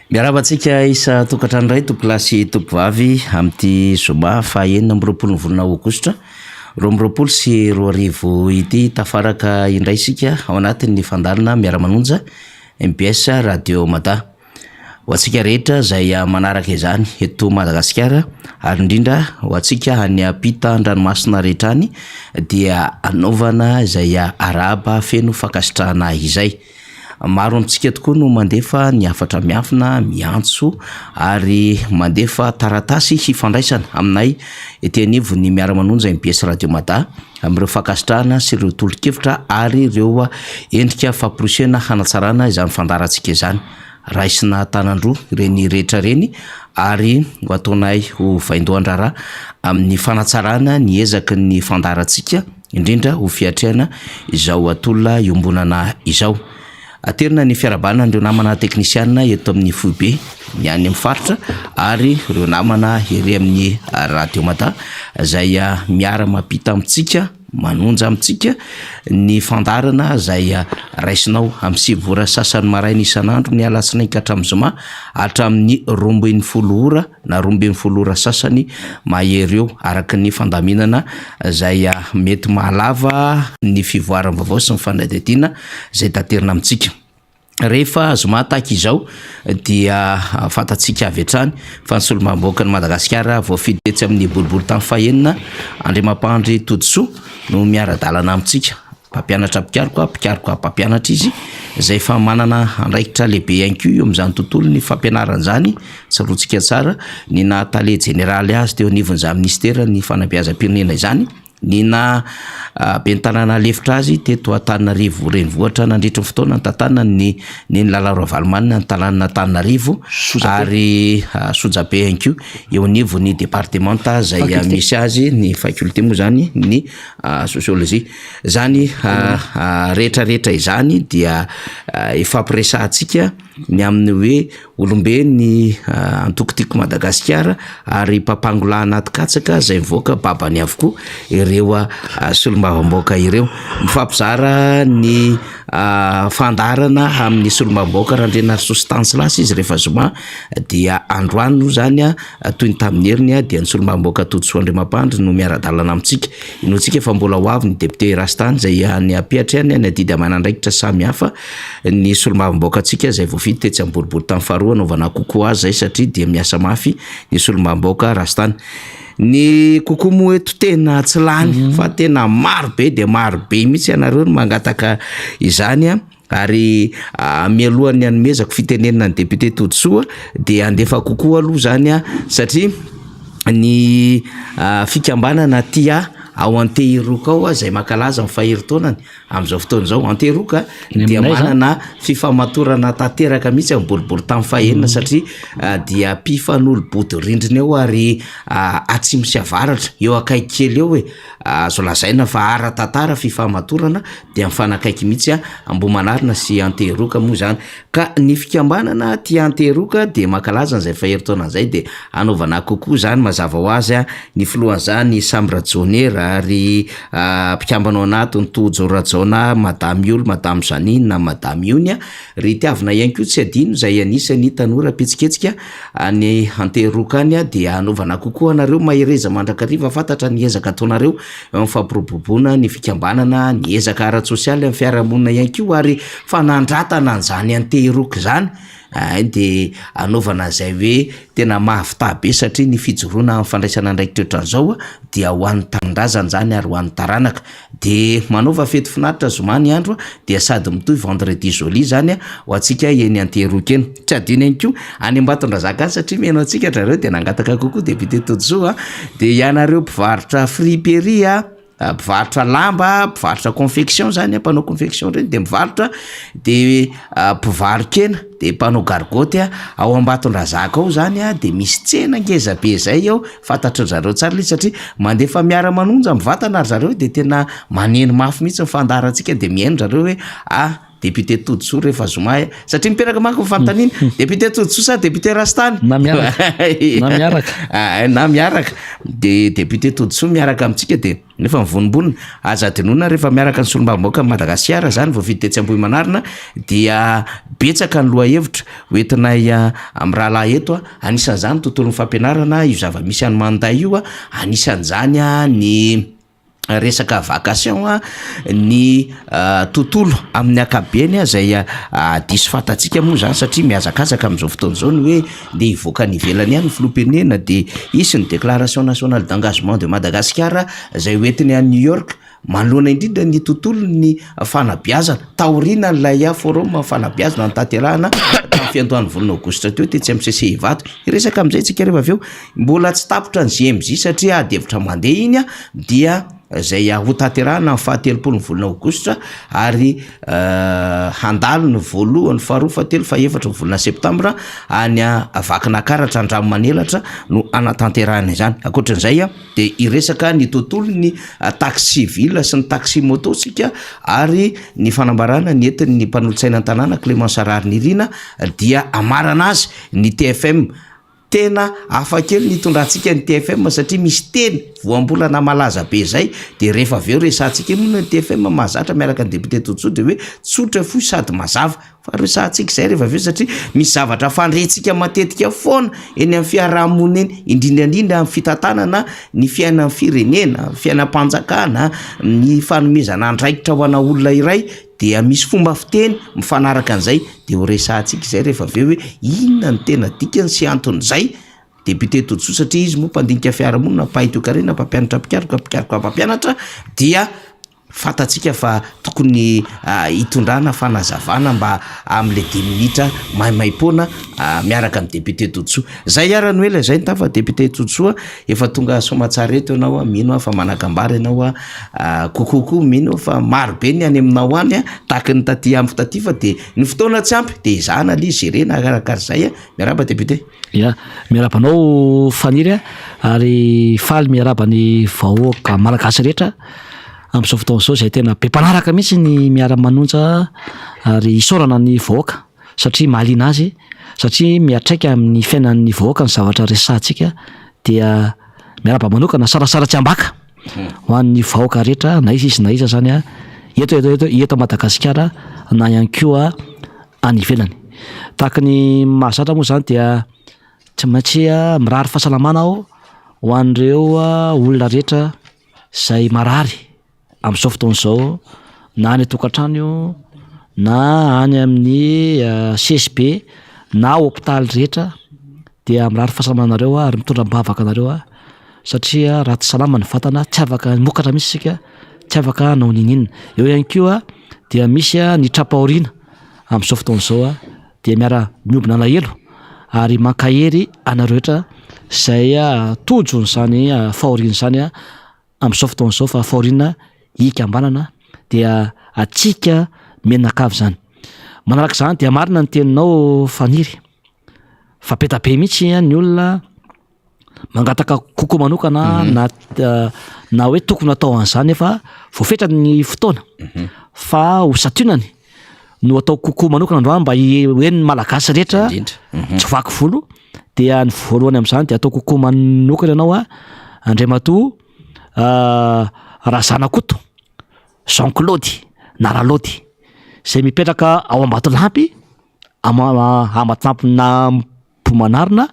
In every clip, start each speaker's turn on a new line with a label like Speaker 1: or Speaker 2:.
Speaker 1: Miarabantsika isa tokantrano ray topilasy topovavy amin'ity zoma fahaenina amby roapolo ny volana aogositra 2024 ity tafaraka indray isika ao anatin'ny fandarana miara-manonja MBS Radio Mada. Ho antsika rehetra izay manaraka izany eto Madagasikara ary indrindra ho antsika any ampita an-dranomasina rehetra any dia anaovana izay araba feno fankasitrahana izay. Maro amintsika tokoa no mandefa ny afatra miafina miantso ary mandefa taratasy hifandraisana aminay ety anivo ny miara-manonja MBS Radio Mada amin'ireo fankasitrahana sy ireo tolo-kevitra ary ireo endrika famporisiana hanatsarana izany fandarantsika izany. Raisina tanandroa ireny rehetra reny ary ho ataonay ho vaindohan-draharaha amin'ny fanatsarana ny ezaky ny fandarantsika indrindra ho fiatrehana izao atolona iombonana izao. Aterina ny fiarabana ireo namana teknisianina eto amin'ny foibe ny any amin'ny faritra ary ireo namana ery amin'ny Radio Mada izay miara mampita amintsika manonja amintsika ny fandarana izay raisinao amin'ny sivy ora sasany maraina isan'andro ny alatsinainy ka hatramin'ny zoma hatramin'ny 12 ora na 12 ora sasany mahery eo araka ny fandaminana izay mety mahalava ny fivoarana vaovao sy ny fanadihadiana izay taterina amintsika. Rehefa zoma tahaka izao dia fantatsika avy hatrany fa ny solombavambahoaka ny Madagasikara voafidy tetsy amin'ny boribory tany fahaenina Andriamampandry Tojosoa no miara-dalana amintsika. Mpampianatra mpikaroka mpampianatra izy izay efa manana andraikitra lehibe ihany koa eo amin'izany tontolo ny fampianarana izany tsaroantsika tsara ny natale jeneraly azy teo anivon'izany ministera ny fanabeazam-pirenena izany nina ben'ny tanàna lefitra azy teto Antananarivo renivohitra nandritra ny fotoana ny tantanany ny Lalao Ravalomanina ny tanàna Antananarivo ary Sojabe ihany koa eo anivo ny departementa izay misy azy ny faculté moa zany ny sociologie zany rehetrarehetra izany dia ifampiresahantsika ny amin'ny hoe olombe ny antokotiko Madagasikara ary mpampangolahy anaty katsaka izay mivoaka babany avokoa ireo solombavambahoaka ireo mifampizara ny fandarana amin'ny solombavambahoaka Randrena Stanislas izy rehefa zoma dia androany zany toy ny tamin'ny heriny dia ny solombavambahoaka Tojosoa Andriamampandry no miara-dalana amintsika inoantsika fa mbola ho avy ny député Rastany izay any ampiatrany any adidy amanandraikitra samy hafa ny solombavambahoaka antsika izay voafidy tetsy amin'ny boribory tany faharoa anaovana kokoa azy zay satria dia miasa mafy ny solombavambahoaka Rastany. Ny kokoa moa eto tena tsy lany fa tena maro be dia maro be mihitsy ianareo no mangataka izany ary mialohany hanomezako fitenenana ny député Tojosoa dia andefa kokoa aloha zany satria ny fikambanana tia ao Antehiroka ao izay makalaza amin'ny fahery-taonany amin'izao fotoana izao. Antehiroka dia manana fifamatorana tanteraka mihitsy amin'ny boribory tany fahaenina satria dia mpifanolo-body rindrina eo ary atsimo sy avaratra eo akaiky kely eo hoe azo lazaina fa ara-tantara fifamatorana dia mifanakaiky mihitsy Ambohimanarina sy Antehiroka moa zany ka ny fikambanana tia Antehiroka dia makalaza an'izay fahery-taonany izay dia anaovana kokoa zany mazava ho azy ny filohan'izany Sambra Jonera ary mpikambanao anaty ny Tojo Rajona Madame Iolo Madame Janine na Madame Ionia ry tiavina ihany koa tsy adino izay anisany tanora petsiketsika any Antehiroka any dia anaovana kokoa anareo mahereza mandrakariva fantatra ny ezaka ataonareo mifampirobobona ny fikambanana ny ezaka ara-tsosialy amin'ny fiarahamonina ihany koa ary fanandratana an'izany Antehiroka zany dia anaovana izay hoe tena mahavita be satria ny fijoroana amin'ny fandraisana andraikitra ohatran'izao dia ho an'ny tanindrazana zany ary ho an'ny taranaka dia manaova fety finaritra zoma ny andro dia sady mitohy vendredi joli zany ho antsika eny Antehiroka eny. Tsy adino ihany koa any Ambatondrazaka any satria mihaino antsika hatrareo dia nangataka kokoa député Tojosoa dia ianareo mpivarotra friperie mpivarotra lamba, mpivarotra confection zany mpanao confection reny dia mivarotra dia mpivarokena dia mpanao gargoty ao Ambatondrazaka ao zany dia misy tsena ngeza be zay ao fantatry zareo tsara ilay satria mandefa miara-manonja mivatana ary zareo dia tena maneno mafy mihitsy ny fandarantsika dia mihaino zareo hoe député Todsoa rehefa zoma satria miperaka manko fantanina député Todsoa sa député Rastany
Speaker 2: na miaraka
Speaker 1: na miaraka de député Todsoa miaraka amintsika de nefa mivonimbonina azadinoina rehefa miaraka ny solombavambaoaka Madagasikara zany vao vidy tetsy Ambohimanarina dia betsaka ny lohahevitra hoentinay amin'ny rahalahy eto anisan'izany tontolon'ny fampianarana io zava-misy any manday io anisan'izany ny resaka vacation ny tontolo amin'ny akabeny zay diso fatatsika moa zany satria miazakazaka amin'izao fotoana zao ny hoe nde hivoaka ny ivelany ihany filoham-pirenena de isy ny déclaration nationale d'engagement de Madagascar zay hoentiny any New York manoloana indrindra ny tontolo ny fanabeazana taorina n'ilay forum fanabeazana ny tanterahana tamin'ny fiandohan'ny volana Aogositra teo tetsy amin'ny CCI Vato iresaka amin'izay tsika rehefa avy eo mbola tsy tapotra ny GMJ satria adevitra mandeha iny dia zay ho tanterahana ny 17 volana Aogositra ary handalo ny voalohany faharoa fahatelo fahaefatra volana Septambra any vakina karatra andramo manelatra no anatanterahana izany akoatran'izay de iresaka ny tontolo ny taxi ville sy ny taxi moto sika ary ny fanambarana ny entin'ny mpanolotsaina an-tanàna Clément Sarary Nirina dia amarana azy ny TFM tena afakely nitondrantsika ny TFM satria misy teny voambolana malaza be zay de rehefa aveo resantsika moa ny TFM mahazatra miaraka ny député Todsoa de hoe tsotra fo sady mazava fa resantsika zay rehefa aveo satria misy zavatra fandretsika matetika foana eny amin'ny fiarahamonina eny indrindrandrindra amin'ny fitantanana ny fiainan'ny firenena fiainam-panjakana ny fanomezana andraikitra ho ana olona iray dia misy fomba fiteny mifanaraka an'izay de ho resantsika zay rehefa aveo hoe inona ny tena dikany sy anton'izay député Todsoa satria izy moa mpandinika fiarahamonina mpahitokarena mpampianatra mpikaroka mpampianatra dia fatatsika fa tokony hitondrana fanazavana mba am'le 10 minitra maimaimpona miaraka amin'ny député Todsoa zay arany hoe zay ntafa député Todsoa efa tonga somatsara eto ianao mino fa manakambary ianao kokoko mino fa maro be ny any aminao any tahaka ny taty ampy taty fa de ny fotoana tsy ampy de izana ali gérena akarakara zay miaraba député
Speaker 2: ya miarabanao faniry ary faly miaraba ny vahoaka malagasy rehetra amin'izao fotoana izao zay tena be mpanaraka mihitsy ny miara-manonja ary isaorana ny vahoaka satria mahaliana azy satria miatraika amin'ny fiainan'ny vahoaka ny zavatra resantsika dia miaraba manokana sarasara tsy ambaka ho an'ny vahoaka rehetra na izy na iza zany eto Madagasikara na ihany koa any ivelany tahaka ny mahazatra moa zany dia tsy maintsy mirary fahasalamana aho ho an'ireo olona rehetra zay marary amin'izao fotoana izao na any tokantrano io na any amin'ny CSP na hôpitaly rehetra dia mirary fahasalamanareo ary mitondra mibavaka anareo satria raha tsy salama ny vatana tsy afaka mokatra misy sika tsy afaka nao ninina eo ihany koa dia misy ny trapaoriana amin'izao fotoana izao dia miara miombina alahelo ary mankahery anareo rehetra zay tojo n'izany fahoriana zany amin'izao fotoana izao fa fahoriana hikambanana dia atsika menakavy zany manaraka zany dia marina ny teninao faniry fa petabe mihitsy ny olona mangataka koko manokana na hoe tokony atao an'izany efa voafetra ny fotoana fa ho sationany no atao koko manokana androany mba hoe ny malagasy rehetra tsy vaky volo dia ny voalohany amin'izany dia atao koko manokana ianao Andriamatoa Razanakoto Jean-Claude Naralody zay mipetraka ao Ambatolampy Ambatolampina Mpomanarina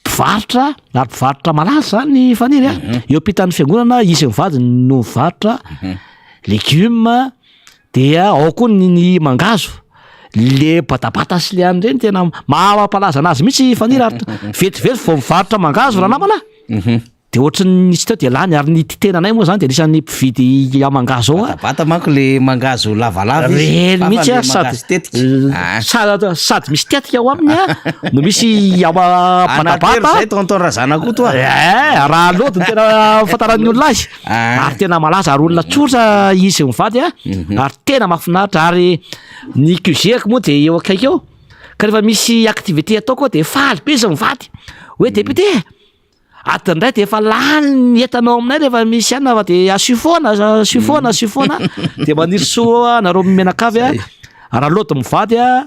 Speaker 2: mpivarotra ary mpivarotra malaza ny faniry eo ampitan'ny fiangonana izy mivady no mivarotra legioma dia ao koa ny mangazo le batabata sy le any reny tena mahampalaza anazy mihitsy faniry ary vetivety vao mivarotra mangazo raha namana de ohatrany tsy teo de lany ary ny titenanay moa zany de nisan'ny mpividy mangazo ao
Speaker 1: bata manko le mangazo lavalava
Speaker 2: reny mihitsy sady misy tetika ao aminy no misy batabata
Speaker 1: zay tonton Razanakoto
Speaker 2: raha lodiny tena fantaran'ny olona azy ary tena malaza ary olona tsotra izy mivady ary tena mahafinaritra ary ny QG-ko moa de eo akaiky eo ka rehefa misy activité atao koa de faly be izy mivady hoe député atindray de efa lany ny entanao aminay rehefa misy anava de asifona de maniry soa nareo menakavy raha loto mivady a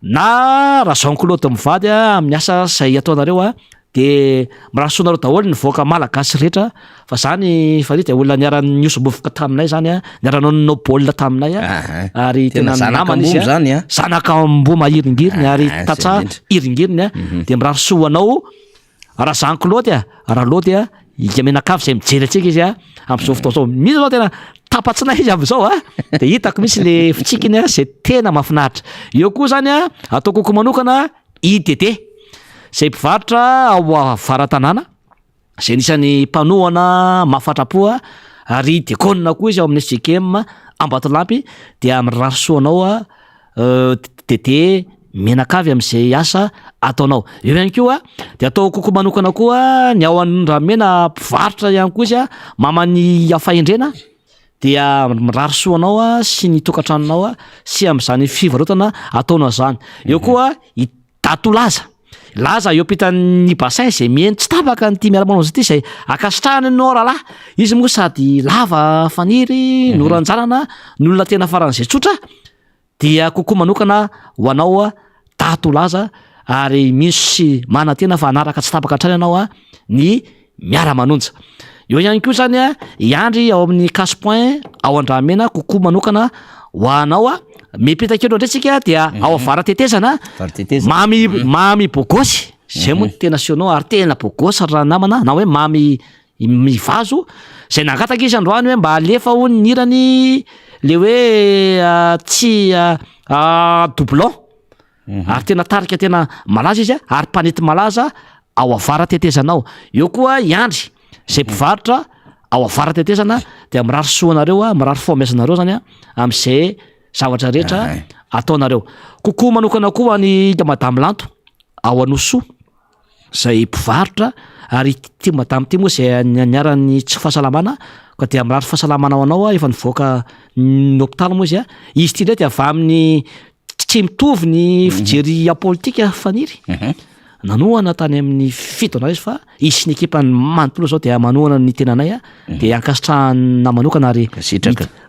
Speaker 2: na raha zaonko loto mivady a amin'ny asa zay ataonareo a de mirahasoanareo daholo ny voaka malagasy rehetra fa zany fa de olona niara-niosobofoka taminay zany a niara-nao nanao baolina taminay a ary tena namana izy
Speaker 1: zany a
Speaker 2: zanak'ambo mahiringiriny ary tatra iringiriny a de mirahasoanao raha zaniko loty a raha loty a ikamenakavy zay mijery atsika izy a am'izao fotoana zao misy zao tena tapatsinay izy am'izao a de hitako misy le fitsikiny a zay tena mahafinaritra eo koa zany a atao koko manokana ITT zay mpivarotra ao avara-tanàna zay nisany mpanohana mahafatrapo a ary dekona koa izy ao amin'ny SGM Ambatolampy dia mirahasoanao a TT menakavy amin'izay asa ataonao eo ihany koa de atao koko manokana koa ny ao an-dramena mpivarotra ihany koa izy a mamany afahendrena dia mirahasoanao a sy ny tokantranonao a sy amin'izany fivarotana ataonao zany eo koa i Dato Laza eo ampitan'ny bassin zay mihaino tsy tapaka nyity miara-manao ty zay akasitrahany anao rahalahy izy moa sady lava faniry noranjanana ny olona tena faran'izay tsotra dia kokoa manokana ho anao a Dato Laza ary misy manantena fa anaraka tsy tapaka hatrany anao a ny miara-manonja eo ihany koa zany a iandry ao amin'ny casse point ao Andramena kokoa manokana ho anao a mipita-kelo ndretsika dia ao avara-tetezana mamy bogosy zay moa tena sionao ary tena bogosy raha namana na hoe mamy mivazo zay nangataka izy androany hoe mba alefa hono ny irany le hoe tsy doublon ary tena tarika tena malaza izy a ary mpanety malaza ao avara-tetezanao eo koa iandry zay mpivarotra ao avara-tetezana dia mirahasoanareo a mirahary fomezanareo zany a amin'izay zavatra rehetra ataonareo kokoa manokana koa ny Madame Lanto ao Anosoa zay mpivarotra ary ty madame ty moa zay niarany tsy fahasalamana ka dia mirahary fahasalamana ao anao a efa nivoaka ny hôpitaly moa izy a izy ty ndray dia avy amin'ny tsy mitovy ny fijery apolitika faniry nanohana tany amin'ny fitona izy fa izy sy ny ekipany manontolo zao dia manohana ny tenanay a de ankasitrahana manokana ary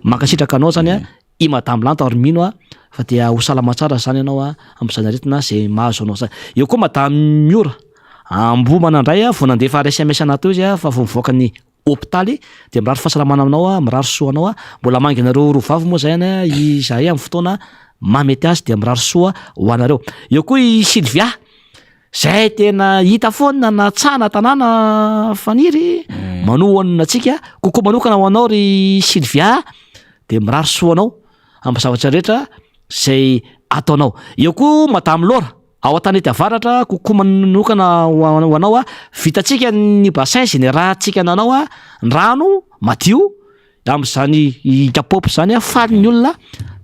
Speaker 2: mankasitraka anao zany a i Madame Lanto ary mino a fa dia ho salama tsara zany anao a amin'izany aretina zay mahazo anao zany eo koa Madame Miora ambomana indray a vao nandefa SMS anato izy a fa vao mivoaka ny hôpitaly de mirahary fahasalamana aminao a mirahary soa anao a mbola manginareo rovavy moa zay a izahay amin'ny fotoana mamety azy de mirahary soa ho anareo eo koa i Sylvia zay tena hita foana na tsana tanàna faniry manohana atsika kokoa manokana ho anao ry Sylvia de mirahary soa anao amin'ny zavatra rehetra zay ataonao eo koa Madame Laura ao an-tanety avaratra kokoa manokana ho anao a vitatsika ny bassin zay ny rahantsika nanao a rano madio amin'izany kapopy zany a faly ny olona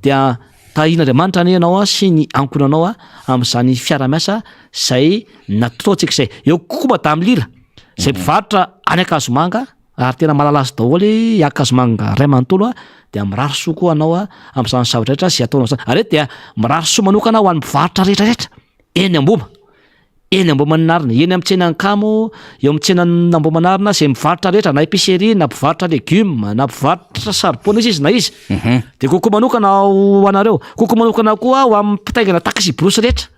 Speaker 2: dia tahin'Andriamanitra ny anao a sy ny ankonanao a amin'izany fiara-miasa zay nataontsika zay eo kokoa Madame Lira zay mpivarotra any Akazomanga ary tena malalazy daholy Akazomanga ray manontolo a dia mirahary soa koa anao a amin'izany zavatra rehetra sy ataonao zany ary dia mirahary soa manokana ho an'ny mpivarotra rehetrarehetra eny Ambomanarina eny amin'ny tsenan'Ankamo eo amin'ny tsenan'Ambomanarina zay mivarotra rehetra na épicerie na mpivarotra légumes na mpivarotra saribona izy na izy de kokoa manokana ho anareo kokoa manokana koa ho amin'ny mpitaingana taxi brosy rehetra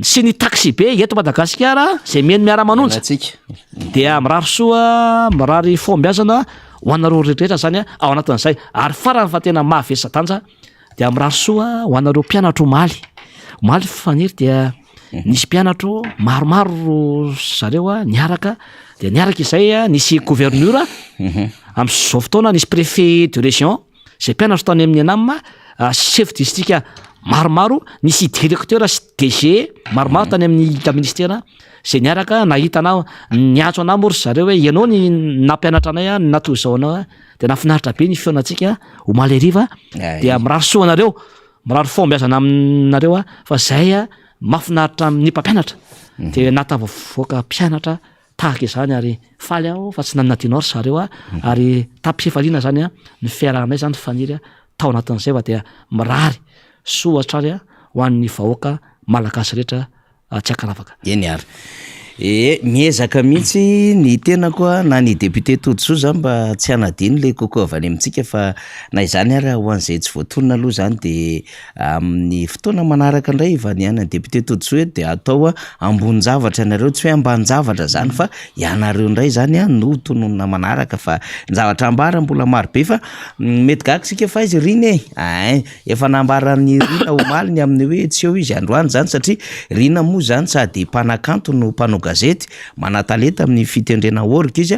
Speaker 2: sy ny taxi be eto Madagasikara zay mihaino miara-manonja dia mirahary soa mirahary fombiazana ho anareo rehetrarehetra zany a ao anatin'izay ary farany fa tena mahavesa-danja dia mirahary soa ho anareo mpianatro omaly faniry dia nisy mpianatro maromaro zareo a niaraka de niaraka izay a nisy gouverneur amin'izao fotoana nisy préfet de région zay mpianatro tany amin'ny anamma chef district maromaro nisy directeur sy DG maromaro tany amin'ny ministère zay niaraka nahitanao niatso anao mory zareo hoe ianao ny nampianatra anay a natoy zao anao a de nafinaritra be ny feonantsika omaly ariva dia mirahary soa anareo mirahary fombiazana aminareo a fa zay a mafinaritra amin'ny mpampianatra de natavavoaka mpianatra tahaka izany ary faly aho fa tsy nanadinao ry zareo a ary tapisefaliana zany a ny fiarahanay zany faniry a tao anatin'izay fa dia mirahary soa trary a ho an'ny vahoaka malagasy rehetra tsy akaravaka
Speaker 1: eny ary Miezaka mihitsy ny tena koa na ny député Todosoa zany mba tsy hanadiny le koko avy any amintsika fa na izany ary ho an'izay tsy voatonona aloha zany de amin'ny fotoana manaraka indray ivaniana ny député Todosoa de atao ambony zavatra nareo tsy hoe ambany zavatra zany fa ianareo indray zany no tononona manaraka fa ny zavatra ambara mbola maro be fa mety gaksika fa izy riny efa nambaran'ny Rina Omaly amin'ny hoe tsy eo izy androany zany satria Rina moa zany sady mpanakanto no mpanao gazety manatalenta amin'ny fitendrena org izy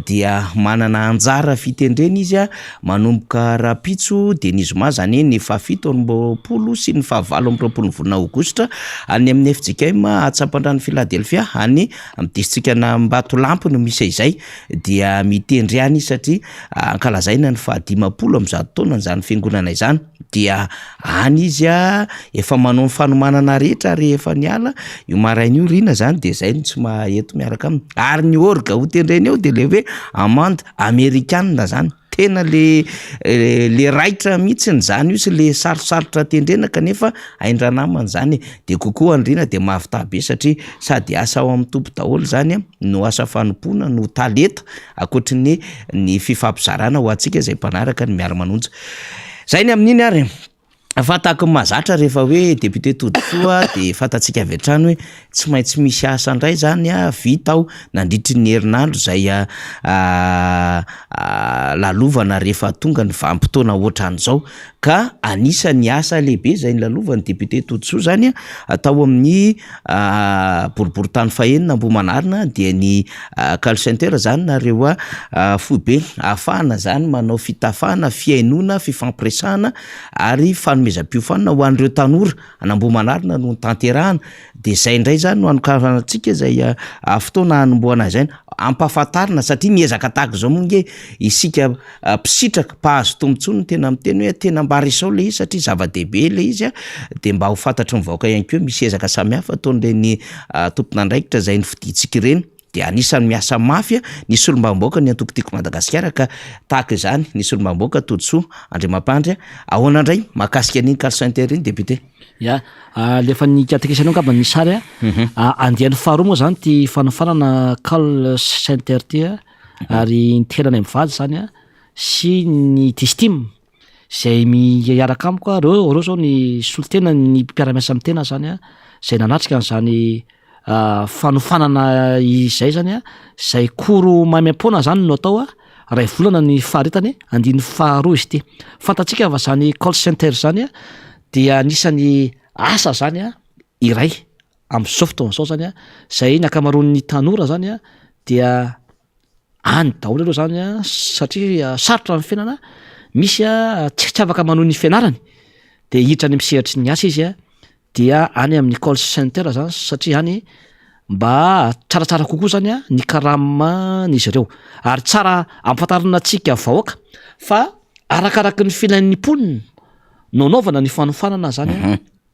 Speaker 1: dia manana anjara fitendrena izy manomboka rapitso de ny zoma zany ny fafito ambopolo sy ny fahavalo ambopolo volana aogositra any amin'ny FJKM Atsampandrano Philadelphia any amin'ny distrikana Mbatolampy no misy izay dia mitendry any satria ankalazaina ny fahadimapolo am'zato taona zany fiangonana izany dia any izy efa manao ny fanomanana rehetra rehefa niala io maraina io Rina zany de zay tsy maheto miaraka aminy ary ny orga ho tendreny eo de le hoe amande américaine zany tena le raitra mihitsy zany io sy le sarosarotra tendrena kanefa aindranamana zany de kokoa ny Rina de mafitabe satria sady asa ao amin'ny tompo daholo zany no asa fanompona no taleta akoatrin'ny ny fifampizarana ho antsika zay mpanaraka ny miara-manonja zay ny amin'iny ary fatako mahazatra rehefa hoe député Todosoa de fatatsika avy hatrany hoe tsy maintsy misy asa indray zany vita ao nandritry ny herinandro zay lalovana rehefa tonga ny vanim-potoana ohatran'izao ka anisany asa lehibe zay ny lalovan'ny député Todosoa zany atao amin'ny boriboritany fahenina Ambohimanarina dia ny call center zany nareo foibe ahafahana zany manao fitafana fiainona fifampiresahana ary fanomezam-piofanana ho an'ireo tanora an'Ambohimanarina no tanterahana de zay indray zany no anokarantsika zay fotoana hanomboana izay ampahafantarina satria miezaka tahaka zao monge isika mpisitraka mpahazo tombontsoa no tena miteny hoe tena mbarisao le izy satria zava-dehibe le izy de mba ho fantatry mivaoka ihany keo misy ezaka samihafa ataon'ireny tompon'andraikitra zay ny fiditsika ireny de anisany miasa mafy nisy olombamboaka ny antokotiko Madagasikara ka tahaka izany nisy olombamboaka Todosoa Andriamampandry ahoana indray mahakasika an'iny call center iny député
Speaker 2: lefa ny katekesana angamba ny sary andian'ny faharoa moa zany ty fanafanana call center ty ary ny tenany mivady zany sy ny testime zay miaraka amiko reo zao ny solotena ny mpiara-miasa amin'ny tena zany zay nanatrika an'izany fanofanana izay zany zay koro maimam-poana zany no atao ray volana ny faharetany andiny faharoa izy ty fantatsika fa zany call center zany dia anisany asa zany iray amin'izao fotoana zao zany zay ny akamaroan'ny tanora zany dia any daholo aloha zany satria sarotra amin'ny fiainana misy tsy afaka manohy ny fianarany de hiditra any am'sehatry ny asa izy dia any amin'ny call center zany satria any mba tsaratsara kokoa zany ny karaman'izy ireo ary tsara ampahatarina antsika vahoaka fa arakaraky ny filain'ny mponina no anaovana ny fanofanana zany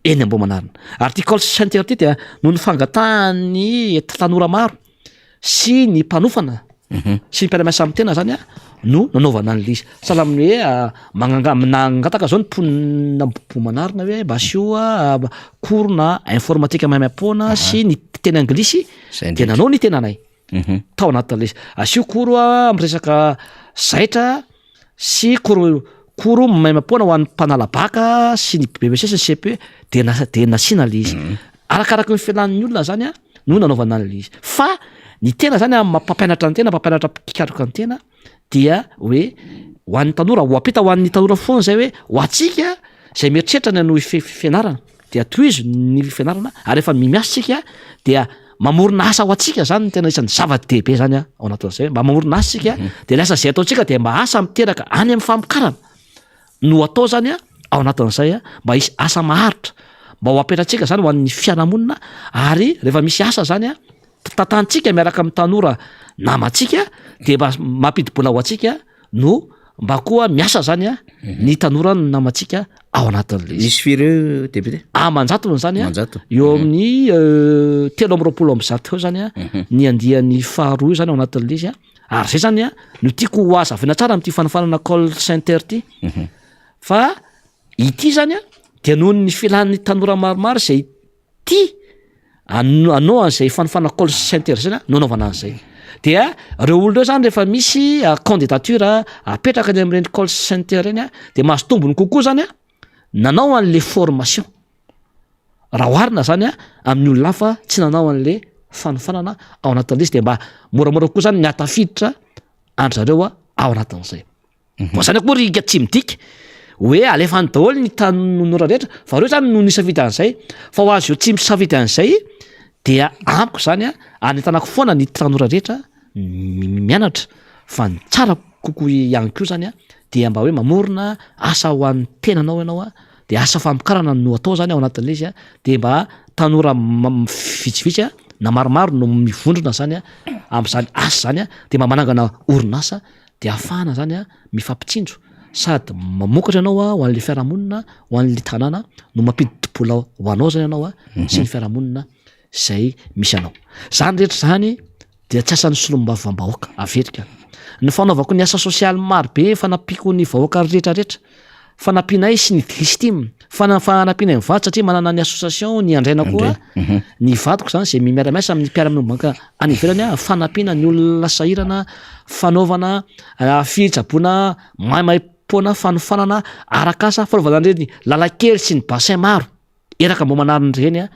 Speaker 2: eny Ambohimanarina ary ty call center ty dia no ny fangatahany tanora maro sy ny mpanofana sy ny mpiara-miasa amin'ny tena zany no nanaovana an'le izy sahala amin'ny hoe nangataka zao ny mponina Ambohimanarina hoe mba asio korona informatika maimam-poana sy ny teny anglisy de nanao ny tenanay tao anatin'le izy asio koro am'resaka zaitra sy koro maimam-poana ho an'ny mpanalabaka sy ny BBC sy ny CP de nasiana le izy arakaraky ny fialan'ny olona zany no nanaovana an'le izy fa ny tena zany mampampianatra ny tena mpampianatra mpikaroka ny tena dia hoe ho an'ny tanora ho apita ho an'ny tanora foana zay hoe ho atsika zay mieritreritra ny ano fianarana dia toizo ny fianarana ary efa mimiasitsika dia mamorona asa ho atsika zany ny tena isan'ny zava-dehibe zany ao anatin'izay mba mamorona asa tsika de le asa zay ataontsika de mba asa miteraka any amin'ny famokarana no atao zany ao anatin'izay mba isy asa maharitra mba ho apetratsika zany ho an'ny fiarahamonina ary rehefa misy asa zany tantantsika miaraka amin'ny tanora namantsika de mba mampidibola ho atsika no mba koa miasa zany ny tanora no namantsika ao anatin'le
Speaker 1: misy fireo député
Speaker 2: manjatony zany eo amin'ny 320 eo zany ny andian'ny faharoa zany ao anatin'le izy ary zay zany no tiako ho azavina tsara amin'ity fanafanana call center ty fa ity zany dia noho ny filan'ny tanora maromaro zay ty anao an'izay fanofana call center zany a no anaovana an'izay dia reo olona reo zany rehefa misy candidature apetraka ny amin'ireny call center reny a de mahazo tombony kokoa zany a nanao an'le formation raha oharina zany a amin'ny olona hafa tsy nanao an'le fanofanana ao anatin'le izy de mba moramora kokoa zany ny atafiditra andry zareo a ao anatin'izay zany akoa rika tsy midika hoe alefa ny daholo ny tanora rehetra fa reo zany no nisafidy an'izay fa ho azy eo tsy misafidy an'izay dia amiko zany a anentanako foana ny tanora rehetra mianatra fa ny tsara kokoa ihany koa zany a dia mba hoe mamorona asa ho an'ny tenanao ianao a de asa famokarana no atao zany ao anatin'le izy a de mba tanora vitsivitsy a na maromaro no mivondrona zany a am'zany asa zany a de mba manangana orinasa de ahafahana zany a mifampitsindro sady mamokatra ianao a ho an'le fiarahamonina ho an'le tanàna no mampidi-dobola ho anao zany ianao a sy ny fiarahamonina zay misy anao zany rehetra zany dia tsy asan'ny solom-bavambahoaka avetrika ny fanaovako ny asa sosialy marobe fanampiako ny vahoaka rehetrarehetra fanampianay sy ny distime fanampianay ny vato satria manana ny association ny andrainako a ny vatoko zany zay miaramiasa amin'ny mpiara-miombaka any ivelany a fanampiana ny olona sahirana fanaovana fitsaboana maimaipoana fanofanana arakasa fanaovana reny lalakely sy ny bassin maro eraka mbo manariny reny a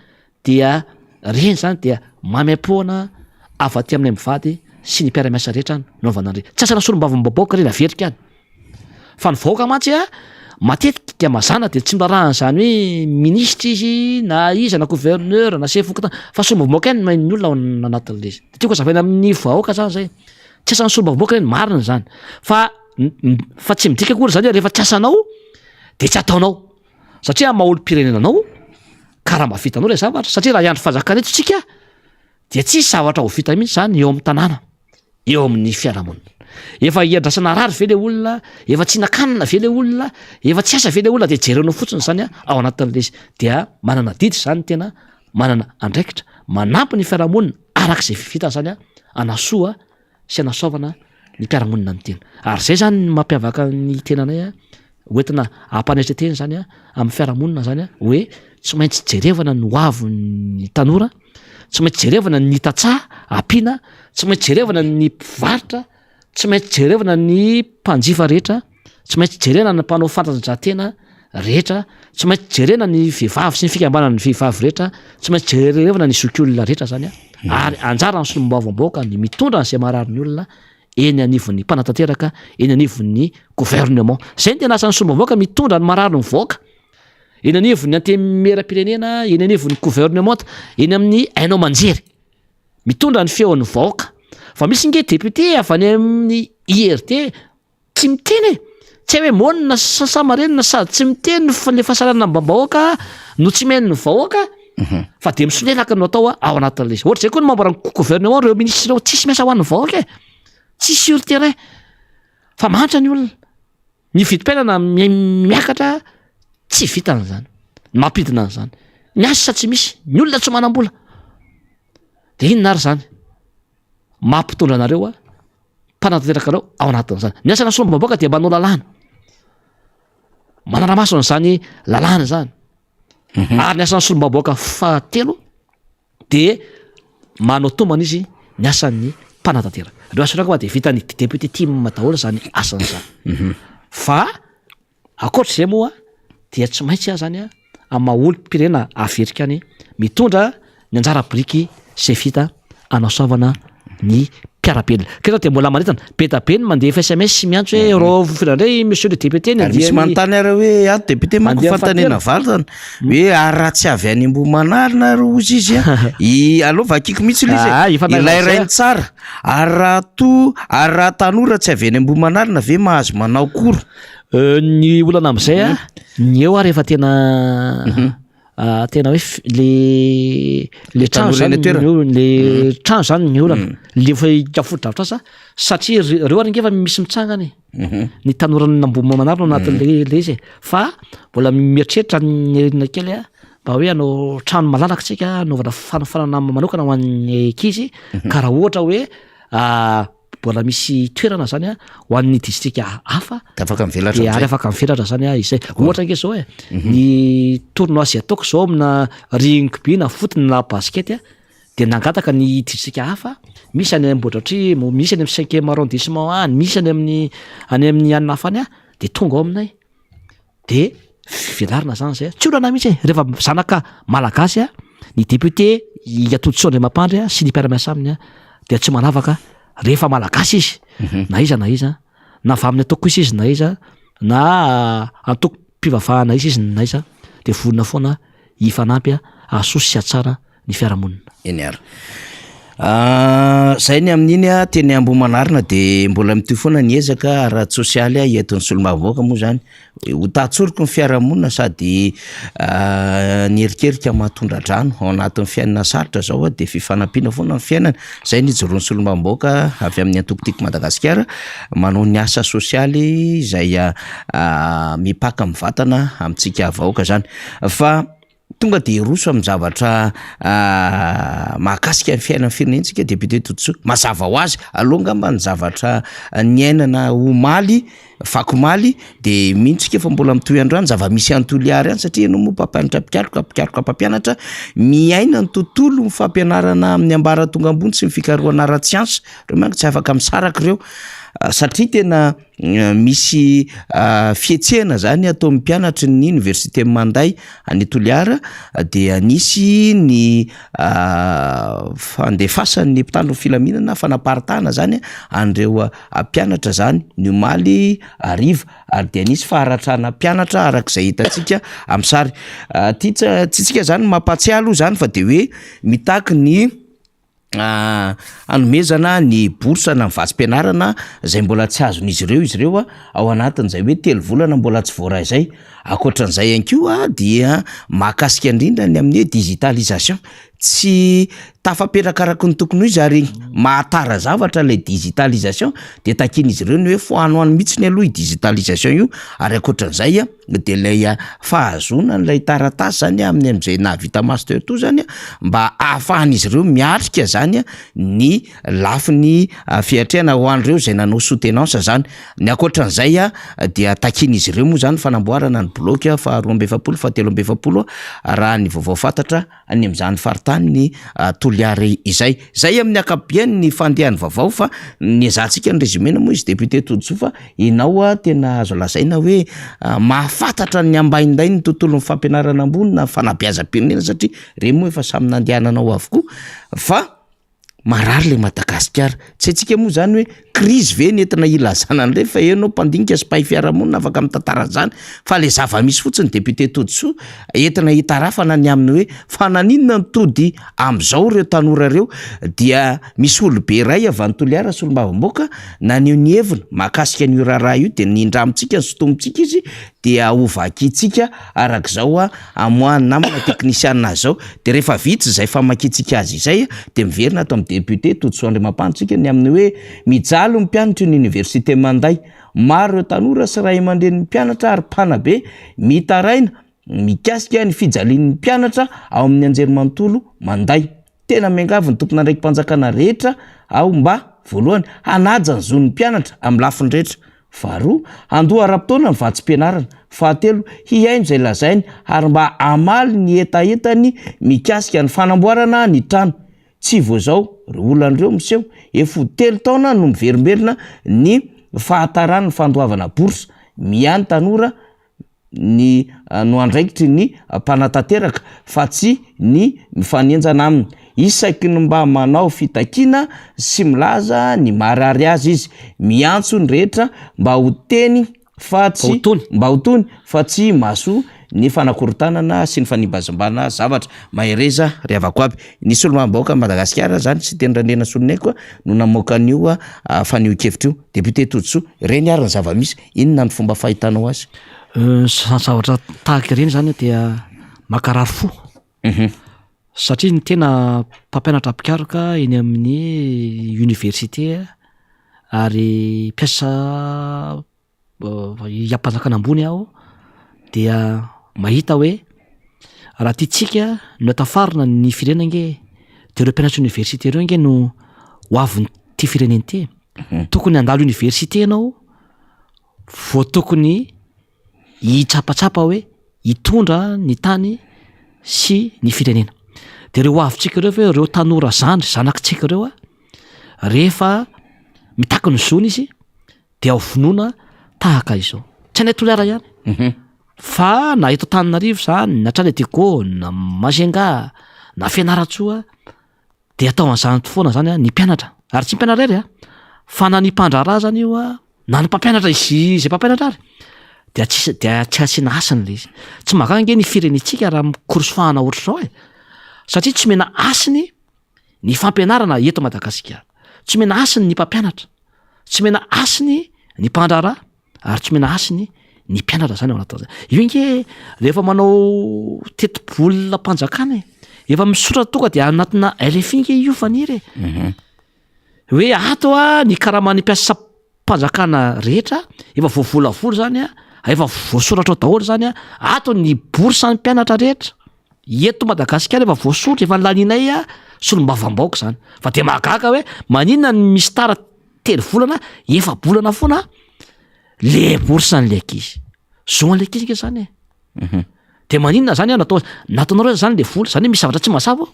Speaker 2: dia reny zany dia maimaipoana afaty aminay mivady sy ny mpiara-miasa rehetra naovana reny tsy asana solom-bavambaboaka reny avetrika any fa ny vahoaka mantsy a matetika mazana de tsy mbarahany zany hoe ministra izy na iza na gouverneur na chef fokotana fa solom-bavambaoaka ihany mainy olona ao anatin'le izy de tiako zavaina amin'ny vahoaka zany zay tsy asana solom-bavambaoaka reny marina zany fa tsy midika akory zany rehefa tsy asanao de tsy ataonao satria maha-olo-pirenenanao karaha mba vitanao le zavatra satria raha iandro fanjakana eto tsika dia tsisy zavatra ho vita mihitsy zany eo amin'ny tanàna eo amin'ny fiarahamonina efa hiadrasana rary ve le olona efa tsy nakanina ve le olona efa tsy asa ve le olona de jerenao fotsiny zany a ao anatin'le izy dia manana didy zany tena manana andraikitra manampy ny fiarahamonina arak'izay vita zany a anasoa sy anasaovana ny mpiarahamonina ny tena ary zay zany mampiavaka ny tenanay a hoentina ampanetreteny zany a amin'ny fiarahamonina zany a hoe tsy maintsy jerevana ny hoavo ny tanora tsy maintsy jerevana ny tatsaha ampiana tsy maintsy jerevana ny mpivaritra tsy maintsy jerevana ny mpanjifa rehetra tsy maintsy jerena ny mpanao fantanjahantena rehetra tsy maintsy jerena ny vehivavy sy ny fikambanana ny vehivavy rehetra tsy maintsy jerevana ny zokiolona rehetra zany a ary anjara ny solom-bavambaoaka ny mitondra n'izay marary ny olona eny anivon'ny mpanatanteraka eny anivon'ny gouvernement zay ny tena asan'ny solom-bavambaoaka mitondra ny marary ny vahoaka eny anivon'ny antemera-pirenena eny anivon'ny gouvernement eny amin'ny ainao manjery mitondra ny feon'ny vahoaka fa misy nge député avy any amin'ny IRT tsy miteny tsy hoe monina sasamarenina sady tsy miteny le fahasalanana mbambahoaka no tsy meny ny vahoaka fa de misolelaka no atao ao anatin'le izy ohatra zay koa ny membre ny gouvernement reo ministre reo tsisy miasa ho an'ny vahoaka e tsy sur terrain fa mantra ny olona ny vidim-piainana miakatra tsy vitana zany mampidina an'zany ny asa tsy misy ny olona tsy manam-bola de inona ary zany mampitondra anareo a mpanatanteraka reo ao anatin'zany ny asana solom-bavambaoaka dia manao lalàna manara-maso an'zany lalàna zany ary ny asana solom-bavambaoaka fahatelo de manao tombana izy ny asan'ny mpanatanteraka reo asaraka fa de vitany député tim daholo zany asan'zany fa akoatr'izay moa dia tsy maintsy a zany a amaha-olo-pirenena avetrika any mitondra ny anjara biriky zay vita anasaovana ny mpiarabelona keza de mbola manetana betabe ny mandeha SMS sy miantso hoe ro firandray monsieur le député
Speaker 1: misy manontany ary hoe ato député manko fantanena valo zany hoe ary raha tsy avy any Ambohimanarina ro ozy izy a aleo vakiko mihitsy izy ilay rainy tsara ary raha ary raha tanora tsy avy any Ambohimanarina ve mahazo manao koro
Speaker 2: ny olana am'izay a ny eo a rehefa tena hoe le trano zany le trano zany ny olana le fa ikafodravitra asa satria reo ary ngefa misy mitsangany ny tanorany Ambohimanarina anatin'le izy fa mbola mieritreritra ny erinina kely a mba hoe anao trano malalaka tsika anaovana fanofanana manokana ho an'ny ankizy ka raha ohatra hoe mbola misy toerana zany a ho an'ny distrika hafa
Speaker 1: afaka mivelatra
Speaker 2: de ary afaka mivelatra zany a izay ohatra nke zao ny tournois ataoko zao amina rugby na foot na basket a de nangataka ny distrika hafa misy any Ambohidratrimo misy any amin'ny 5e arrondissement any misy any amin'ny anina hafany a de tonga ao aminay de velarina zany zay tsy olana mihitsy rehefa zanaka malagasy a ny député Iatodsoandry Mampandry a sy ny mpiara-miasa aminy a de tsy manavaka rehefa malagasy izy na iza na va amin'ny ataoko izy na iza na ataoko mpivavahana izy na iza de vonona foana ifanampy a asosy tsara ny fiarahamonina
Speaker 1: eny ary zay ny amin'iny a teny Ambohimanarina de mbola mitoy foana ny ezaka ara sosialy a eton'ny solombavamboaka moa zany ho tatsoroko ny fiarahamonina sady ny erikerika mahatondradrano ao anatin'ny fiainana sarotra zao a de fifanampiana foana ny fiainana zay ny joroan'ny solombavamboaka avy amin'ny antokotiko Madagasikara manao ny asa sosialy izay mipaka amin'ny vatana amintsika vahoaka zany fa tonga de roso amin'ny zavatra mahakasika ny fiainana firenentsika député Totosoa mazava ho azy aloha ngamba ny zavatra ny ainana omaly vakomaly de mintsika fa mbola mitoy androany zava-misy antoliary any satria enao moa mpampianatra mpikaroka mpampianatra miaina ny tontolo ny fampianarana amin'ny ambaratonga ambony sy ny fikarohana ara-tsiansa reo manko tsy afaka misaraka ireo satria tena misy fietsehana zany atao mpianatry ny université Manday any Toliara de anisy ny fandefasan'ny mpitandro filaminana fanaparitahana zany andreo mpianatra zany ny omaly ariva ary de anisy faharatrana mpianatra arak'izay hitantsika amin'ny sary tsitsika zany mampatsiahy aloha zany fa de hoe mitaky ny anomezana ny bourse na mivatsim-pianarana zay mbola tsy azon'izy ireo ao anatin'izay hoe 3 volana mbola tsy voaray zay akoatran'izay ihany koa dia mahakasika indrindra ny amin'ny digitalisation tsy tafapetrakaraka ny tokony izy ary mahatara zavatra lay digitalisation de takin'izy ireo ny hoe foanoano mihitsy ny aloha digitalisation io ary akoatran'izay de lay fahazona n'lay taratasy zany amin'ny am'izay nahavita master to zany mba ahafahan'izy ireo miatrika zany ny lafiny fiatrehana ho an'ireo zay nanao soutenance zany ny akoatran'izay dia takin'izy ireo moa zany fanamboarana ny bloc fa 12 fa 13 raha ny vaovao fantatra any amin'izany faritany ny Toliary izay amin'ny akabiany ny fandehany vaovao fa ny zatsika ny résumena moa izy député Totosoa fa inao tena azo lazaina hoe mahafantatra ny ambainday ny tontolo ny fampianarana ambony na fanabeazam-pirenena satria reny moa efa samy nandehananao avokoa fa marary le Madagasikara tsy haitsika moa zany hoe crise ve nentina ilazana an'le fa enao mpandinika sy mpahay fiarahamonina afaka mitantara zany fa le zava-misy fotsiny député Totosoa entina hitarafana ny aminy hoe fa naninona ny tody am'izao reo tanora reo dia misy olobe iray avy any Toliara solombavamboaka naneho ny heviny mahakasika ny raharaha io de nindramontsika ny sotomontsika izy dia ovakitsika arak'izao amoahany namana teknisianina zao de rehefa vitsy zay famakitsika azy izay de miverina atao amin'ny député Totosoa Andriamampandritsika ny amin'ny hoe mijaly mpianatra ny université Manday maro ireo tanora sy ray aman-dren'ny mpianatra ary mpanabe mitaraina mikasika ny fijalian'ny mpianatra ao amin'ny anjerimanontolo Manday tena miangavy ny tompona ndraiky mpanjakana rehetra ao mba voalohany hanaja ny zon'ny mpianatra amin'ny lafiny rehetra faharoa andoha ara-potoana ny vatsim-pianarana fahatelo hiaino izay lazainy ary mba amaly ny etaetany mikasika ny fanamboarana ny trano tsy voazao olan'ireo miseho efa 3 taona no miverimberina ny fahatarany fandoavana bourse miany tanora ny no andraikitry ny mpanatanteraka fa tsy ny mifanenjana aminy isaky ny mba manao fitakiana sy milaza ny marary azy izy miantso ny rehetra mba ho teny fa tsy mba ho tony fa tsy maso ny fanakorontanana sy ny fanimbazimbana zavatra mahereza riavako aby ny solombavamboaka Madagasikara zany sy tendrandrena solonay koa no namoaka an'io fanio-kevitra io député Totosoa reny ary ny zava-misy inona ny fomba fahitanao azy
Speaker 2: zavatra tahaka ireny zany dia makarary fo satria ny tena mpampianatra mpikaroka eny amin'ny université ary mpiasa iampanjakana ambony aho dia mahita hoe raha tiatsika no atafarina ny firenena nge de ireo mpianatra université ireo nge no ho avy ty fireneny ty tokony handalo université ianao vo tokony hitsapatsapa hoe hitondra ny tany sy ny firenena. De reo avitsika reo hoe reo tanora zandry zanakitsika reo rehefa mitako ny zony izy de ao vonoana tahaka izao tsy anay Toliara ihany fa na eto Antananarivo zany na Trandradigo na Majunga na Fianaratsoa de atao an'izany foana zany ny mpianatra ary tsy mpianatra rery fa na ny mpandraraha zany io na ny mpampianatra izy zay mpampianatra ary de tsy asiana asiny le izy tsy makange ny firenetsika raha mikorosofahana ohatr'izao satria tsy mena asiny ny fampianarana eto Madagasikara, tsy mena asiny ny mpampianatra, tsy mena asiny ny mpandraraha ary tsy mena asiny ny mpianatra zany ao anatin'izany. Io nge rehefa manao teti-bolona mpanjakana efa misoratra tonga de anatina LFI nge io faniry hoe ato ny karamany mpiasa mpanjakana rehetra efa voavolavola zany efa voasoratra ao daholo zany ato ny bourse ny mpianatra rehetra eto Madagasikara efa voasoratra efa nolaninay solombavam-baoka zany fa de mahagaga hoe maninona ny misy tara telo volana efa bolana foana le bourse ny ankizy zo an'le ankizy nge zany de maninona zany nataonareo zany le vola zany misy zavatra tsy mahasava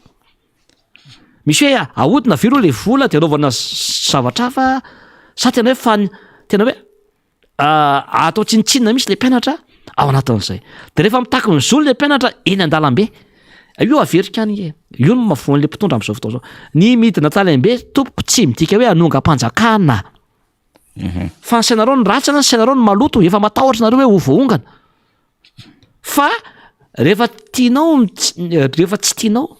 Speaker 2: misy hoe ahodina viro le vola de anaovana zavatra fa sa tena hoe tena hoe atao tsinitsinina misy le mpianatra ao anatin'izay de rehefa mitako ny zolo le mpianatra eny an-dalambe io averika any nge io no mahavoan'le mpitondra am'izao fotoana zao ny midina talembe tompoko tsy midika hoe hanonga-mpanjakana fa ny sainareo ny ratsy ny sainareo ny maloto efa matahotra nareo hoe ho voaongana fa rehefa tsy tianao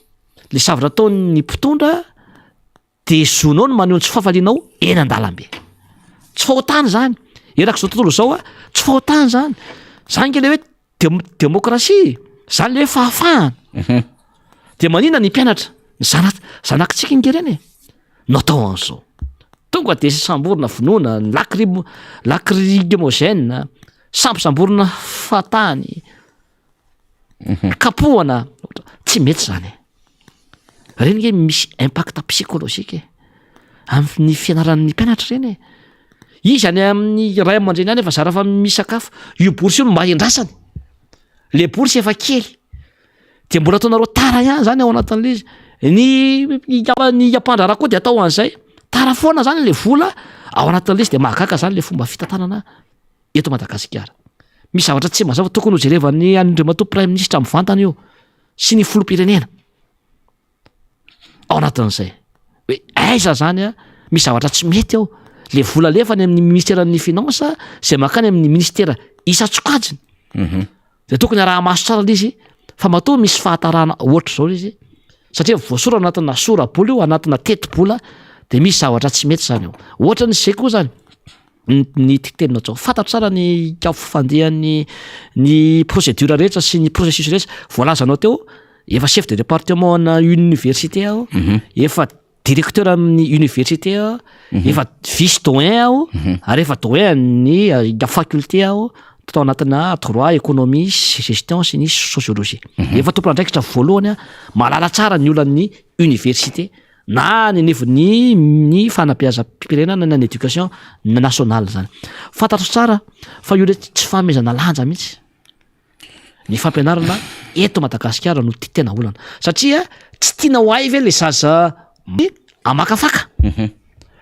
Speaker 2: le zavatra ataon'ny mpitondra de zonao no maneho ny tsy fahafalianao eny an-dalambe tsy fahotany zany erak'izao tontolo zao tsy fahotany zany nge le hoe demokrasia zany le hoe fahafahana de maninona ny mpianatra zanakitsika ngereny natao an'izao tonga de samborona vonoana lacrymogène samborona fatany kapohana tsy mety zany reny nge misy impact psychologique amin'ny fianaran'ny mpianatra reny izy any amin'ny ray aman-dreny any efa zara fa misakafo io bourse io no mba endrasany le bourse efa kely de mbola ataonareo tara ihany zany ao anatin'le izy ny ampandraraha koa de atao an'izay tara foana zany le vola ao anatin'le izy de mahagaga zany le fomba fitantanana eto Madagasikara misy zavatra tsy mazava tokony ho jerevan'ny Andriamatoa prime ministre amin'ny vantana io sy ny filoham-pirenena ao anatin'izay hoe aiza zany misy zavatra tsy mety ao le vola lefa ny amin'ny ministèran'ny finance zay makany amin'ny ministèra isa-tsokajiny de tokony raha maso tsara le izy fa matoa misy fahatarana ohatr' zao izy satria voasora anatina sora-bola io anatina teti-bola de misy zavatra tsy mety zany eo ohatra ny zay koa zany ny titenina tsao fantatro tsara ny fifandehan'ny procédure rehetra sy ny processus rehetra voalazanao teo efa chef de département na université aho efa directeur amin'ny université aho efa vice doyen aho ary efa doyen ny faculté aho tao anatina droit économie gestion sy ny sociologie efa tompon'andraikitra voalohany malala tsara ny olan'ny université na ny fanabeazam-pirenena na ny éducation nationale zany fantatro tsara fa io le tsy fanomezana lanja mihitsy ny fampianarana eto Madagasikara no tena olana satria tsy tiana ho ay ve le zaza amakafaka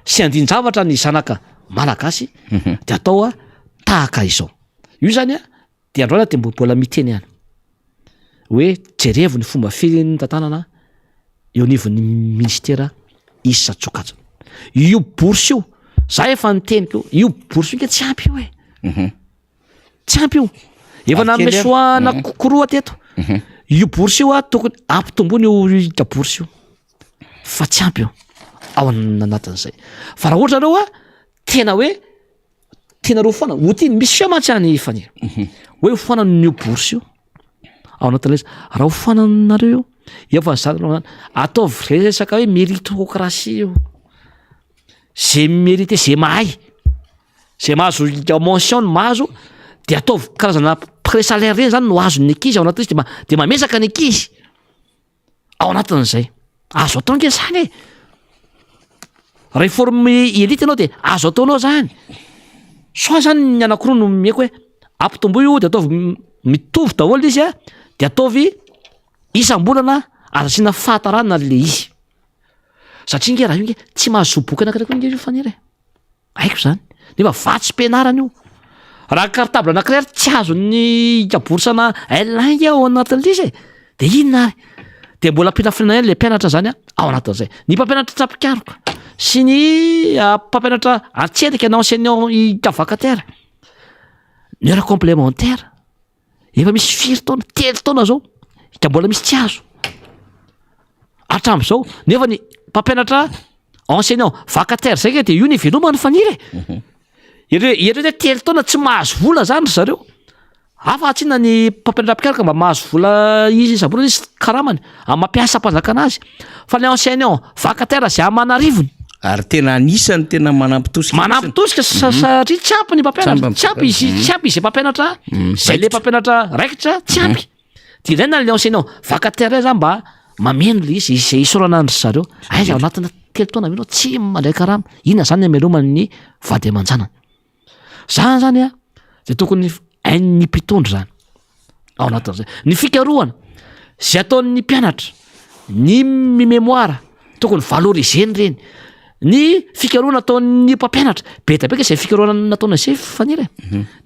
Speaker 2: sy andin-javatra ny zanaka malagasy de atao tahaka izao io zany de androana de mbola miteny ihany hoe jerevo ny fomba fitantanana eo anivon'ny ministera isa-tsokajiny io bourse io za efa niteniko io bourse io nge tsy ampy io tsy ampy io efa namesoana kokoroa teto io bourse io tokony ampitombony io bourse io fa tsy ampy io ao anatin'izay fa raha ohatra reo tena hoe tena reo foana hotiny misy fiamantsy fany hoe foana n'io bourse io ao anatin'ilay raha ho foananareo io efa zany ataovy resaka hoe méritocratie io zay mérité zay mahay zay mahazo mention mahazo de ataovy karazana pré-salaire reny zany no azon'ny ankizy ao anatin'izy de mamesaka ny ankizy ao anatin'izay azo atao nge zany réforme elite ianao de azo ataonao zany soa zany ny anankiroa no mieko hoe ampitombo io de ataovy mitovy daholo izy a de ataovy isam-bolana azasiana fahatarana le izy satria nge raha io nge tsy mahazo boky anakiraiky nge io faniry haiko zany nefa vatsy mpianarana io raha cartable anankiray ary tsy azo ny kaborsana L1 ao anatin'le izy de inona ary de mbola ampilafina le mpianatra zany ao anatin'izay ny mpampianatra tsapikaroka sy ny mpampianatra antselika na enseignant vacataire ny heure complémentaire efa misy 4 taona 3 taona zao ka mbola misy tsy azo hatram'izao nefa ny mpampianatra enseignant vacataire zay ke de io ny velomany faniry ireo de 3 taona tsy mahazo vola zany ry zareo afa atsina ny mpampianatra mpikaroka mba mahazo vola izy isam-bolana izy karamany mampiasa mpanjakana azy fa le enseignant vacataire zay amanarivony
Speaker 1: ary tena anisany tena
Speaker 2: manampitosika satria tsy ampy ny mpampianatra tsy ampy izy mpampianatra zay le mpampianatra raikitra tsy ampy de ilaina le enseignant vacataire zany mba mameno le izy izay isorana andry zareo aiza ao anatina 3 taona minao tsy mandray karama inona zany amelomany vady aman-janany zany zany a de tokony ny mpitondro zany ao anatin'izay ny fikarohana zay ataon'ny mpianatra ny mémoire tokony valoriseny reny ny fikarohana ataon'ny mpampianatra be da beka zay fikarohana nataona zay faniry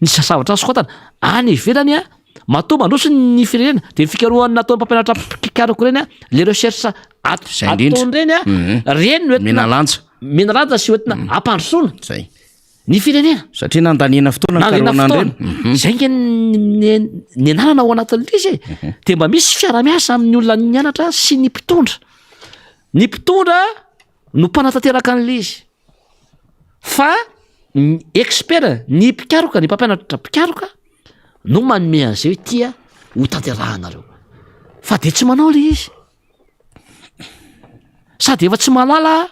Speaker 2: ny sasavatra sokotana any ivelany a matomba androso ny firenena de fikarohana nataon'ny mpampianatra pikaroko reny a le recherche ataony reny a reny no menalanja sy hoentina ampandrosoana
Speaker 1: zay
Speaker 2: ny firenena
Speaker 1: satria nandanina fotoana
Speaker 2: zay nge ny ananana ao anatin'le izy de mba misy fiaramiasa amin'ny olona nianatra sy ny mpitondra no mpanatanteraka an'le izy fa expert ny mpikaroka ny mpampianatra mpikaroka no manome an'izay hoe tia ho tanterahanareo fa de tsy manao le izy sady efa tsy malala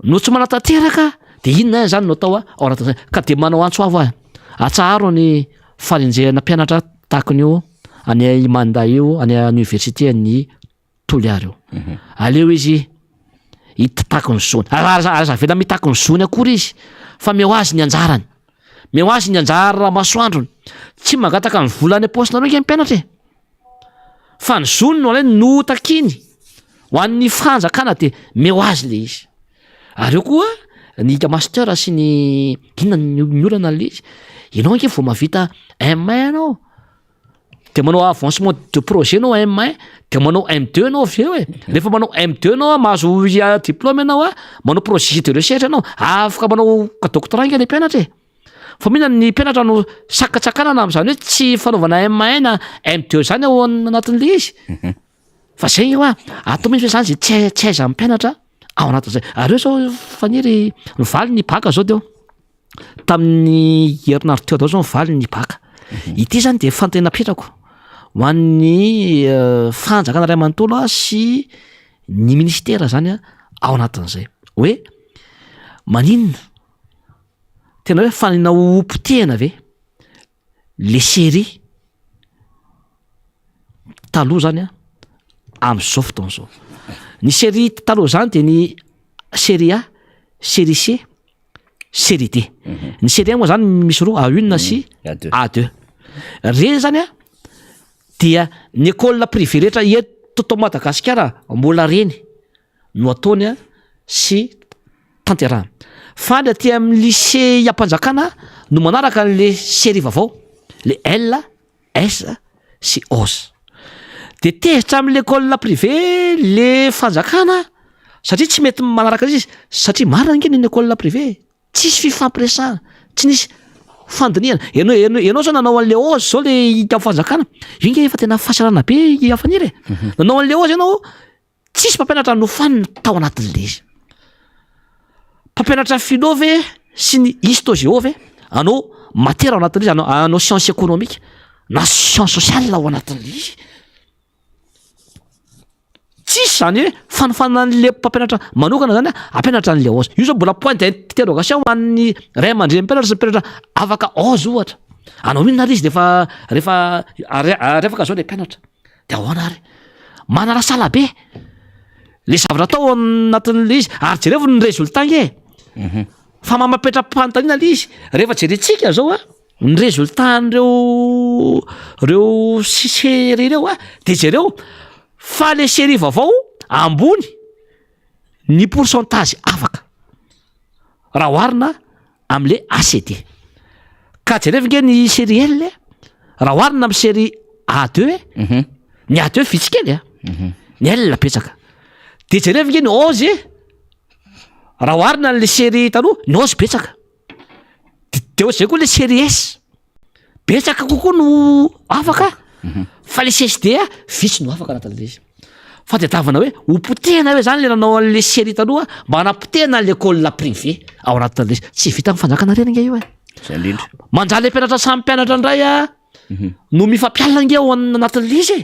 Speaker 2: no tsy manatanteraka de inona zany no atao ao anatin'izay ka de manao antso avo atsaharo ny falenjehana mpianatra tahakony io any Manda io any université ny Toliara io aleo izy hitako ny zony aza vela mitako ny zony akory izy fa meo azy ny anjarany meo azy ny anjara masoandrony tsy mangataka ny volany apostinareo nge mpianatra fa ny zony no alay no takiny ho an'ny fanjakana de meo azy le izy ary eo koa ny master sy ny inona ny olana le izy ianao nge vao mavita M1 anao de manao avancement de projet anao M1 de manao M2 anao aveo rehefa manao M2 anao mahazo diplôme anao manao projet de recherche anao afaka manao doctorat nge le mpianatra fa mihina ny mpianatra no sakatsakanana am'zany hoe tsy fanaovana M1 na M2 zany ao anatin'le izy fa zay io atao misy hoe zany zay tsy aiza mpianatra ao anatin'izay ary eo zao faniry nivaly ny baka zao deo tamin'ny herinandro teo dao zao nivaly ny baka ity zany de fantenapetrako ho an'ny fanjakana ray amanontolo sy ny ministera zany ao anatin'izay hoe maninona tena hoe fanina ompotehana ve le série taloha zany am'zao fotoana zao ny série taloha zany de ny série A série C série D ny série A moa zany misy roa A1 sy A2 reny zany dia ny école privé rehetra eto Madagasikara mbola reny no ataony sy tanterahana fa ny aty amin'ny lycée am-panjakana no manaraka le série vaovao le L S sy OS de tezitra amin'ny l'école privé le fanjakana satria tsy mety manaraka izy satria marina nge ny école privé tsisy fifampiresahana tsy nisy fandinihana ianao zao nanao an'le OS zao le hita fanjakana io nge efa tena fasarana be afaniry nanao an'le OS ianao tsisy mpampianatra nofanina tao anatin'le izy mpampianatra philo ve sy ny histo-géo ve anao matière ao anatin'le izy anao science économique na science sociale ao anatin'le izy tsisy zany hoe fanofanana an'le mpampianatra manokana zany ampianatra an'le OS io zao mbola point d'interrogation an'ny ray aman-dreny mpianatra sy mpianatra afaka OS ohatra anao inona ary izy rehefa revaka zao le mpianatra de ahoana ary manarasala be le zavatra atao anatin'le izy ary jereo ny résultat nge fa mamapetra-panontaniana le izy rehefa jerentsika zao a ny résultat reo série reo a de jereo fa le série vaovao ambony ny pourcentage afaka raha oharina am'le ACD ka jereo nge ny série L raha oharina am série A2 ny A2 vitsikely ny L petsaka de jereo nge ny 11 raha oharina le série taloha ny 11 betsaka de ohatr'izay koa le série S betsaka kokoa no afaka fa le CSD vitsy no afaka anatin'le izy fa de tavana hoe hopotehana hoe zany le nanao an'le série taloha mba hanapotehana l'école privé ao anatin'le izy tsy vita mifanjakana reny nge io manjaly mpianatra samy mpianatra ndray no mifampialina nge ao anatin'le izy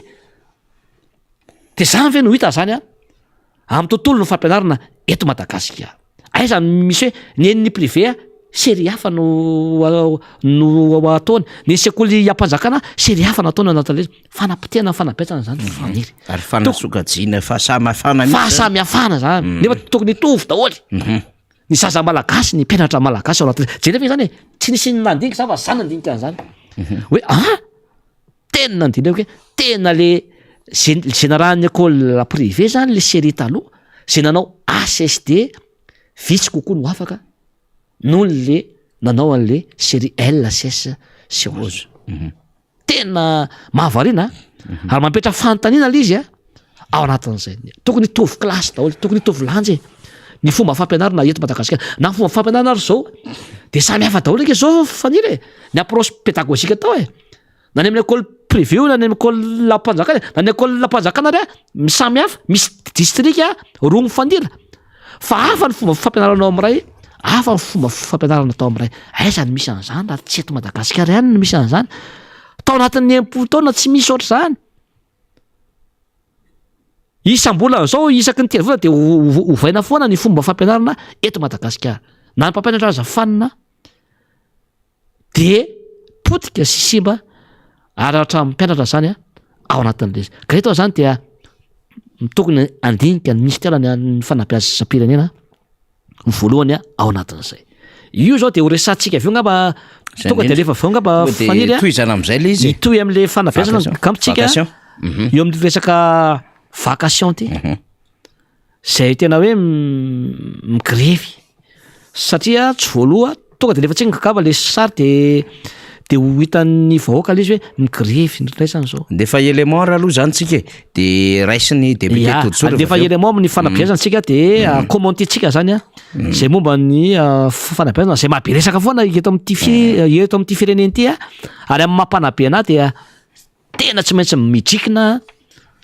Speaker 2: de zany ve no hita zany amin'ny tontolo no fampianarana eto Madagasikara aiza misy hoe nen'ny privé série hafa no ataony ny sekoly ampanjakana série hafa no ataony anatin'le izy fanapotehana fanapetsana zany faniry
Speaker 1: ary fanasokajiana
Speaker 2: fahasamihafana zany nefa tokony hitovy daholy ny zaza malagasy ny mpianatra malagasy ao anatin'le jereo zany tsy nisy nandinika za fa zany nandinika an'izany hoe tena nandinika hoe tena le général école privé zany le série taloha zay nanao ACSD vitsy kokoa no afaka noho le nanao an'le série LCS sy 11 tena mahavarina ary mampetra fanontaniana le izy ao anatin'izay tokony tovy klasy daholo tokony tovy lanjy ny fomba fampianarana eto Madagasikara na ny fomba fampianarana ary zao de samy hafa daholo ke zao fanire ny approche pédagogique atao na ny amin'ny école privé na ny école lampanjakana na ny école lampanjakana ary samy hafa misy district roa mifandira fa hafa ny fomba fampianarana ao amin'ray hafa ny fomba fampianarana atao amin'ray aiza ny misy an'izany raha tsy eto Madagasikara ihany no misy an'izany tao anatin'ny 90 taona tsy misy ohatr' zany isam-bola zao isaky ny telo vola de ovaina foana ny fomba fampianarana eto Madagasikara na ny mpampianatra azafanina de potika sy simba ary hatramin'ny mpianatra zany ao anatin'le izy ka eto zany dia tokony andinika ny ministera ny fanabeazam-pirenena ny voalohany ao anatin'izay io zao de ho resantsika aveo ngamba tonga de lefa aveo ngamba faniry
Speaker 1: toizana am'izay le izy
Speaker 2: toy am'le fanabeazana kampitsika eo amin'ny resaka vacation ty zay tena hoe migrevy satria tsy voaloha tonga de lefa tsy ngakava le sary de ho hitan'ny vahoaka le izy hoe migrevy ndraisany zao
Speaker 1: de fa élément raha aloha zany tsika de raisiny député Tojotsoro
Speaker 2: de fa élément amin'ny fanabeazantsika de commentétsika zany zay momba ny fanabeazana zay mahaberesaka foana eto amin'ity fireneny ty ary amin'ny mampanabe anahy dia tena tsy maintsy midrikina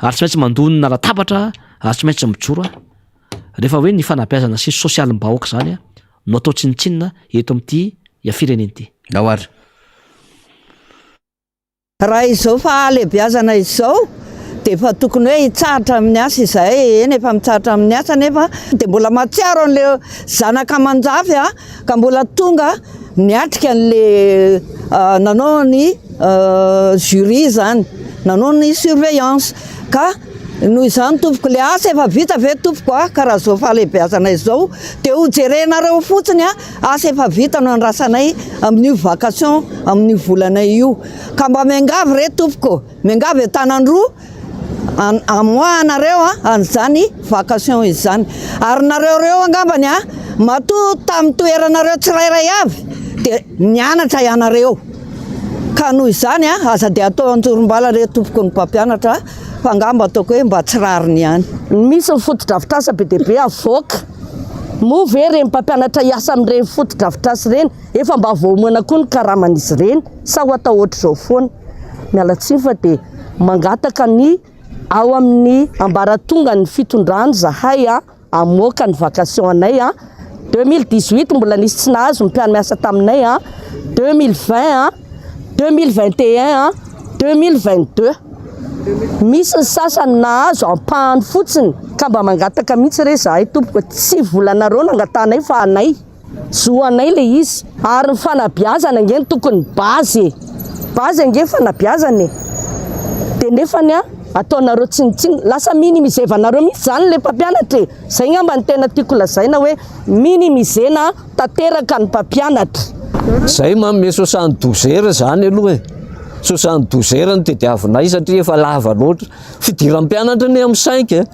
Speaker 2: ary tsy maintsy mandonina latabatra ary tsy maintsy mijoro rehefa hoe ny fanabeazana sy sosialim-bahoaka zany no atao tsinitsinina eto amin'ity fireneny ty
Speaker 1: laoary
Speaker 3: raha izao fa alehibeazana izao de efa tokony hoe hitsahatra amin'ny asa izay eny efa mitsahatra amin'ny asa nefa de mbola matsiaro an'le zanaka aman-jafy ka mbola tonga miatrika an'le nanao ny jury zany nanao ny surveillance ka noho izany tompoko le asa efa vita ve tompoko ka raha zao fa alehibeazana izao de ho jerenareo fotsiny asa efa vita no andrasanay amin'io vacation amin'io volanay io ka mba miangavy re tompoko miangavy etanandroa amoahanareo an'izany vacation izany ary nareo angambany matoa tamin'ny toeranareo tsirairay avy de mianatra ianareo ka noho izany aza de atao anjorom-bala re tompoko ny mpampianatra fa angamba ataoko hoe mba tsy rariny ihany
Speaker 4: misy ny foto-drafitrasa be de be avoaka moa ve reny mpampianatra hiasa amin'ireny foto-drafitrasa reny efa mba voamoana koa ny karaman'izy reny sa ho atao ohatr'izao foana mialatsiny fa de mangataka ny ao amin'ny ambaratonga ny fitondrany zahay amoaka ny vacation anay 2018 mbola nisy tsy nahazo mpiano miasa taminay 2020 2021 2022 misy ny sasany nahazo ampahany fotsiny ka mba mangataka mihitsy re zahay tompoko tsy volanareo nangatanay fa anay zo anay le izy ary ny fanabiazana nge ny tokony bazy ange fanabiazana de nefany ataonareo tsinitsiny lasa minimizévanareo mihitsy zany le mpampianatra zay ngamba ny tena tiako lazaina hoe minimizena tanteraka ny mpampianatra
Speaker 5: zay manome 72 heures zany aloha e 72 heures ny tediavinay satria efa lava loatra fidiram-pianatra ny amin'ny 5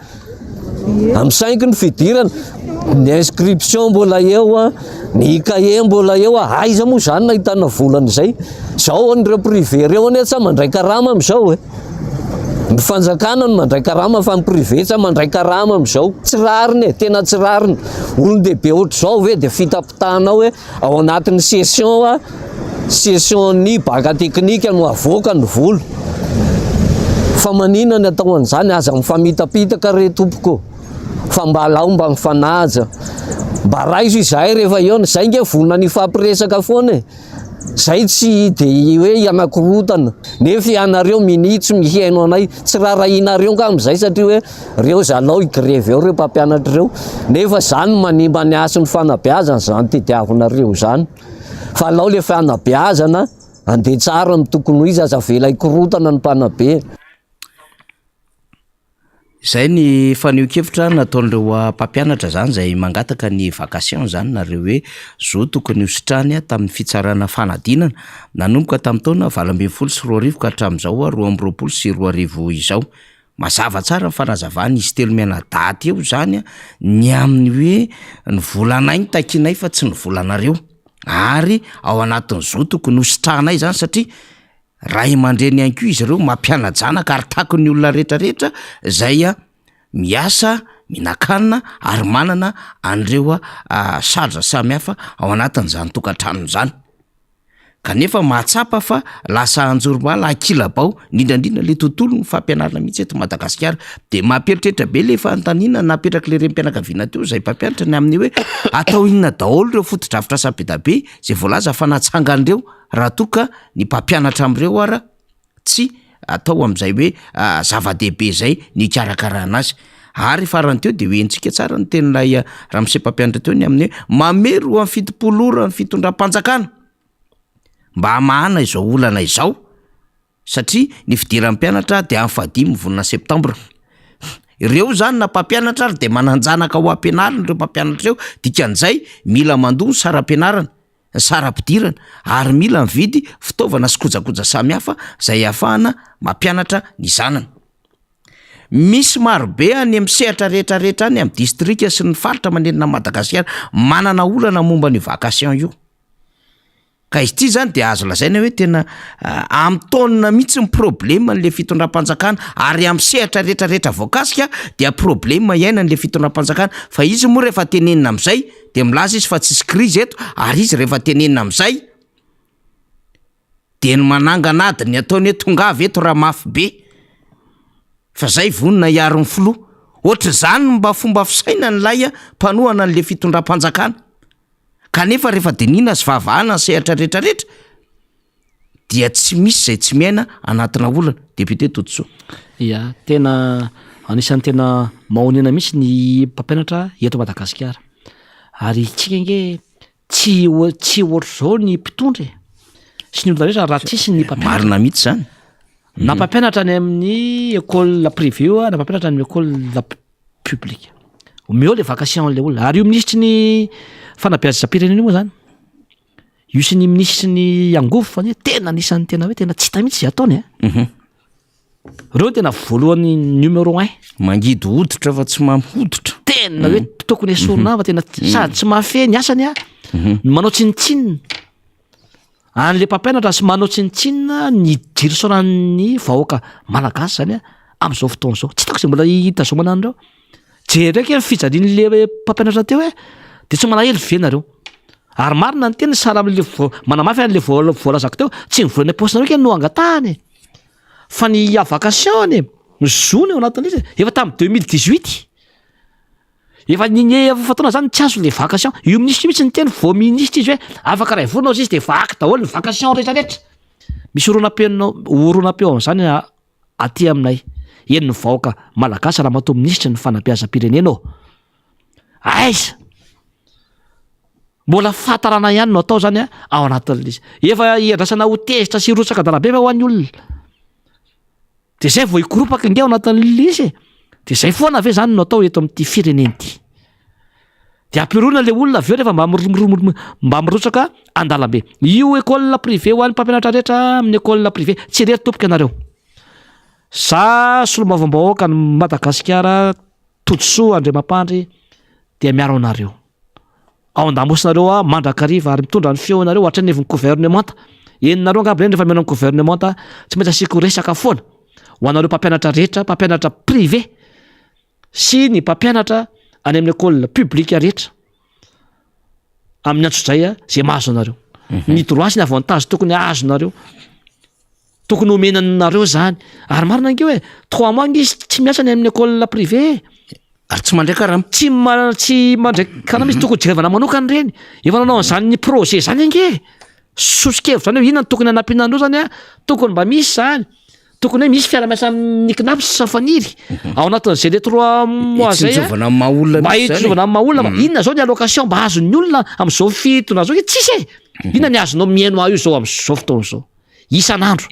Speaker 5: amin'ny 5 ny fidirana ny inscription mbola eo a ny cahier mbola eo a aiza moa zany nahitana volana zay zao an'ireo privé reo ane tsy mandray karama am'izao ny fanjakana no mandray karama fa ny privé tsy mandray karama am'izao tsy rariny e tena tsy rariny olon-dehibe ohatr'izao ve de fitapitahanao hoe ao anatin'ny session ny baka teknika no avoaka ny volo fa manina ny atao an'izany aza mifamitapitaka re tompoko fa mba alao mba mifanaja mba raizo izahay rehefa eo zay nge vonona ny fampiresaka foana e zay tsy de hoe ianakorotana nefa ianareo minitsy mihaino anay tsy rarahinareo nga am'izay satria hoe reo zalao igreve eo reo mpampianatra reo nefa zany manimba ny asy ny fanabeazana zany tediavinareo zany fa alao le fanabeazana andeha tsara ny tokony ho izy aza vela ikorotana ny mpanabe
Speaker 1: zay ny faneho-kevitra nataon'ireo mpampianatra zany zay mangataka ny vacation zany nareo hoe zo tokony hositrany tamin'ny fitsarana fanadinana nanomboka tamin'ny taona 20 sy 20 ka hatramin'izao 20 sy 20 izao mazava tsara ny fanazavany izy telo miana daty eo zany ny amin'ny hoe ny volanay ny takinay fa tsy ny volanareo ary ao anatin'izao tokony hositranay zany satria raha mandreny ihany koa izy ireo mampianajanaka ary tako ny olona rehetrarehetra zay miasa minakanina ary manana an'ireo sadra samihafa ao anatin'izany tokantrano zany kanefa mahatsapa fa lasa anjoromala akilabao indrindrandrindra le tontolo ny fampianarana mihitsy eto Madagasikara de mamperitrehitra be le fanontaniana napetraka le rem-pianakaviana teo zay mpampianatra ny amin'ny hoe atao inona daholo ireo fotodrafitra sapeta be zay voalaza fa natsangan'ireo raha toka ny mpampianatra am'ireo ara tsy atao am'izay hoe zava-dehibe zay ny ikarakarana azy ary farany teo de hoentsika tsara ny teninay raha mise mpampianatra teo ny amin'ny hoe mamero amin'ny fitopolora ny fitondram-panjakana mba mahana izao olana izao satria ny fidiran'ny mpianatra de amin'ny 15 volana septambra ireo zany na mpampianatra ary de mananjanaka ho ampianarana ireo mpampianatra reo dikan'izay mila mandoa ny saram-pianarana ny saram-pidirana ary mila mividy fitaovana sy kojakoja samihafa zay ahafahana mampianatra ny zanany misy marobe any amin'ny sehatra rehetrarehetra any amin'ny distrika sy ny faritra manenina Madagasikara manana olana momba ny vacation io ka izy ty zany de azo lazaina hoe tena amin'ny taonina mihitsy ny problema n'le fitondram-panjakana ary amin'ny sehatra rehetrarehetra voakasika dia problema iaina n'le fitondram-panjakana fa izy moa rehefa tenenina am'izay de milaza izy fa tsisy krizy eto ary izy rehefa tenenina am'izay de ny manangana adiny ataony hoe tongavy eto raha mafy be fa zay vonina hiaro ny filoha ohatra zany mba fomba fisaina ny lay mpanohana n'le fitondram-panjakana kanefa rehefa denina sy vavahana ny sehatra rehetrarehetra dia tsy misy zay tsy miaina anatina olana député Totoso.
Speaker 2: Ya tena anisan'ny tena mahonena mihitsy ny mpampianatra eto Madagasikara ary tsika nge tsy ohatr'izao ny mpitondra sy ny olona rehetra raha tsisy ny mpampianatra
Speaker 1: marina mihitsy zany
Speaker 2: na mpampianatra ny amin'ny école privé io na mpampianatra ny école publique omeo le vacation le olona ary io minisitry ny fanabeazam-pirenena moa zany io sy ny minisitry ny angovo fa tena anisan'ny tena hoe tena tsy hita mihitsy ataony reo tena voalohany numéro 1
Speaker 1: mangidy hoditra fa tsy mahoditra
Speaker 2: tena hoe tokony esorina fa tena sady tsy mahafehy ny asany manao tsinitsinina an'le mpampianatra sy manao tsinitsinina ny jirisoran'ny vahoaka malagasy zany am'izao fotoana zao tsy hitako zay mbola hitazomana an'ireo jereka fijalian'le mpampianatra teo de tsy manahelo venareo ary marina ny tena sara am'le manamafy an'le voalazako teo tsy nivolany postinareo ke no angatahany fa ny vacation ny zony eo anatin'izy efa tamin'ny 2018 efa fataona zany tsy azo le vacation io minisitry mihitsy ny teny vao minisitry izy hoe afaka ray voronao izy de vaky daholo ny vacation rehetrarehetra misy oronam-peo am'izany aty aminay eny ny vahoaka malagasy raha matao minisitry ny fanabeazam-pirenena aiza mbola fatarana ihany no atao zany ao anatin'izy efa iandrasana ho tezitra sy rotsaka darabe fa ho an'ny olona de zay vao ikoropaka nge ao anatin'le izy de zay foana ave zany no atao eto amin'ity fireneny ity de ampiroana le olona aveo rehefa mba mirotsaka andalambe. Io école privé ho an'ny mpampianatra rehetra amin'ny école privé tsy rery tompoka ianareo. Za solomavam-bahoaka ny Madagasikara Totosoa Andriamampandry dia miaro anareo. Ao an-damosinareo mandrakariva ary mitondra ny feo anareo hatrany eviny gouvernemanta. Enonareo angamba reny rehefa miaina amin'ny gouvernemanta tsy maintsy asiako resaka foana ho anareo mpampianatra rehetra, mpampianatra privé sy ny mpampianatra any amin'ny école publique rehetra amin'ny antso-zay zay mahazo anareo. Ny droit sy ny avantage tokony ahazonareo tokony omenanareo zany. Ary marina ange hoe 3 mois izy tsy miasa ny amin'ny école privé
Speaker 1: ary tsy mandray karama
Speaker 2: tsy mandray karama izy tokony jerevana manokany reny. Efa nanao an'izany ny projet zany ange sosokevitra zany hoe inona tokony anampianareo zany tokony mba misy zany. Tokony hoe misy fiara-miasa amin'ny KNAPS sy Safaniry ao anatin'izay le 3 mois zay
Speaker 1: hitsinjovana amin'ny maha-olona
Speaker 2: mba hitsinjovana amin'ny maha-olona. Inona zao ny allocation mba azon'ny olona amin'izao fitona zao tsisy inona ny azonao miaino io zao amin'izao fotoana zao isan'andro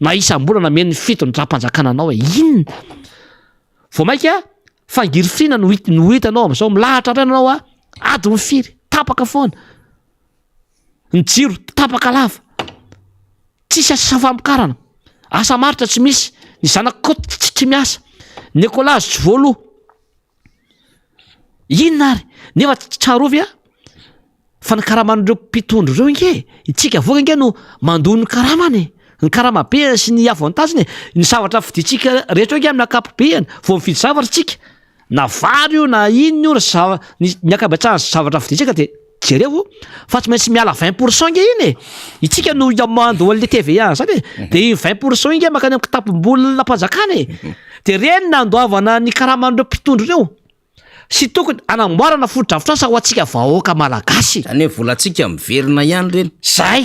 Speaker 2: na isam-bolana men'ny fito ny raha-mpanjakana anao inona vao maika fangirifrina no hitanao amin'izao milahatra reny anao adiny firy tapaka foana ny jiro tapaka lava tsisy asa famokarana asa maritra tsy misy ny zanak'ko tsy miasa ny écolazy tsy voaloha inona ary nefa tsarovy fa ny karaman'ireo mpitondro ireo inge itsika voaka inge no mandoa ny karamany ny karama be sy ny avantageny ny zavatra fiditsika rehetra inge amin'ny akapobeany vao mifidy zavatra tsika na vary io na inona io ny akabetrahany zavatra fiditsika de jereo fa tsy maintsy miala 20% inge iny itsika no mandoan'le TVA zany de 20% inge makany amin'ny kitapom-bolona mpanjakany de reny nandoavana ny karaman'ireo mpitondro ireo sy tokony anamboarana foto-drafitrasa ho antsika vahoaka malagasy.
Speaker 1: Zany hoe volantsika miverina ihany reny
Speaker 2: zay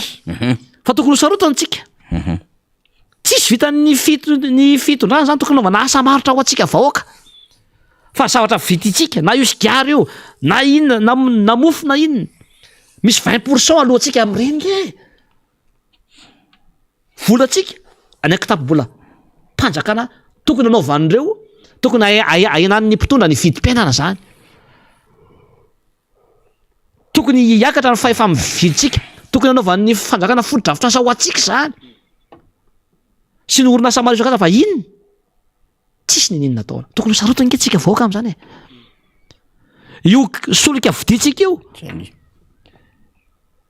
Speaker 2: fa tokony hosarotana tsika tsisy vitan'ny fitondrana zany tokony naovana asa maritra ho antsika vahoaka fa zavatra vititsika na io sigary io na inona na mofo na inona misy 20% alohantsika amin'ireny nge volantsika any akitapo-bola mpanjakana tokony anaovan'ireo tokony aenan'ny mpitondra ny vidim-piainana zany tokony hiakatra ny fahefa mividitsika tokony anaovan'ny fanjakana foto-drafitrasa ho antsika zany sy ny orinasa maro isakasa fa inona tsisy ny ninona ataona tokony sarotana nge tsika vahoaka am'zany io solika viditsika io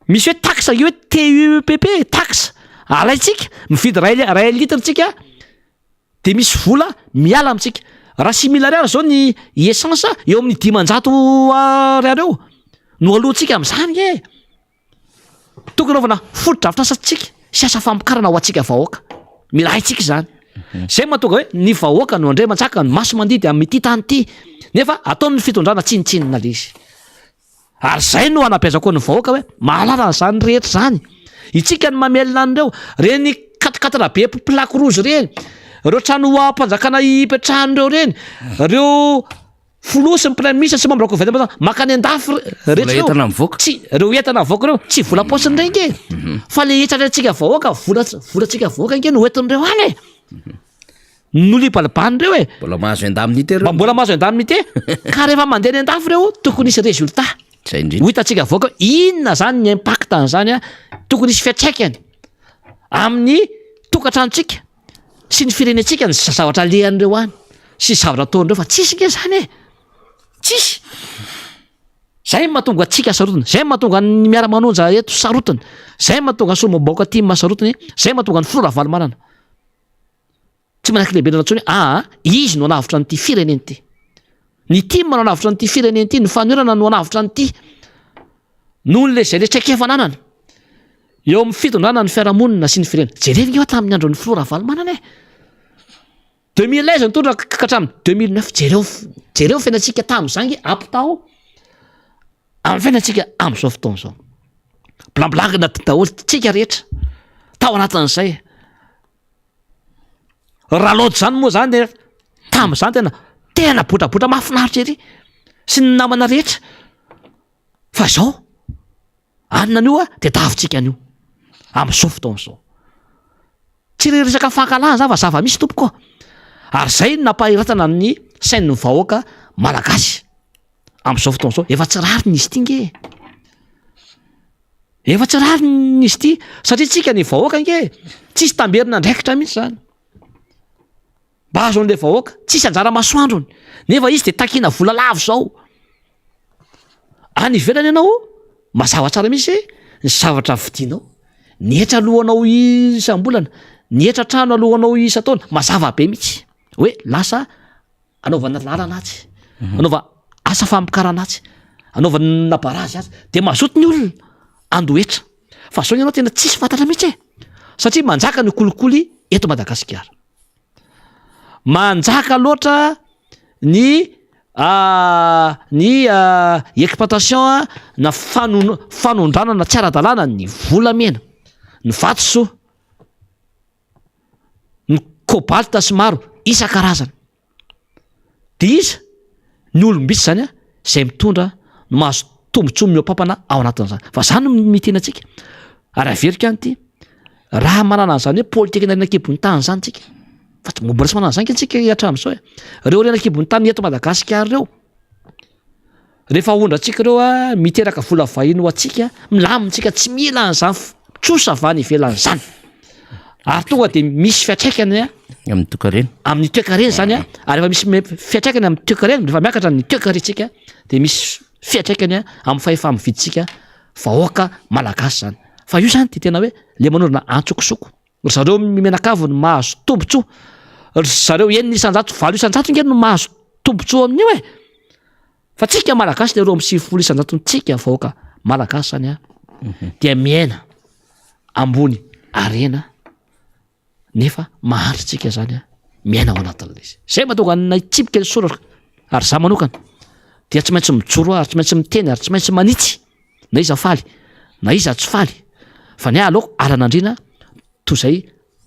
Speaker 2: misy hoe taxe io hoe TUPP taxe alaitsika mividy ray litre tsika de misy vola miala amitsika raha 6 000 ariary zao ny essence eo amin'ny 500 ariary eo no alohantsika am'zany nge tokony anaovana foto-drafitrasa tsika sy asa famokarana ho antsika vahoaka mila haitsika zany zay mahatonga hoe ny vahoaka no andray mantsaka ny maso mandidy amin'ity tany ity nefa ataony fitondrana tsinitsinina le izy ary zay no anapiazako ny vahoaka hoe mahalala zany rehetra zany itsika ny mamelona an'ireo reny katikatana be plaque rouge reny reo trano mpanjakana ipetrahan'ireo reny reo folosy ny premier ministre sy membre gouvernement makany andafy rehetra tsy reo entana avoaka reo tsy vola posiny reny nge fa le etratretsika vahoaka volatsika vahoaka nge no entin'ireo any nolipaliban'ireo
Speaker 1: mbola mahazo an-damin'ity reo
Speaker 2: mbola mahazo an-damin'ity ka rehefa mandeha ny andafy reo tokony isy résultat ho hitantsika vahoaka inona zany ny impact an'izany tokony isy fiatraikany amin'ny tokantranontsika sy ny firenentsika ny zavatra alehan'ireo any sy zavatra ataon'ireo fa tsisy nge zany tsisy zay mahatonga atsika sarotana zay mahatonga ny miara-manonja eto sarotana zay mahatonga ny solomam-bahoaka ty masarotany zay mahatonga ny flora valomanana tsy manaky lehibe nanantsony izy no anavitra n'ity fireneny ty ny tim no anavitra n'ity fireneny ty ny fanorana no anavitra n'ity noho le zay le traikefa nanana eo amin'ny fitondrana ny fiarahamonina sy ny firenena jerevy nge tamin'ny andro ny flora valomanana 2011 nitondra katramin'ny 2009 jereo fiainatsika tamin'izany ampitao amin'ny fiainatsika amin'izao fotoana zao blamblangina daholo tsika rehetra tao anatin'izay raha loatra zany moa zany de tamin'izany tena botrabotra mahafinaritra ery sy ny namana rehetra fa zao anina an'io de davitsika an'io amin'izao fotoana zao tsy resaka fankalaha zava misy tompoko ary zay nampahiratana ny sain'ny vahoaka malagasy am'izao fotoana zao efa tsy rariny izy ty nge efa tsy rariny izy ty satria tsika ny vahoaka nge tsisy tamberina ndraikitra mihitsy zany mba azo an'le vahoaka tsisy anjara masoandrony nefa izy de takina vola lavo zao any ivelany ianao mazava tsara misy ny zavatra vidinao nietra alohanao isam-bolana nietra trano alohanao isa-taona mazava be mihitsy hoe lasa anaovana lalana atsy anaova asa famokarana atsy anaovana barazy atsy de mazoto ny olona andoetra fa zao ianao tena tsisy fantatra mihitsy satria manjaka ny kolikoly eto Madagasikara manjaka loatra ny exploitation na fanondranana tsy ara-dalàna ny volamena ny vatsoa ny kobalta sy maro isan-karazany de iza ny olombitsy zany zay mitondra no mahazo tombotsoa miopampana ao anatin'izany fa zany no miteny antsika ary averika any ty raha manana an'izany hoe politika ny arenan-kibon'ny tany zany tsika fa tsy mbola sy manana zany tsika hatramin'izao reo arenan-kibon'ny tany eto Madagasikara reo rehefa ondratsika reo miteraka vola vahiny ho atsika milamintsika tsy mila an'izany tsosa avany ivelan'izany ary tonga de misy fiatraikany
Speaker 1: amin'ny toekarena
Speaker 2: amin'ny toekarena zany ary efa misy fiatraikany amin'ny toekarena rehefa miakatra ny toekarentsika de misy fiatraikany amin'ny fahefa-mividitsika vahoaka malagasy zany fa io zany de tena hoe le manorana antsokosoko ry zareo mimenakavo no mahazo tombotsoa ry zareo enina isan-jato valo isan-jato nge no mahazo tombotsoa amin'io fa tsika malagasy le reo amin'ny 10 isan-jatontsika vahoaka malagasy zany dia miaina ambony arena nefa maharitsika zany miaina ao anatin'le izy zay mahatonga naitsipika ny soratra ary za manokana dia tsy maintsy mijoro ary tsy maintsy miteny ary tsy maintsy manitsy na iza faly na iza tsy faly fa ny aleoko alan'andriana toy zay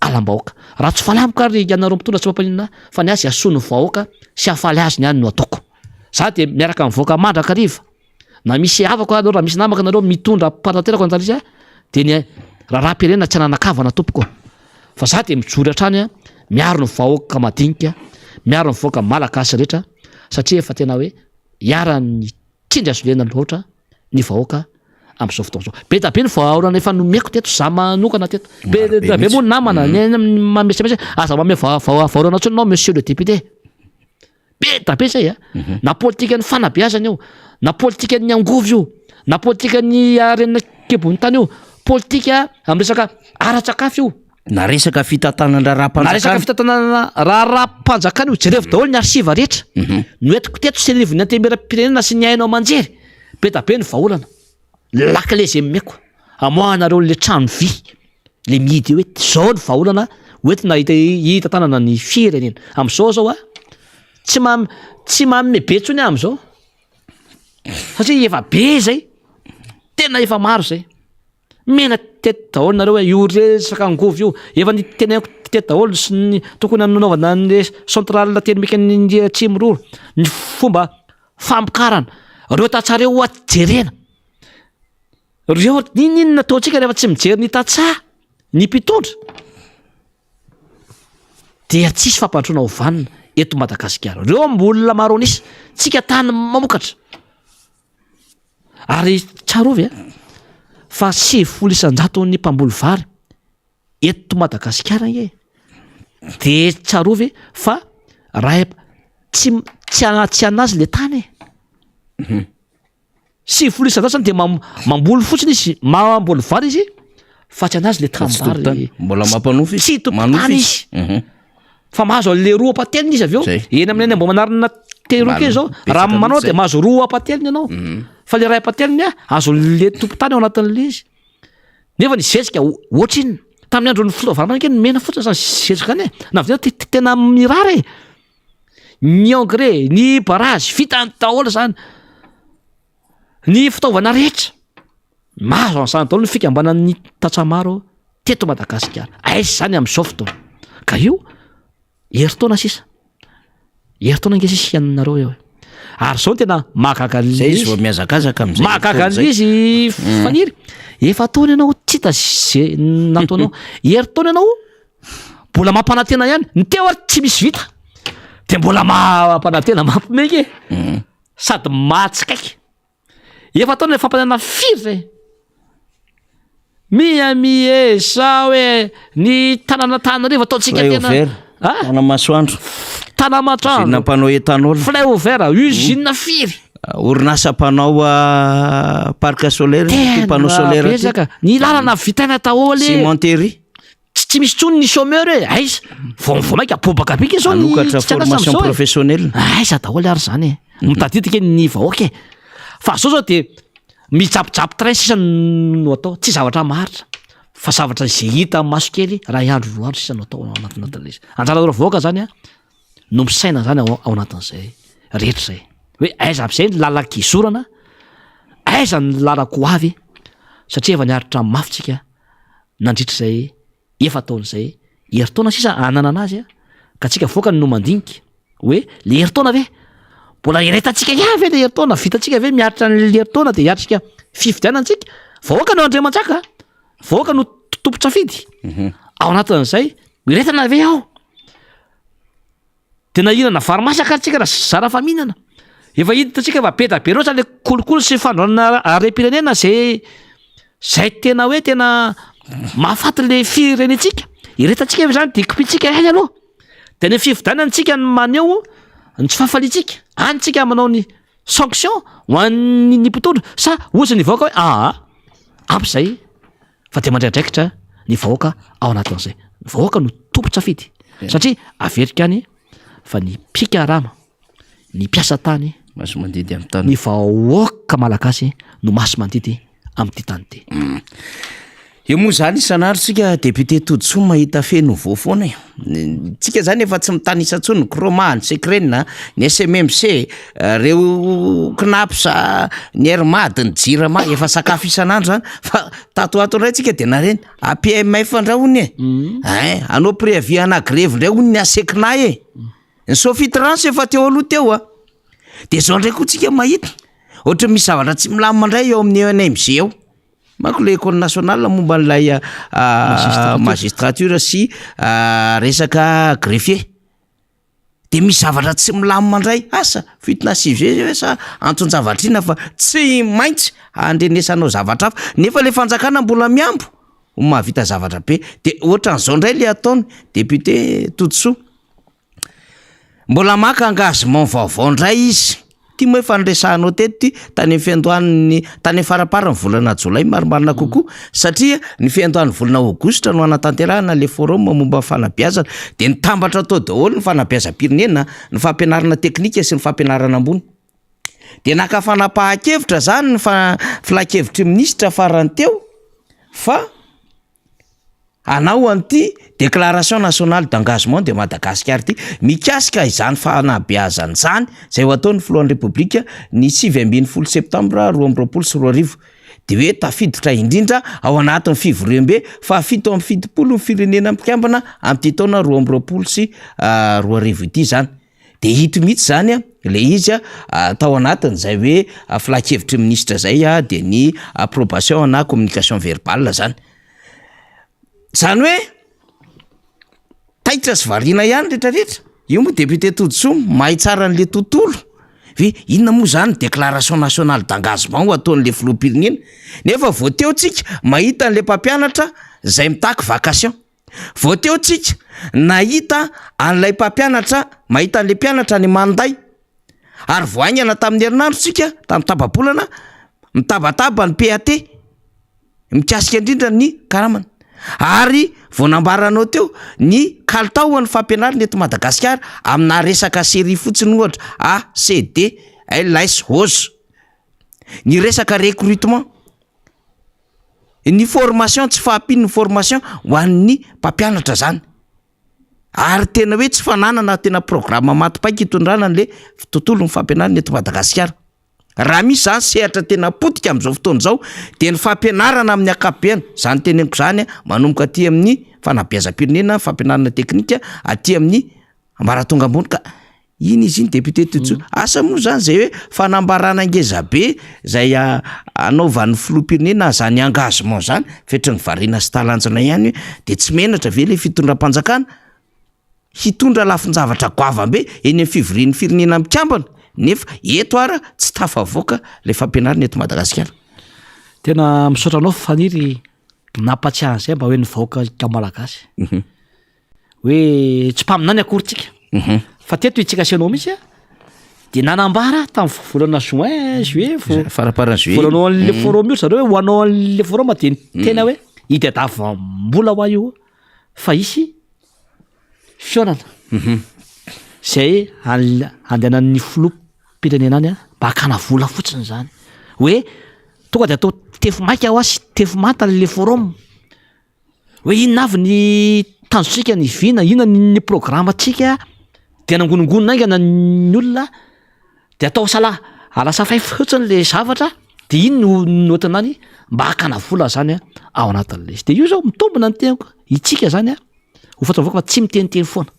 Speaker 2: alam-bahoaka raha tsy faly amiko ary ianareo mitondra tsy mampanina fa ny azy asony vahoaka sy afaly azy ny any no ataoko za de miaraka amin'ny vahoaka mandraka riva na misy avako anareo raha misy namaka anareo mitondra pataterako anjalizy de ny raharam-pirenena tsy ananakavana tompoko fa za de mijory hatrany miaro ny vahoaka madinika miaro ny vahoaka malagasy rehetra satria efa tena hoe iarany tindry azolena loatra ny vahoaka am'izao fotoana zao be da be ny vahaorana efa nomeko teto za manokana teto be da be moa namana mamesamesa aza mame vahaorana tsony anao monsieur le député be da be zay na politika ny fanabeazana io na politika ny angovo io na politika ny arenina kibon'ny tany io politika am'resaka ara-tsakafo io
Speaker 1: na resaka fitantanana
Speaker 2: na resaka fitantanana raharam-panjakana io jerevo daholo ny arsiva rehetra no etiko teto serivony antemera-pirenena sy ny ainao manjery be da be ny vahaolana lakile zay mimeko amoahanareo le trano vy le mihidy hoe zao ny vahaolana hoentina hitantanana ny firenena am'izao zao tsy mamme be tsony am'izao satria efa be zay tena efa maro zay mena teto daholo nareo hoe io resaka angovo io efa ny teneko teto daholo sy ny tokony nanaovana ny centrale termika ny Tsimororo ny fomba famokarana reo tatsareo ho ajerena reo ninona ataontsika rehefa tsy mijery ny tatsaha ny mpitondra dia tsisy fampandroana ho vanina eto Madagasikara reo mbolina maro anisy tsika tany mamokatra ary tsarovy fa 10 isan-jato ny mpamboly vary eto Madagasikara nge de tsarovy fa raha tsy anazy le tany 10 isan-jato zany de mamboly fotsiny izy mamboly vary izy fa tsy anazy le tany
Speaker 1: mbola mampanofy
Speaker 2: tsy tompotany izy fa mahazo le roa apateliny izy aveo eny amin'ny mbo manarina teroke zao raha manao de mahazo roa apateliny ianao fa le ray apateliny azo le tompotany ao anatin'le izy nefa ny zezika ohatriny tamin'ny andro ny fitaovana nke mena fotsiny zany zezika any na vidina tena mirary ny engrais ny barazy vita ny daholo zany ny fitaovana rehetra mahazo an'izany daholo ny fikambanan'ny tatsamaro teto Madagasikara aizy zany am'izao fotoana ka io heritaona sisa heritaona nge sisa ianareo eo ary zao tena mahagaga
Speaker 1: zay izy vao miazakazaka am'zay
Speaker 2: mahagaga izy faniry efa ataony ianao tsy hita zay nataonao heritaona ianao mbola mampanantena ihany ny teo ary tsy misy vita de mbola mampanantena mampimeky sady matsikaiky efa ataona le fampanana firy zay miamiesa hoe ny tanàna Tanarivo ataontsika tena
Speaker 1: ana masoandro
Speaker 2: tanamatrano
Speaker 1: nampanao etanol
Speaker 2: flay ouvert usine firy
Speaker 1: orinasa mpanao parc solaire panneau solaire
Speaker 2: betsaka ny lalana vitaina taholy
Speaker 1: cimenterie
Speaker 2: tsy misy tsony ny chômeur hoe aiza vao maika apobaka bika zao
Speaker 1: alokatra formation professionnelle
Speaker 2: aiza daholy ary zany mitaditika ny vahoaka fa zao de mijabojaby train sisa no atao tsy zavatra maritra fa zavatra zay hita maso kely raha iandro roa andro sisa no atao anatin'le anjara vahoaka zany no misaina zany ao anatin'izay rehetra zay hoe aiza am'izay ny lalakizorana aiza ny lalako avy satria efa niaritra mafitsika nandritra zay efa taon'izay heritaona sisa anana anazy ka tsika voaka no mandinika hoe le heritaona ve mbola iretantsika avy le heritaona vitatsika ve miaritra ny heritaona de hiatrika fifidianantsika vahoaka no Andriamantsaka vahoaka no tompo-tsafidy ao anatin'izay iretana ve ao tena hinana varimasaka tsika raha zara fa mihinana efa hitatsika fa be da be loatra le kolokolo sy fandroana are-pirenena zay tena hoe tena mahafaty le firenetsika iretantsika efa zany de kopitsika any aloha de ny fifidianantsika ny maneho ny tsy fahafalitsika anytsika manao ny sanction ho an'ny mpitondra sa ozy ny vahoaka hoe amp'izay fa de mandraidraikitra ny vahoaka ao anatin'izay vahoaka no tompo-tsafidy satria averika any fa ny pikarama ny mpiasa tany
Speaker 1: maso mandidy amin'ny tany
Speaker 2: ny vahoaka malagasy no maso mandidy amin'ity tany ty
Speaker 1: io moa zany isan'andro tsika député Toditsoa mahita feno voafoana tsika zany efa tsy mitanisa-tsony ny Kroma, ny Sekrenina, ny SMMC, reo Knapsa, ny Hermady, ny Jirama efa sakafo isan'andro zany fa tato indray tsika de nareny APMF fandrahony anao préavis ana grève ndray hono ny asekina ny Sofitrans efa teo aloha teo de zao ndray koa tsika mahita ohatra misy zavatra tsy milamina ndray eo amin'ny NMG eo mako le école nationale momba n'ilay magistrature sy resaka greffier de misy zavatra tsy milamina ndray asa fitina CV hoe sa anton-javatra ina fa tsy maintsy andrenesanao zavatra hafa nefa le fanjakana mbola miambo mahavita zavatra be de ohatra n'izao ndray le ataony député Toditsoa mbola maka engagement vaovao ndray izy ty moa efa nresahanao teto ty tany fiandohan'ny tany faraparany volana Jolay marimarina kokoa satria ny fiandohan'ny volana Aogositra no anatanterahana le forum momba fanabeazana de nitambatra tao daholo ny fanabeazam-pirenena ny fampianarana teknika sy ny fampianarana ambony de nakafanapahakevitra zany ny filakevitry ministra farany teo fa anao an'ity déclaration nationale d'engagement de Madagascar ty mikasika izany fanabeazana zany zay ho ataon'ny filohan'ny Repoblika ny 7 septambra 2024 de hoe tafiditra indrindra ao anatin'ny fivoriam-be fa 7 ny firenena mikambana amin'ity taona 2024 ity zany de hito mihitsy zany le izy tao anatiny zay hoe filakevitry ministra zay de ny approbation na communication verbale zany zany hoe taitra sy variana ihany rehetrarehetra io moa député Toditsoa mahay tsara n'le tontolo ve inona moa zany déclaration nationale d'engagement ho ataon'le filoham-pirenena nefa voateo tsika mahita n'le mpampianatra zay mitaky vacation voateo tsika nahita an'ilay mpampianatra mahita an'le mpianatra ny manday ary voaingana tamin'ny herinandro tsika tamin'ny tababolana mitabataba ny PAT mikasika indrindra ny karamana ary voanambaranao teo ny kalitaon'ny fampianarana eto Madagasikara amina resaka série fotsiny ohatra ACD LS HOS ny resaka recrutement ny formation tsy fahampin'ny formation ho an'ny mpampianatra zany ary tena hoe tsy fananana tena programme matipaika hitondrana n'le tontolo ny fampianarana eto Madagasikara raha misy zany sehatra tena potika amin'izao fotoana zao de ny fampianarana amin'ny akapobeany zany teneniko zany manomboka aty amin'ny fanabeazam-pirenena fampianarana teknika aty amin'ny ambaratonga ambony ka iny izy iny député Toditsoa asa moa zany zay hoe fanambarana ngezabe zay anaovan'ny filoham-pirenena zany engagement zany fetrany variana sy talanjona ihany hoe de tsy menatra ve le fitondram-panjakana hitondra lafin-javatra goavambe eny amin'ny fivorian'ny firenena mikambana nefa eto ara tsy tafavoaka le fampianarana eto Madagasikara.
Speaker 2: Tena misaotra anao faniry nampatsiahan' izay mba hoe ny vahoaka malagasy hoe tsy mpaminany akorytsika fa teto itsika asianao mihitsy a de nanambara tamin'ny volana juin
Speaker 1: faraparany juillet
Speaker 2: volanao an'le forum io zareo hoe ho anao an'le forum de tena hoe itadiavam-bola ho io fa isy fionana zay andehanan'ny filoham-pirenena any a mba hakana vola fotsiny zany hoe tonga de atao tefo maika ho asy tefo manta le forum hoe inona avy ny tanjonsika ny vina inona ny programmatsika de nangonongonina aingana ny olona de atao alasa fay fotsiny le zavatra de ino no ohatranany mba hakana vola zany a ao anatin'le izy de io zao mitombina ny tenako itsika zany a ho fatravoaka fa tsy miteniteny foana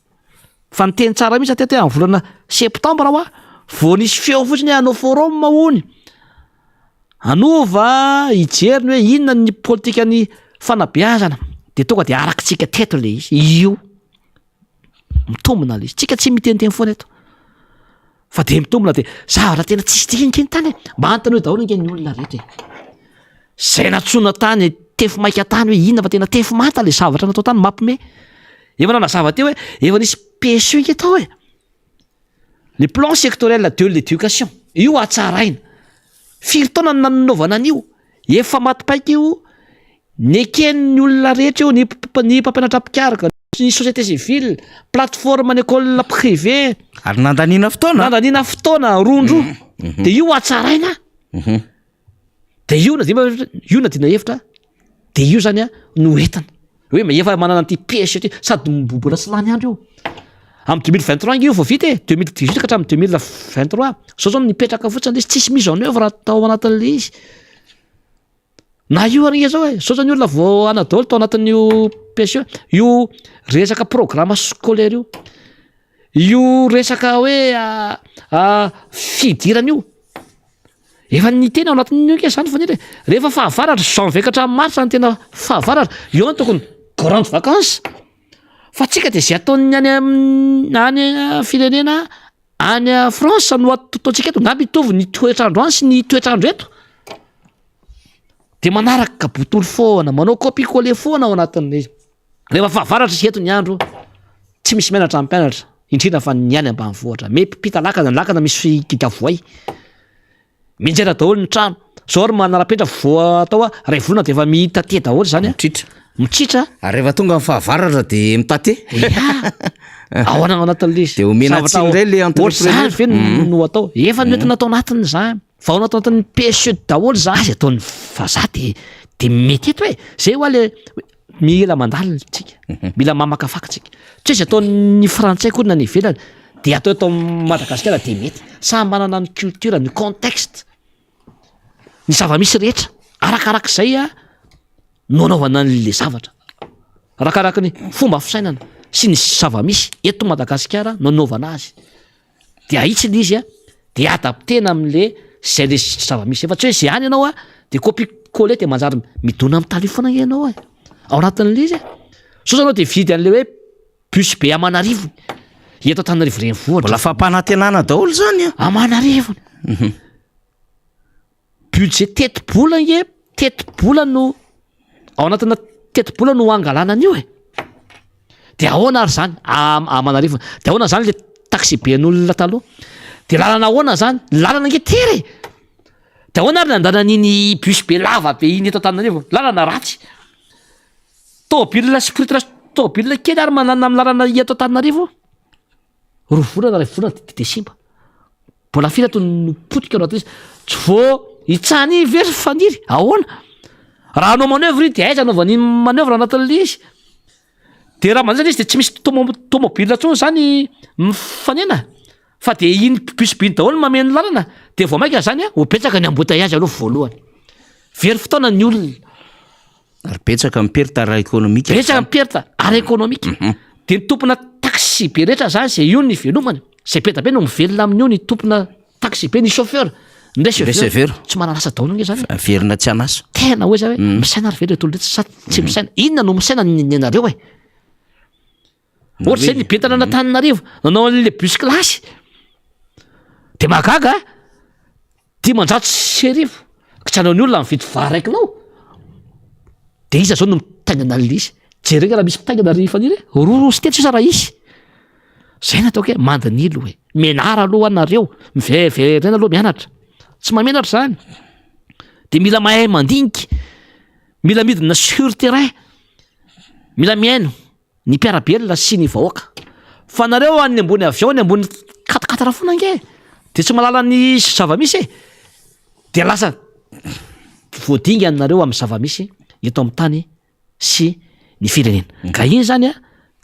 Speaker 2: fa niteny tsara mihitsy atety amin'ny volana septambra hoa vao nisy feo fotsiny hanao forum hony anova hijeriny hoe inona ny politika ny fanabeazana de tonga de arakitsika teto le izy io mitombina le izy tsika tsy miteniteny foana eto fa de mitombina de zavatra tena tsisy tikinikeny tany mba antany hoe daholo nge ny olona rehetra zay natsona tany tefo maika tany hoe inona fa tena tefo manta le zavatra natao tany mampime efa nanazava teo hoe efa nisy PSE ika tao hoe le plan sectoriel de l'éducation io atsaraina firy taona nanaovana an'io efa matipaika io neken'ny olona rehetra io ny mpampianatra mpikaraka ny société civile plateforme ny école privé
Speaker 1: ary nandanina
Speaker 2: fotoana rondro de io atsaraina de io nadina hevitra de io zany a no entana hoe efa manana an'ity PSE ty sady mbola sy lany andro io amin'ny 2023 io vao vita 2018 ka hatramin'ny 2023 zao zao nipetraka fotsiny izy tsisy mise en œuvre tao anatin'le izy na io arina zao e zao zany olona vao anadolo tao anatin'io PSE io resaka programme scolaire io resaka hoe fidirana io efa niteny ao anatin'io ke zany fanire rehefa fahavaratra janvier ka hatramin'ny mars ny tena fahavaratra io ny tokony grande vacances fa tsika de zay ataony any firenena any France no ataontsika eto na mitovy ny toetrandro any sy ny toetrandro eto de manaraka botolo foana manao copie-coller foana ao anatin'le rehefa fahavaratra sy eto ny andro tsy misy mianatra amin'ny mpianatra indrindra fa ny any ambanivohitra mepita lakana misy gidavoay minjera daholo ny trano zao ary manara-petra vao atao ray volana de efa mitate daholo zany mitritra
Speaker 1: ary rehefa tonga amin'ny fahavaratra de mitate
Speaker 2: ao anatin'le izy
Speaker 1: de omena tsiny ray le
Speaker 2: entrepreneur ve no atao efa noentina atao anatiny zany fa ao anatin'ny PSE daholo za azy ataony vazaha de mety eto hoe zay hoa le mila mandalina tsika mila mamakafaka tsika tsy izy ataony frantsay koa na ny ivelany de atao Madagasikara de mety samy manana ny culture ny contexte ny zava-misy rehetra arakarak'izay a no anaovana n'le zavatra arakaraka ny fomba fisainana sy ny zava-misy eto Madagasikara no anaovana azy de ahitsy izy a de adaptena amin'le zay le zava-misy efa tsy hoe zay any ianao a de copie-coller de manjary midona amin'ny talifona ianao ao anatin'le izy so zanao de vidy an'le hoe bus be Amanarivony eto Antananarivo renivohitra
Speaker 1: mbola fampanantenana daholo zany a
Speaker 2: Amanarivony budget tetibola no ao anatina tetibola no angalana an'io de ahoana ary zany Amanarivony de ahoana zany le taxi be an'olona taloha de lalana ahoana zany lalana ngetery de ahoana ary nandana n'iny bus be lava be iny eto Antananarivo lalana ratsy tômôbila spritra tômôbila kely ary manana amin'ny lalana eto Antananarivo roa volana ray volana de simba mbola firy ato nopotika ao anatin'izy tsy vao hitsany very faniry ahoana raha anao manœuvre de aiza anaovany manœuvre anatin'le izy de raha manjany izy de tsy misy tômôbila tsony zany mifanena fa de iny bus be iny daholo mameno lalana de vao maika zany a ho betsaka ny embouteillage aloha voalohany very fotoana ny olona
Speaker 1: ary betsaka miperita ara économique
Speaker 2: betsaka miperita ara économique de ny tompona taxi be rehetra zany zay io ny velomany zay beta be no mivelona amin'io ny tompona taxi be ny chauffeur ndray chauffeur tsy manana asa daholo nge zany
Speaker 1: verina tsy anasa
Speaker 2: tena hoe zay hoe misaina ary ve le tolo rehetra sa tsy misaina inona no misaina ny anareo ohatra zay nibentana anatananarivo nanao an'le bus klasy de magaga tia manjato sy arivo kitranao ny olona mividy varaikinao de iza zao no mitaingana lizy jerena raha misy mitaingana ry faniry roa sy tetsy raha isy zay nataoko hoe mandinilo hoe menara aloha anareo miveverena aloha mianatra tsy mamenatra zany de mila mahay mandinika mila midina sur terrain mila miaino ny mpiarabelona sy ny vahoaka fa nareo any ambony avion ny ambony katakatara foana nge de tsy malala ny zava-misy de lasa voadinga anareo amin'ny zava-misy eto amin'ny tany sy ny firenena ka iny zany a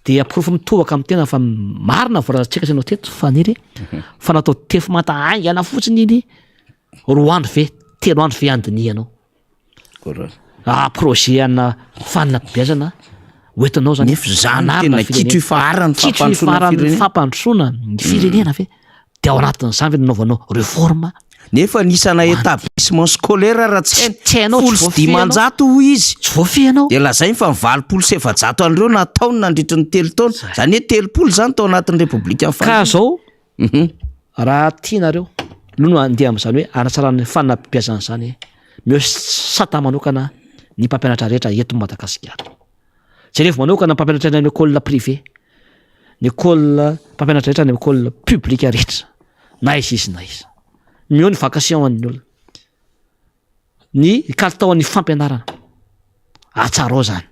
Speaker 2: de aprofo mitovaka amin'ny tena fa marina voaratsika sy anao teto faniry fa natao tefo matahaingana fotsiny iny roa andro ve telo andro ve andinianao projet ana fanabeazana oentinao zany
Speaker 1: tena kitro ifaharany
Speaker 2: fampandrosoana ny firenena ve de ao anatin'izany ve nanaovanao réforme
Speaker 1: nefa nisana établissement scolaire raha tsy hainao folo sy dimanjato izy
Speaker 2: tsy voafehanao
Speaker 1: de lazay fa mivalopolo sy efajato an'ireo nataony nandritra ny telo taona zany hoe telopolo zany tao anatin'ny république
Speaker 2: ka zao raha tianareo no andeha am'izany hoe anatsarany fanabeazana zany meo sata manokana ny mpampianatra rehetra eto Madagasikara tsy rehefa manokana mpampianatra ny école privé ny école mpampianatra rehetra ny école publique rehetra na izy na izy meo ny vacation an'ny olona ny kalitaon'ny fampianarana atsarao zany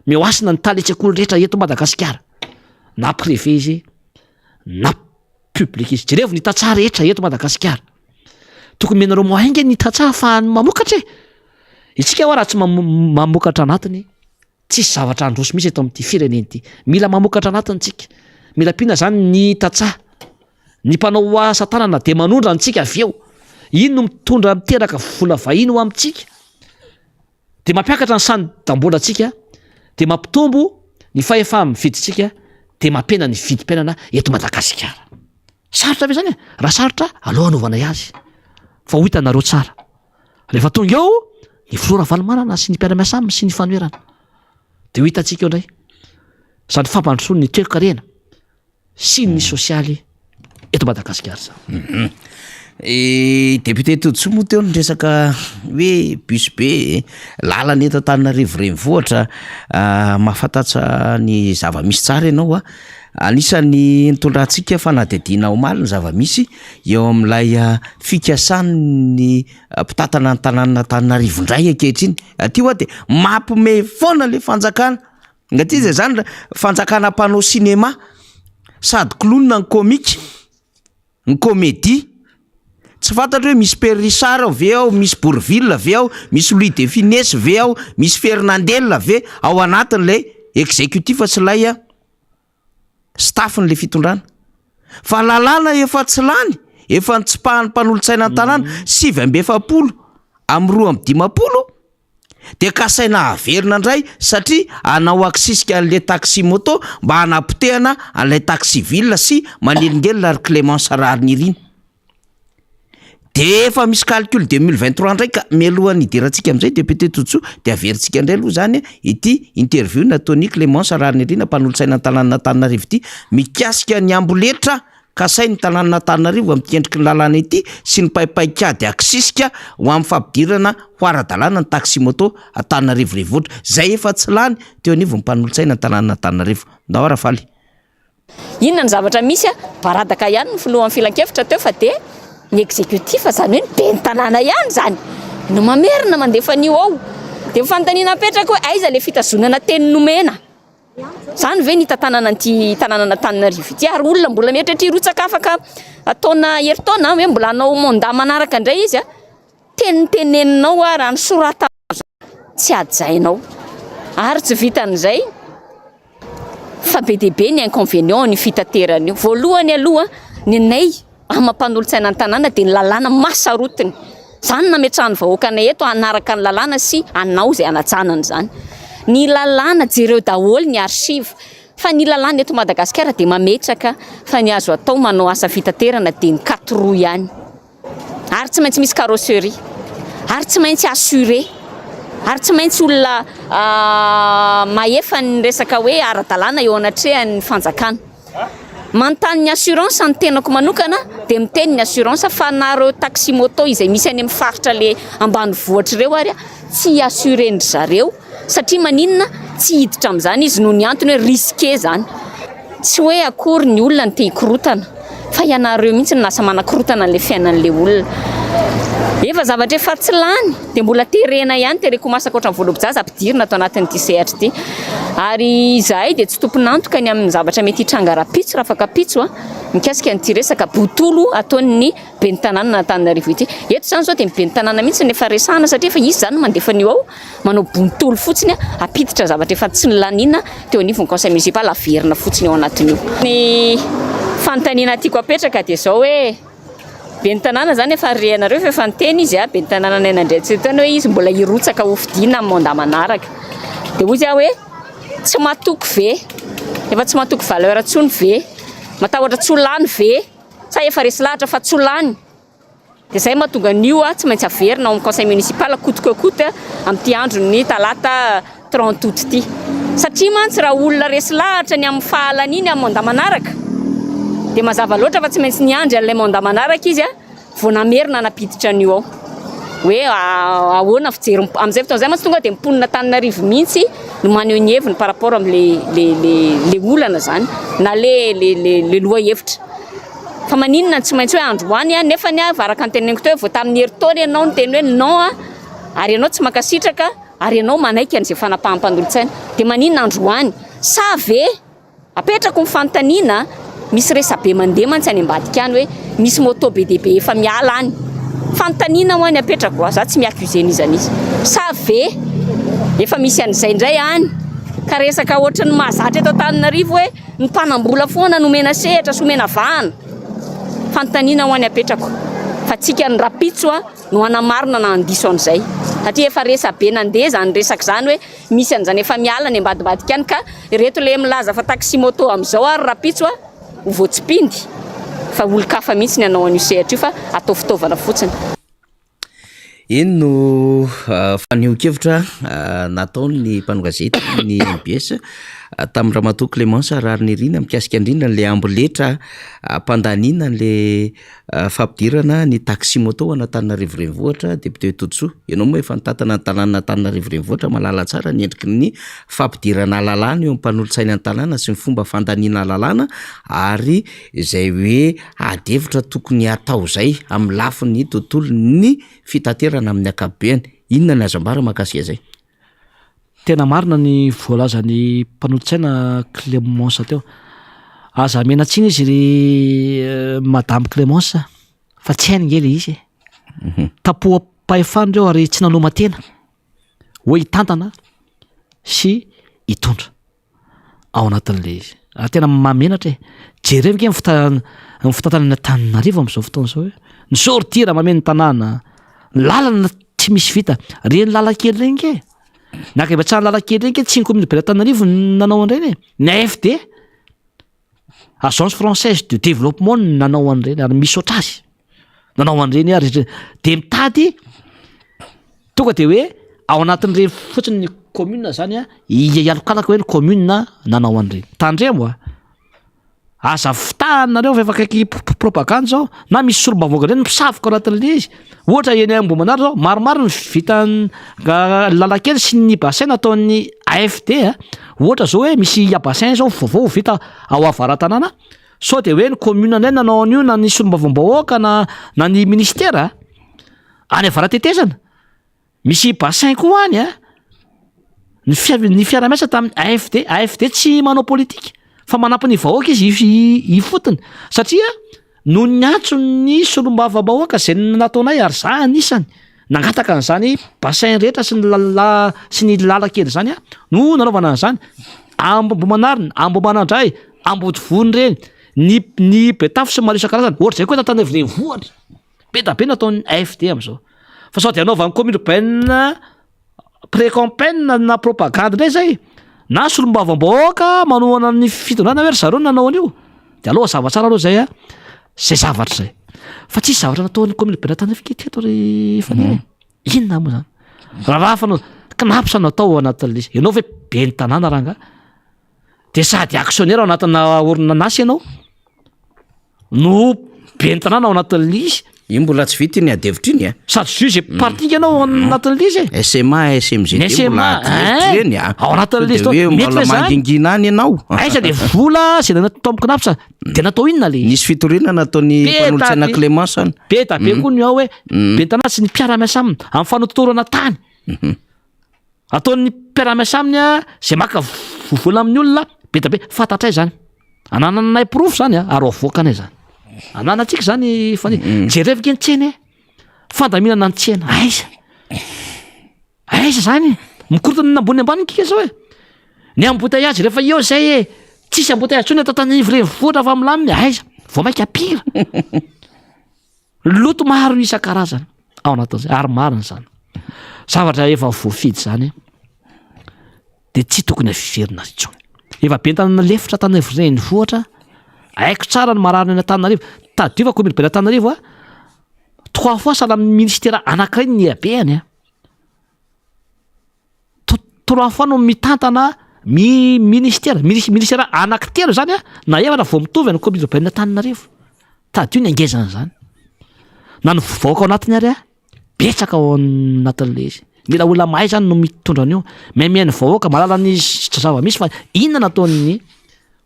Speaker 2: meo asina ny taletsekolo rehetra eto Madagasikara na privé izy na publique izy jereo ny tatsaha rehetra eto Madagasikara tokony menareo moainga ny tatsaha ahafahany mamokatra itsika ho raha tsy mamokatra anatiny tsisy zavatra androso misy eto amin'ity fireneny ity mila mamokatra anatiny tsika mila pina zany ny tatsaha ny mpanao asa tanana de manondra antsika aveo ino no mitondra miteraka vola vahiny ho amintsika de mampiakatra ny sany dambola atsika de mampitombo ny fahefa mividitsika de mampena ny vidim-piainana eto Madagasikara sarotra ve zany raha sarotra aloha anaovana azy fa ho hitanareo tsara rehefa tonga eo ny flora valomanana sy ny mpiara-miasa aminy sy ny fanoerana de ho hitantsika eo indray sady fampandrosoany ny toe-karena sy ny sosialy eto Madagasikara zany
Speaker 1: député Toditsoa moa teo nyresaka hoe bus be lalana eto Antananarivo renivohitra mahafantatsa ny zava-misy tsara ianao anisany nitondrantsika fanadidina omaly ny zava-misy eo amin'ilay fikasany mpitatana ny tanàna Antananarivo indray ankehitriny aty hoa de mampime foana le fanjakana ngaty zay zany fanjakana mpanao cinéma sady klonina ny komika ny comédie tsy fantatra hoe misy Père Richard ave ao misy Bourville ave ao misy Louis de Funès ave ao misy Fernandel ave ao anatin'lay exécutif sy lay staffn'le fitondrana fa lalàna efa tsy lany efa nitsipahany mpanolo-tsaina an-tanàna 720 am'210 de kasaina averina indray satria anao aksisika an'le taxi moto mba hanapotehana an'lay taxi ville sy manelingelina ary Clémence Rarniriny de efa misy calcul 2023 ndray ka mialohan'ny idirantsika amin'izay député Toditsoa de averintsika indray aloha zany ity interview nataony Clémence Rarnirina mpanolo-tsaina an-tanàna Antananarivo ity mikasika ny amboletra kasay ny tanàna Antananarivo amin'ny kendriky ny lalàna ity sy ny paipaikady aksisika ho amin'ny fampidirana ho ara-dalàna ny taxi moto Antananarivo renivohitra zay efa tsy lany teo anivo ny mpanolo-tsaina an-tanàna Antananarivo ndao Rafaly
Speaker 6: inona ny zavatra misy baradaka ihany ny filohan'ny filan-kevitra teo fa de ny exécutif zany hoe be ny tanàna ihany zany no mamerina mandefa nio ao de fanontaniana apetraka hoe aiza le fitazonana teny nomena zany ve ny tanàna anty tanàna Antananarivo ity ary olona mbola mieritreritra irotsaka afaka ataona heritaona hoe mbola anao mandat manaraka indray izy teniteneninao raha ny sorata tsy adjainao ary tsy vitan'izay fa be dia be ny inconvénient ny fitaterana io voalohany aloha ny nay amam-panolo-tsaina ny tanàna de ny lalàna masarotiny zany nametrahany vahoakanay eto anaraka ny lalàna sy anao zay anatsanany zany ny lalàna jereo daholo ny archive fa ny lalàna eto Madagasikara de mametraka fa ny azo atao manao asa fitaterana de ny 4 roues ihany ary tsy maintsy misy carrosserie ary tsy maintsy assuré ary tsy maintsy olona mahefa ny resaka hoe ara-dalàna eo anatrehan'ny fanjakana. Manontany ny assurance ny tenako manokana dia miteny ny assurance fa nareo taxi moto izay misy any amin'ny faritra le ambanivohitra ireo ary tsy assuré-ndry zareo satria maninona tsy hiditra amin'izany izy noho ny antony hoe risqué zany. Tsy hoe akory ny olona ny te hikorotana fa ianareo mihitsy ny lasa manakorotana an'ilay fiainan'ilay olona. Efa zavatra efa tsy lany dia mbola terena ihany tereko masaka ohatran'ny voalo-bojaza ampidirina atao anatin'ity sehatra ity. Ary izahay dia tsy tompon'antoka ny amin'ny zavatra mety hitranga rapitso raha afaka pitso mikasika an'ity resaka botolo ataon'ny ben'ny tanàna na Antananarivo ity. Eto zany zao dia ny ben'ny tanàna mihitsy ny efa resahana satria efa izy zany mandefa an'io ao manao botolo fotsiny apititra zavatra efa tsy nilanina teo anivon'ny conseil municipal averina fotsiny ao anatin'io. Ny fanontaniana tiako apetraka dia zao hoe ben'ny tanàna zany efa rehanareo fa efa niteny izy ben'ny tanàna ny nandray tsy teny hoe izy mbola hirotsaka hofidiana amin'ny mandat manaraka. Dia hoy izy hoe tsy matoky ve efa tsy matoky valeur tsony ve matahotra tsy ho lany ve sa efa resy lahatra fa tsy ho lany. Dia zay mahatonga an'io tsy maintsy averina ao amin'ny conseil municipal kotokakoty amin'ity andron'ny talata 30 août ity satria mantsy raha olona resy lahatra ny amin'ny fahalaniny amin'ny mandat manaraka dia mazava loatra fa tsy maintsy niandry an'ilay mandat manaraka izy vao namerina napiditra an'io ao hoe ahoana fijery amin'izay fotoan'izay mantsy tonga dia mimponina Antananarivo mihitsy no maneho ny heviny par rapport amin'le olana zany na le loha hevitra. Fa maninona tsy maintsy hoe androany nefa ny varaka ny teneniko teo vao tamin'ny herintaona ianao ny teny hoe non ary ianao tsy mankasitraka ary ianao manaiky an'izay fanapaham-pandolo-tsaina dia maninona androany sa ve apetrako ny fanontaniana misy resabe mandeha mantsy any ambadika any hoe misy moto be dia be efa miala any fanontaniana ho any apetrako za tsy miakuzen'izany izy sa ve efa misy an'izay indray any ka resaka ohatran'ny mahazatra eto Antananarivo hoe ny mpanambola foana nomena sehatra somena vahana fanontaniana ho any apetrako fa tsika ny rapitso no anamarina na andiso an'izay satria efa resabe nandeha zany resaka zany hoe misy an'izany efa miala ny ambadibadika any ka reto le milaza fa taxi moto amin'izao ary rapitso ho voatsipindy fa olo-kafa mihitsy ny anao an'io sehatra io fa atao fitaovana fotsiny.
Speaker 1: Iny no faneho-kevitra nataon'ny mpanogazety ny MBS tamin'ny Ramatoa Clémence Rarinirina mikasika indrindra n'le amboletra mpandanina n'le fampidirana ny taxi moto Antananarivo renivohitra. Député Totsoa, ianao moa efa nitatana ny tanàna Antananarivo renivohitra malala tsara ny endriky ny fampidirana lalàna eo amin'ny mpanolotsaina ny tanàna sy ny fomba fandaniana lalàna ary izay hoe adevitra tokony atao zay amin'ny lafin'ny tontolo ny fitaterana amin'ny akabeany. Inona ny azambara mahakasika zay?
Speaker 2: Tena marina ny voalazany mpanolotsaina Clémence teo. Aza menatsiny izy madame Clémence fa tsy hainy ngely izy tapoha pahefandreo ary tsy nanoma tena hoe hitantana sy hitondra ao anatin'le izy. Tena mamenatra jerevika ny fitantanana Antananarivo amin'izao fotoana izao hoe ny sortira mameno ny tanàna ny lalana tsy misy vita reny lalakely reny ke na ka tsara lalakely reny ke tsy ny commune de Antananarivo nanao an'ireny ny AFD Agence Française de Développement nanao an'ireny ary misy oatra azy nanao an'ireny ary de mitady tonga de hoe ao anatin'ireny fotsiny ny commune zany ialokalaka hoe ny commune nanao an'ireny tandremo aza fitanareo fa efa kaiky propagande zao na misy solombavonga reny misavoka ao anatin'le izy ohatra eny Ambohimanara zao maromaro ny vita lalakely sy ny bassin nataon'ny AFD ohatra zao hoe misy bassin zao vaovao vita ao avaran-tanàna sao de hoe ny commune anay nanao an'io na ny solombavombahoaka na ny ministère any avaratetezana misy bassin koa any ny fiara-miasa tamin'ny AFD tsy manao politika fa manampy ny vahoaka izy ifotony satria no nyantso ny solombavambahoaka zay nataonay ary za anisany nangataka an'izany bassin rehetra sy ny lalakely zany no nanaovana an'izany Ambohimanarina, Ambohimanandray, Ambodivory reny ny Betafo sy maro isan-karazany ohatra zay koa Antananarivo renivohitra be da be nataon'ny AFD amin'izao fa sao de anaovany commune urbaine précampagne na propagande ndray zay na solombavambahoaka manohana ny fitondrana hoe ry zareo nanao an'io de aloha zavatsara aloha zay zay zavatra zay fa tsisy zavatra nataon'ny commune urbaine Antananarivo teto ry faniny inona moa zany raha fanao knapsana atao anatin'le izy ianao ve be ny tanàna ranga de sady actionnaire ao anatina orinasy ianao no be ny tanàna ao anatin'le izy
Speaker 1: io mbola tsy vita iny adevitra iny
Speaker 2: sady juge partika ianao anatin'le izy
Speaker 1: SMA SMG mbola reny
Speaker 2: ao anatin'le izy
Speaker 1: hoe mbola mangingina any ianao
Speaker 2: aiza de vola zay natao amin'ny knapsa de natao inona le
Speaker 1: nisy fitorinana nataony mpanolotsaina Clémence any
Speaker 2: be tabe koa ny ao hoe be ny tanàna sy ny mpiara-miasa aminy amin'ny fanotorana tany ataon'ny mpiara-miasa aminy a zay maka vola amin'ny olona be tabe fantatray zany anananay proof zany ary avoakana zany ananatsika zany fany jerevika ny tsena fandaminana ny tsena aiza zany mikorotana ny ambony ambany kika zao ny embouteillage rehefa eo zay tsisy embouteillage tsony atao tanivre voatra fa milaminy aiza vao mainka apira loto maro isan-karazany ao anatin'izay ary mariny zany zavatra efa voafidy zany de tsy tokony averina intsony efa be tanana lefitra tanivre ny voatra haiko tsara ny mararina ny Antananarivo tadiova commune be Antananarivo 3 fois sala amin'ny ministère anankiray ny abeany 3 fois no mitantana ministère anankitelo zany na efatra vao mitovy ny commune be Antananarivo tadio ny angezana zany na ny voaka ao anatiny ary betsaka ao anatin'le izy mila olona mahay zany no mitondra an'io maimay ny vahoaka malala ny zava-misy fa inona nataony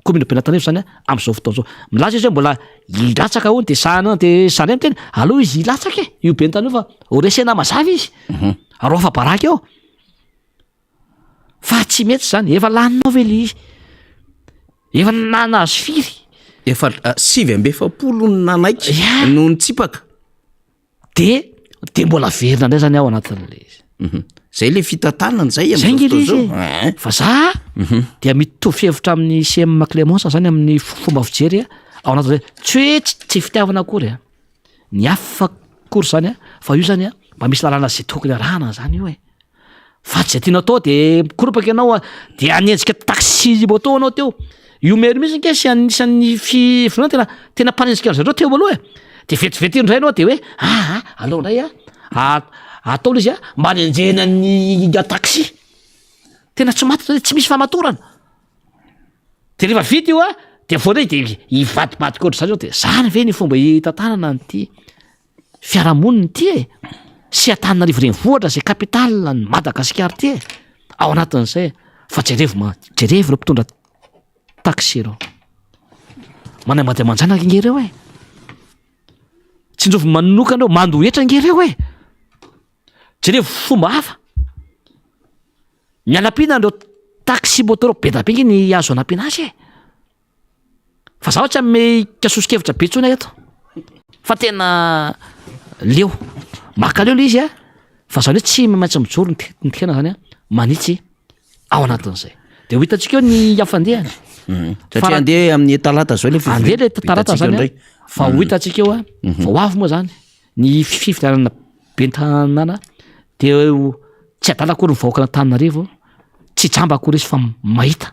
Speaker 2: commune be Antananarivo zany am'izao fotoana zao milaza izy hoe mbola ilatsaka hono de sahana de sany amin'ny teny aloha izy ilatsaka io be Antananarivo fa oresena mazava izy arofa baraky eo fa tsy mety zany efa laninao ve le izy efa nahazo firy
Speaker 1: efa 7 nanaiky no nitsipaka
Speaker 2: de mbola verina ndray zany ao anatin'le izy
Speaker 1: zay le fitantanana zay
Speaker 2: zay fa za dia mitovy hevitra amin'ny CM Clémence zany amin'ny fomba fijery ao anatin'izay tsy hoe tsy fitiavana akory ny hafa kory zany fa io zany mba misy lalàna zay tokony arahana zany io fa tsy zay tiana atao de mikoropaka ianao de anenjika taxi moto anao teo io mery mihitsy nke sy anisan'ny fivolana tena mpanenjika zareo teo aloha de vetivety indray anao de hoe alao indray atao izy mba nenjena ny taxi tena tsy maty tsy misy famatorana de rehefa vita io de voanay de ivadibadika ohatry zany de zany ve ny fomba hitantanana nyty fiarahamoniny ty sy Antananarivo renivohitra zay capitale ny Madagasikara ty ao anatin'izay fa jerevo no mpitondra taxi reo manay mandeha manjanaka nge reo tsy njovy manokana reo mandohetra nge reo jerevo fomba hafa ny anampiana andreo taxi moto be da be nge ny azo anampiana azy fa za ohatsy ame kasosokevitra be tsona eto fa tena leo maka leo le izy fa zany hoe tsy maintsy mijoro ny tena zany manitsy ao anatin'izay de ho hitantsika eo ny afandehany
Speaker 1: satria andeha amin'ny talata zao le
Speaker 2: andeha le talata zany fa ho hitantsika eo fa ho avy moa zany ny fifidianana be ny tanàna de tsy adala akory ny vahoaka Antananarivo tsy jamba akory izy fa mahita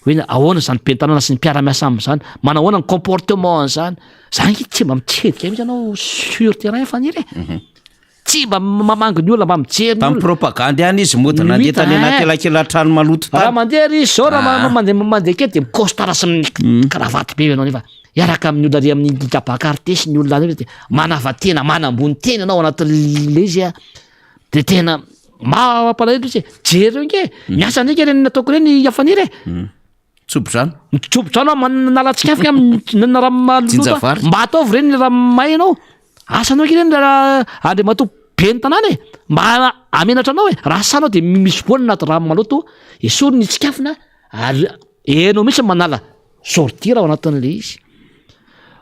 Speaker 2: hoe ahoana zany be ny tanàna sy ny mpiara-miasa am'zany manahoana ny comportement zany zany tsy mba mitsedika mihitsy anao sur terrain faniry tsy mba mamangy ny olona mba mijery
Speaker 1: tamin'ny propagande any izy mody nandeha tany anakelakela-trano maloto
Speaker 2: raha mandeha ry zao raha mandeha kely de mikostara sy amin'ny kravaty be ianao nefa iaraka amin'ny olona ry amin'ny kabakarte sy ny olona any de manavatena manambony tena anao anatin'le izy de tena mampalahelo izy jery eo nke miasa ndreka reny nataoko reny afaniry
Speaker 1: tsobo zany
Speaker 2: manalatsika afika na raha maloloto mba ataovy reny raha may anao asanao ke reny andre mato be ny tanàna mba amenatra anao raha sanao de misy voany naty raha maloto esory ny tsikafina ary enao mihitsy manala sortir ao anatin'le izy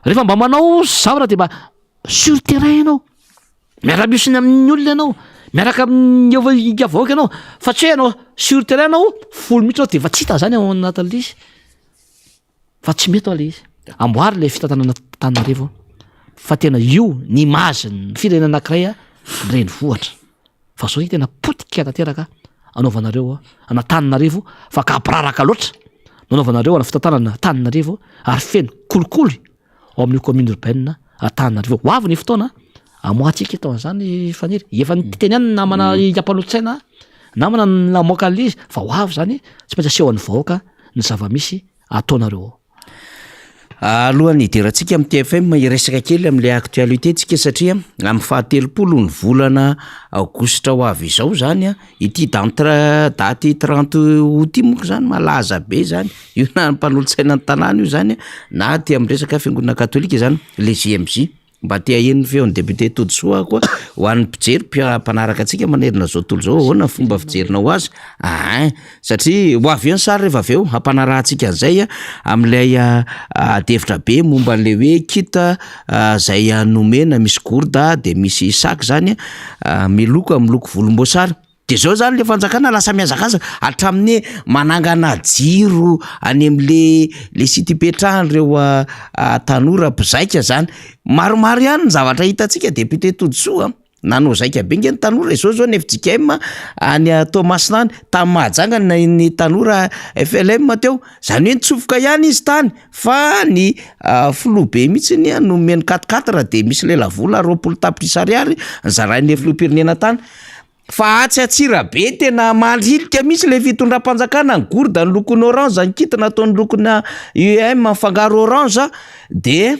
Speaker 2: rehefa mba manao zavatra de mba sur terrain anao miara-miosiny amin'ny olona ianao miaraka amin'ny avoaka ianao fa tsy hoe anao sur terrain anao folo mihitsy anao de efa tsy hita zany ao anatin'le izy fa tsy mety ao le izy amboary le fitantanana Antananarivo fa tena io ny image ny firenena anankiray renivohitra fa zao tena potika tanteraka anaovanareo Antananarivo fa kampiraraka loatra nanaovanareo ana fitantanana Antananarivo ary feno kolikoly ao amin'ny commune urbaine Antananarivo ho avy ny fotoana amoatsika eto an'izany faniry efa ny teny ihany namana iampanotsaina namana namoaka an'le izy fa ho avy zany tsy maintsy asehoan'ny vahoaka ny zava-misy ataonareo.
Speaker 1: Alohan'ny hidirantsika amin'ny TFM iresaka kely amin'ilay actualité tsika satria amin'ny 17 ny volana aogositra ho avy izao zany a ity daty 30 août monko zany malaza be zany io na mpanolotsaina ny tanàna io zany na ty amin'ny resaka fiangonana katolika zany le JMJ mba te ahen'ny feon'ny député Todsoa koa ho an'ny mpijery mpanaraka antsika manerina zao tontolo zao ahoana fomba fijerinao azy satria ho avy eo ny sary rehefa avy eo hampanarahantsika an'izay amin'ilay devitra be momba an'le hoe kita zay nomena misy gourda de misy sac zany miloko volomboasary. De zao zany le fanjakana lasa miazakazaka hatramin'ny manangana jiro any am'le sity ipetrahan'ireo tanora mpizaika zany maromaro ihany ny zavatra hitantsika député Todsoa nanao zaika be nge ny tanora zao ny FJKM any Tomasina tamin'ny mahajangana ny tanora FLM teo zany hoe nitsofoka ihany izy tany fa ny filobe mihitsy ny nomeny 4 de misy lelavola 20 tapitrisa ariary nzarain'ny filopirenena tany fa atsy atsira be tena mandrilika misy le fitondram-panjakana ny gourda ny lokony orange ny kitra nataon'ny lokona UM fangaro orange de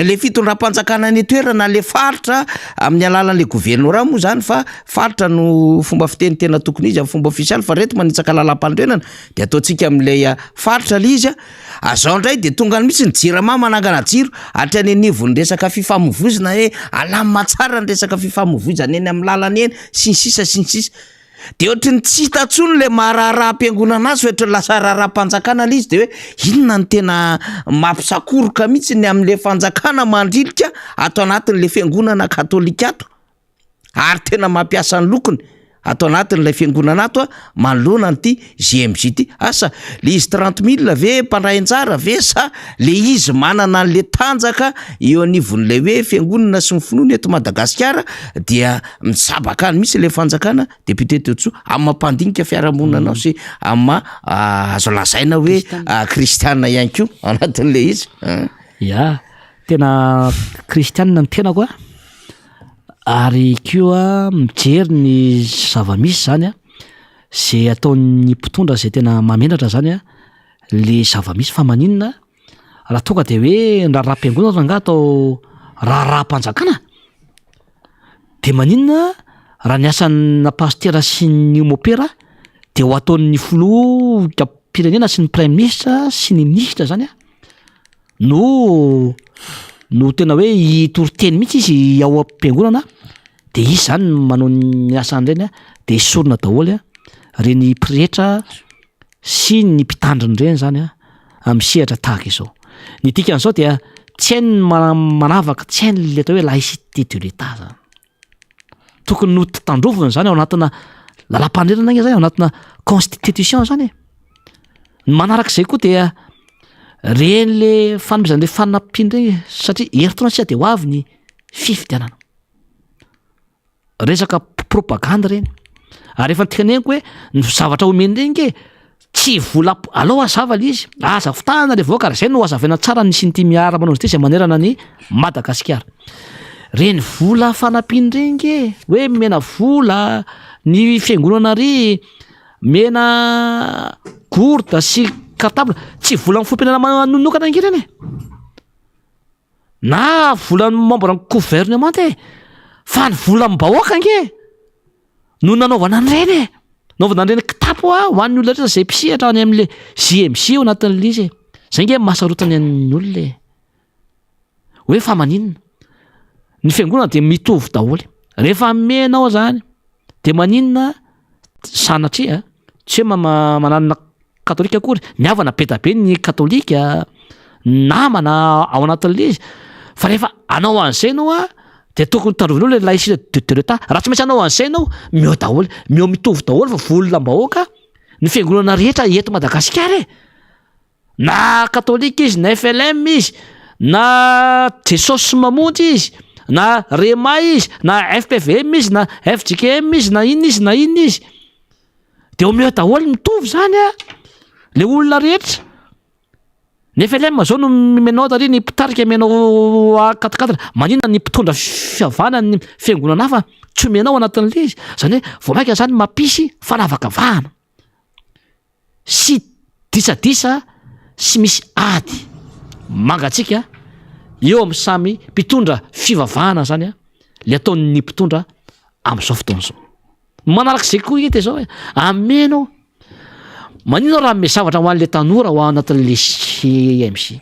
Speaker 1: le fitondram-panjakana ny toerana le faritra amin'ny alalan'le gouvernorat moa zany fa faritra no fomba fiteny tena tokony izy amin'ny fomba ofisialy fa reto manitsaka lalam-pandrenana de ataontsika amin'ilay faritra le izy azao ndray de tonga ny mitsy ny jirama manangana jiro hatrany anivon'ny resaka fifamovoizana hoe alamina tsara ny resaka fifamovoizana eny amin'ny lalana eny sy ny sisa de ohatry ny tsy hitatsony le maharahara-mpiangonana azy ohatry lasa rahara-panjakana le izy de hoe inona ny tena mampisakoroka mihitsy ny amin'le fanjakana mandrilika atao anatin'le fiangonana katolika ato ary tena mampiasa ny lokony atao anatin'ilay fiangonana ato manoloana an'ity JMJ ty asa le izy 30 000 ve mpandray anjara ve sa le izy manana an'le tanjaka eo anivon'ilay hoe fiangonana sy ny finoana eto Madagasikara dia misabaka any misy le fanjakana député Todsoa amin'ny mampandinika fiarahamonina sy amin'ny azo lazaina hoe kristiana ihany koa anatin'le izy
Speaker 2: ya tena kristianina ny tena koa ary koa mijery ny zava-misy zany zay ataon'ny mpitondra zay tena mamenatra zany le zava-misy fa maninona raha tonga de hoe raharaha-mpiangonana nga atao raharaha-mpanjakana de maninona raha ny asan'ny pastera sy ny mopera de ho ataon'ny filoham-pirenena sy ny prime ministre sy ny ministre zany no tena hoe itoriteny mihitsy izy ao am-piangonana de izy zany manao ny asan'ireny de isorona daholo reny pretra sy ny mpitandriny reny zany am'sehatra tahaka izao ny dikan'izao dia tsy hainy manavaka tsy hainy le atao hoe laïcité de l'État zany tokony no tandrovony zany ao anatina lalam-pandrenana iny zany ao anatina constitution zany ny manarak'izay koa dia reny le fanomezan'le fanampiana regny satria heritrona tsy de ho avy ny fifidianana resaka propaganda reny ary efa niteneniko hoe ny zavatra omeny reny ke tsy vola alao azava le izy aza fitahana le voaka raha zay no azavaina tsara ny sy ny ty miara manao ty zay manerana ny Madagasikara reny vola fanampiany reny ke hoe mena vola ny fiangonana ry mena gourda sy cartable tsy vola ny fompianana manokana angirany na vola ny membre ny gouvernement fa ny vola mibahoaka ange no nanaovana an'ireny naovana an'ireny kitapo ho an'ny olona rehetra zay mpisihatra any amin'le JMJ ao anatin'le izy zay nge mahasarotany an'ny olona hoe fa maninona ny fiangonana de mitovy daholo rehefa menao zany de maninona sanatria tsy hoe mananana katolika akory miavana be da be ny katolika namana ao anatin'le izy fa rehefa anao an'izay anao de tokony tandrovinao le laïcité de l'État raha tsy maintsy anao an'izay anao mio daholo mio mitovy daholo fa volom-bahoaka ny fiangonana rehetra eto Madagasikara na katolika izy na FLM izy na Jesosy mamonjy izy na Rema izy na FPVM izy na FJKM izy na inona izy de omeo daholo mitovy zany le olona rehetra ny FLM zao no menao tary ny mpitarika menao akatikatira maninona ny mpitondra fiavana ny fiangonana hafa tsy menao anatin'le izy zany hoe vao maika zany mampisy fanavakavahana sy disadisa sy misy ady mangatsika eo amin'ny samy mpitondra fivavahana zany a le ataon'ny mpitondra amin'izao fotoana zao manarak'izay koa ity zao hoe amenao manino raha me zavatra ho an'le tanora ho anatin'le CMC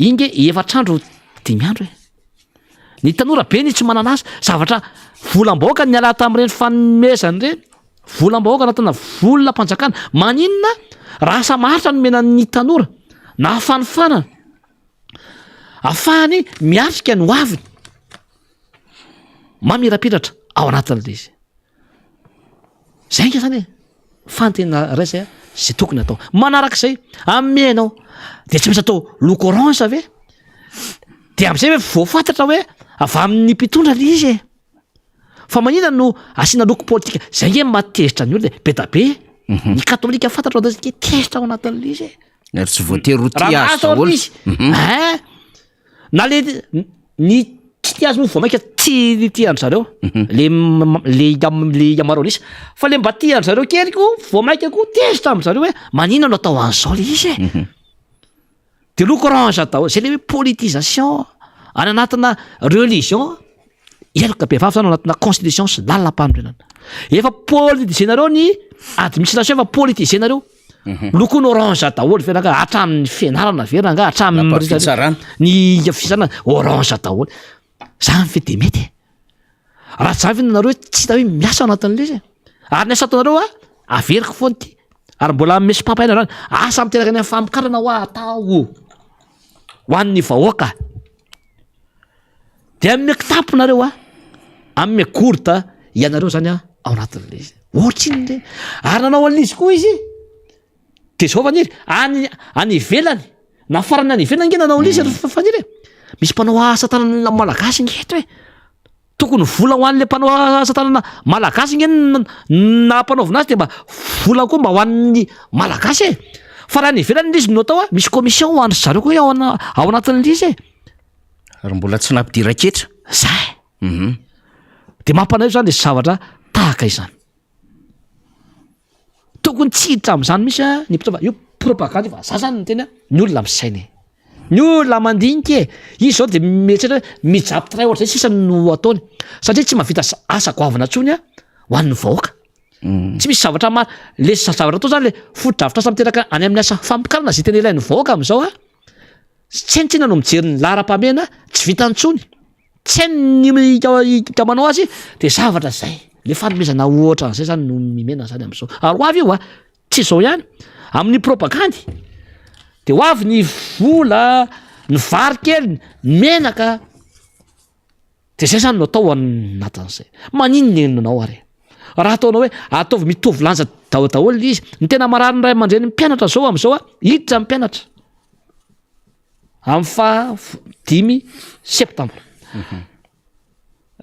Speaker 2: inge efatrandro 5 andro e ny tanora be ny tsy manana azy zavatra volam-bahoaka ny ala tamin'ireny fanomezany reny volam-bahoaka anatina volona mpanjakana maninona raha asa maharitra no mena ny tanora na afanifanana afahany miatrika ny hoaviny mamirapiratra ao anatin'le izy zay nge zany fantena raisy zay tokony atao manarak'izay amenao de tsy misy atao loko orange ve de am'izay hoe voafantatra hoe avy amin'ny mpitondra le izy fa manina no asiana loko politika zay nge matezitra ny olona be da be ny katolika fantatra o ke tezitra ao anatin'le izy
Speaker 1: ary tsy voatery ho ty azy daholo
Speaker 2: na le ny tsy ty azy moa vao maika ty andry zareo le yamaronisa fa le mba ty andry zareo keliko vao maika ko tezitra am'y zareo hoe manina no atao an'izao le izy de loko orange atao zay le hoe politisation any anatina religion eloka be vavy zany anatina constitution sy lalam-panorenana efa politisenareo ny administration efa politisenareo lokony orange daholo fenanga hatramin'ny fianarana veranga hatramin'ny ny fisarana orange daholo zany fe de mety raha tsy zany nareo tsy hita hoe miasa anatin'le izy ary ny asa ataonareo averiko foany ty ary mbola misy pampaina zany asa miteraka ny famokarana ho atao ho an'ny vahoaka de amin'ny kitaponareo amin'ny gourte ianareo zany ao anatin'le izy ohatriny reny ary nanao an'izy koa izy de zao faniry any ivelany na farany any ivelany nge nanao an'izy faniry misy mpanao asa tanana malagasy ngeto hoe tokony vola ho an'le mpanao asa tanana malagasy nge nampanaovina azy de mba vola koa mba ho an'ny malagasy fa raha ny ivelany izy no atao misy commission ho andry zareo koa ao anatin'le izy
Speaker 1: ary mbola tsy nampidiraketra
Speaker 2: zay de mampanaio zany le zavatra tahaka izany tokony tsy hiditra am'izany misy ny mpitova io propagande fa za zany ny tena ny olona misainy ny olona mandinika izy zao de mieritreritra hoe mijapy tray ohatra zay sisa no ataony satria tsy mahavita asa goavana tsony ho an'ny vahoaka tsy misy zavatra maro le zavatra atao zany le foto-dravitra asa miteraka any amin'ny asa famokarana zay tena ilain'ny vahoaka am'izao tsy hainy tsena no mijery ny lara-pamena tsy vitantsony tsy hainy ny manao azy de zavatra zay le fanomezana ohatra zay zany no mimena zany am'izao ary ho avy io tsy zao ihany amin'ny propagande de ho avy ny vola ny vary kely menaka de zay zany no atao anatin'izay maninona nanao ary raha ataonao hoe ataovy mitovy lanja daholo izy ny tena marary ny ray aman-dreny mpianatra zao am'izao hiditra mpianatra amin'ny 5 septambra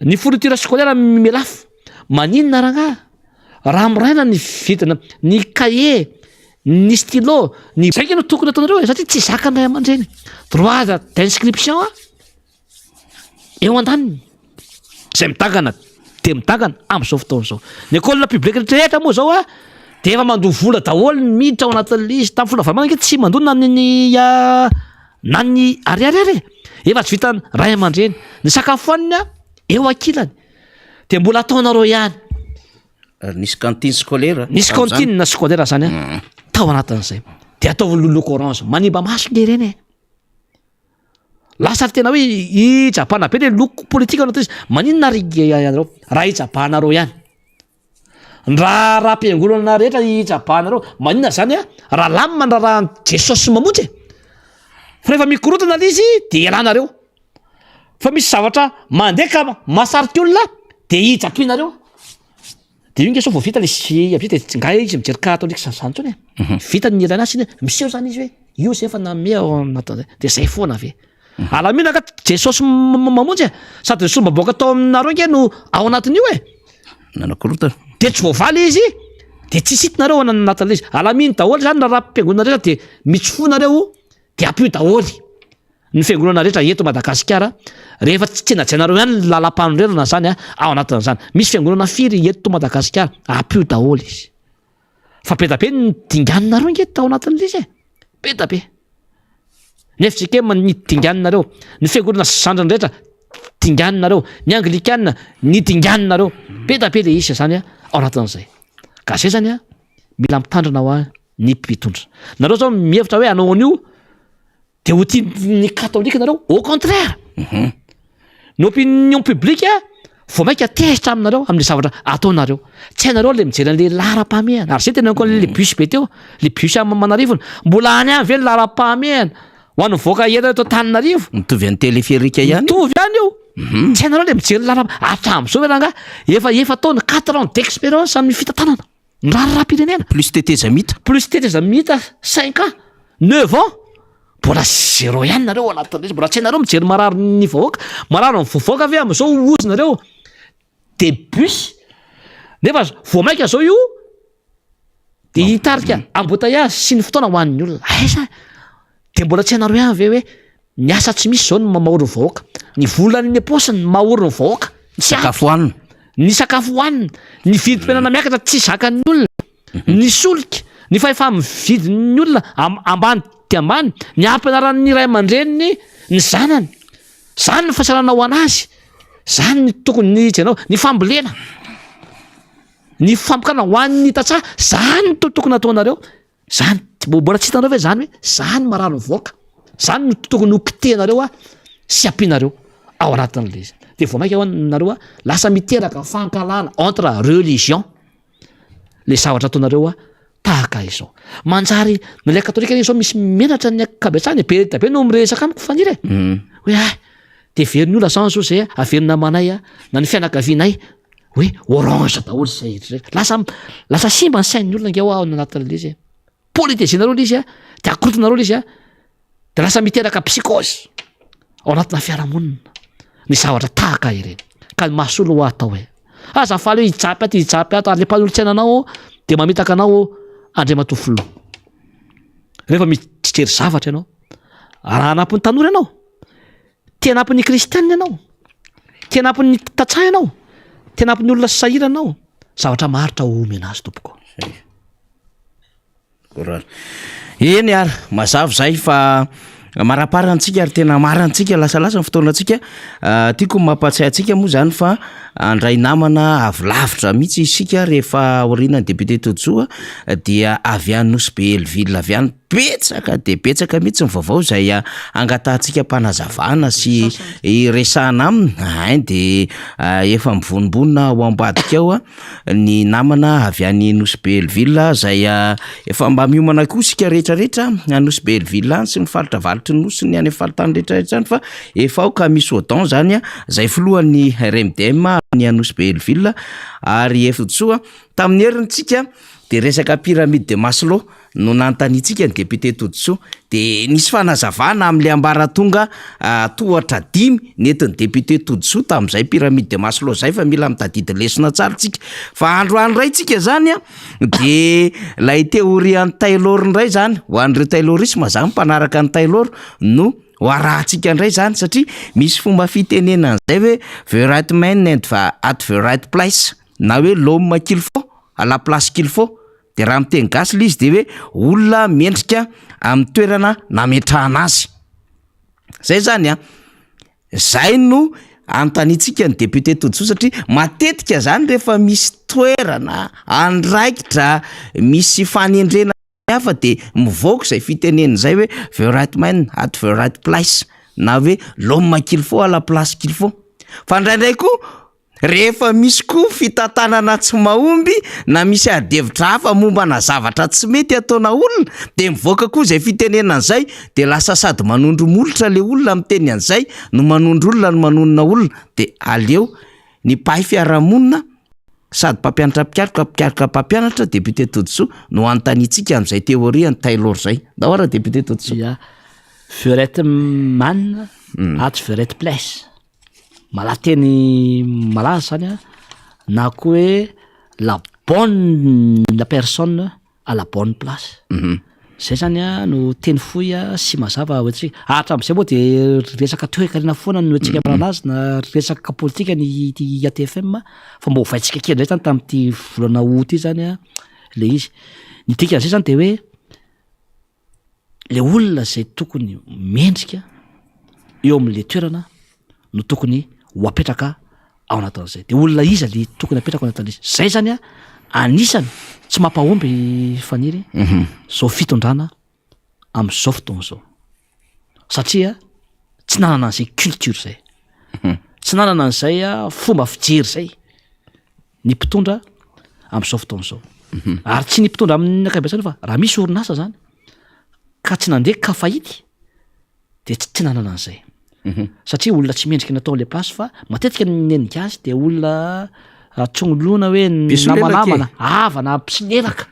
Speaker 2: ny fourniture scolaire mimelafo maninona raha miraina ny vidina ny cahier ny stylo ny zay no tokony ataonareo satria tsy zaka ny ray aman-dreny droit d'inscription eo an-daniny zay midagana de midagana am'izao fotoana zao ny école publique rehetra moa zao de efa mandoa vola daholo ny miditra ao anatin'le izy tamin'ny fola varimana nge tsy mandoa na ny ariary efa tsy vitany ray aman-dreny ny sakafo aniny eo ankilany de mbola ataonareo ihany
Speaker 1: ary nisy cantine scolaire
Speaker 2: nisy cantine scolaire zany tao anatin'izay de ataovy loloko orange manimba maso le reny lasa tena hoe ijapana be le loko politika anaty izy maninona areo raha ijabanareo ihany raha am-piangonana rehetra ijabanareo maninona zany raha lamina raha jesosy mamonjy fa rehefa mikorotana le izy de ilanareo fa misy zavatra mandeha ka mahasarika olona de ijapianareo de io nge sao vao vita le de nga izy mijery katolika zany tsony vita ny ilana azy miseho zany izy hoe io zay efa name ao anatin'izay de zay foana ave alamina ka jesosy mamonjy sady ny sombaboaka atao aminareo nge no ao anatin'io
Speaker 1: nanakorotana
Speaker 2: de tsy voavaly izy de tsy sitinareo anatin'le izy alaminy daholo zany na raha mpiangonana rehetra de mitsofonareo de ampio daholy ny fiangonana rehetra eto Madagasikara rehefa tsy tsenatsenareo ihany lalam-panorerana zany ao anatin'zany misy fiangonana firy eto Madagasikara ampio daholy izy fa betabe ny dinganinareo ngeto ao anatin'le izy betabe nefitsika ny dinganinareo ny fiangonana zandrany rehetra dinganinareo ny anglikanina ny dinganinareo betabe le isa zany ao anatin'izay ka zay zany mila mitandrina ho ny mpitondra nareo zao mihevitra hoe anao an'io de ho tiany katolika nareo au contraire ny opinion publique vao mainka tezitra aminareo amin'ny zavatra ataonareo tsy hainareo le mijery an'le lara-pahamehana ary zay tena ko le bus be teo le bus Manarivona mbola any any ve ny lara-pahamehana ho an'ny voaka eto eto Antananarivo
Speaker 1: mitovy an'ny téléphérique ihany
Speaker 2: mitovy ihany io tsy hainareo le mijery lara hatramin'izao ve ranga efa taona 4 ans d'expérience amin'ny fitantanana ny raharam-pirenena
Speaker 1: plus tetezamita
Speaker 2: 5 ans 9 ans mbola 0 ihany nareo anatin'izy mbola tsy hainareo mijery marary ny vahoaka marary ny vovoaka ave amin'izao ozinareo de bus nefa vao maika zao io de hitarika embouteillage sy ny fotoana ho an'ny olona aiza de mbola tsy hainareo ihany ve hoe ny asa tsy misy zao ny maorony vahoaka ny volany ny aposiny mahorony vahoaka
Speaker 1: sakafo hoanina
Speaker 2: ny sakafo hoanina ny vidim-pianana miakatra tsy zakan'ny olona ny solika ny fahefa mividin'ny olona ambany de ambany ny ampianaran'ny ray aman-dreniny ny zanany zany ny fasarana ho anazy zany ny tokony ny ijanao ny fambolena ny fampokana ho an'ny tatsaha zany ny tokony ataonareo zany mbola tsy hitanareo ve zany hoe zany marary mivoaka zany ny tokony ho kitenareo sy ampinareo ao anatin'le izy de vao maika nareo lasa miteraka fankalana entre religion le zavatra ataonareo tahaka izao manjary nale katolika regny zao misy menatra ny akabetsany be be no miresaka amiko faniry hoe de veriny olona zany zao zay averina manay na ny fianakavianay hoe orange daholy zay lasa simba ny sain'ny olona ngeo ao anatin'le izy politezia-nareo le izy de akorotonareo le izy de lasa miteraka psychose ao anatina fiarahamonina ny zavatra tahaka ireny ka ny mahasolo ho atao hoe azafaly hoe hijapy ato ary le mpanolo-tsainanao de mamitaka anao Andriamatofolo rehefa mijery zavatra ianao raha anampin'ny tanora ianao tia anampin'ny kristianina ianao tia anampin'ny tatsaha ianao tia anampin'ny olona sahira ianao zavatra maharitra omena azy tompoko
Speaker 1: eny ary mazava zay fa maraparantsika ary tena marantsika lasalasa ny fotoanantsika tiako mampatsiahy antsika moa zany fa andray namana avy lavitra mihitsy isika rehefa oriana ny député Todjoa dia avy any Nosy Belleville avy any betsaka de betsaka mihitsy ny vaovao zay angatantsika mpanazavana sy resahana aminy de efa mivonimbonina ho ambadika ao ny namana avy any Nosy Belleville zay efa mba miomana koa sika rehetrarehetra Nosy Belleville any sy ny faritra valitry nosy ny any falitany rehetrarehetra any fa efa ao ka misy Odan zany zay filohan'ny RMDM ny Nosy Belleville ary efa tsoa tamin'ny herintsika de resaka pyramide de Maslow no nantanitsika ny député Todjoa de nisy fanazavana am'le ambaratonga tohatra 5 nentin'ny député Todjoa tamin'izay pyramide de Maslow zay fa mila mitadidy lesona tsara tsika fa androany ray tsika zany de lay théorie-an'ny Taylor ndray zany ho an'ireo taylorisme zany mpanaraka ny Taylor no ho arahantsika ndray zany satria misy fomba fitenenana zay hoe the right man and at the right place na hoe l'homme qu'il faut à la place qu'il faut de raha miteny gasy le izy de hoe olona mendrika amin'ny toerana nametrahana azy zay zany zay no antanitsika ny député Todjoa satria matetika zany rehefa misy toerana andraikitra misy fanendrena hafa de mivoaka zay fitenenana zay hoe the right man at the right place na hoe l'homme qu'il faut à la place qu'il faut fa ndraindray koa rehefa misy koa fitantanana tsy mahomby na misy adevitra hafa momba na zavatra tsy mety ataona olona de mivoaka koa zay fitenenana zay de lasa sady manondro molotra le olona miteny an'izay no manondro olona no manonona olona de aleo ny pahy fiarahamonina sady mpampianatra mpampianatra député Todjoa no antanitsika amin'izay théorie ny Taylor zay da ohatra député Todjoa
Speaker 2: the right man at the right place malateny malaza zany na koa hoe la bonne la personne à la bonne place zay zany a no teny foy a sy mazava ohatsika hatram'izay moa de resaka toe-karena foana no atsika manana azy na resaka politika ny ATFM fa mba hovaitsika kely zay zany tamin'ity volana août ity zany a le izy ny dikan'izay zany de hoe le olona zay tokony mendrika eo amin'le toerana no tokony ho apetraka ao anatin'izay de olona iza le tokony apetraka ao anatin'izay zay zany a anisany tsy mampahomby faniry zao fitondrana am'izao fotoana zao satria tsy nanana an'izay culture zay tsy nanana an'izay a fomba fijery zay ny mpitondra am'izao fotoana zao ary tsy ny mpitondra amin'ny akabeazany fa raha misy orinasa zany ka tsy nandeha ka fahity de tsy nanana an'izay satria olona tsy mendrika natao le plasy fa matetika nenika azy de olona atsongolona hoe namanamana avana mpisoleraka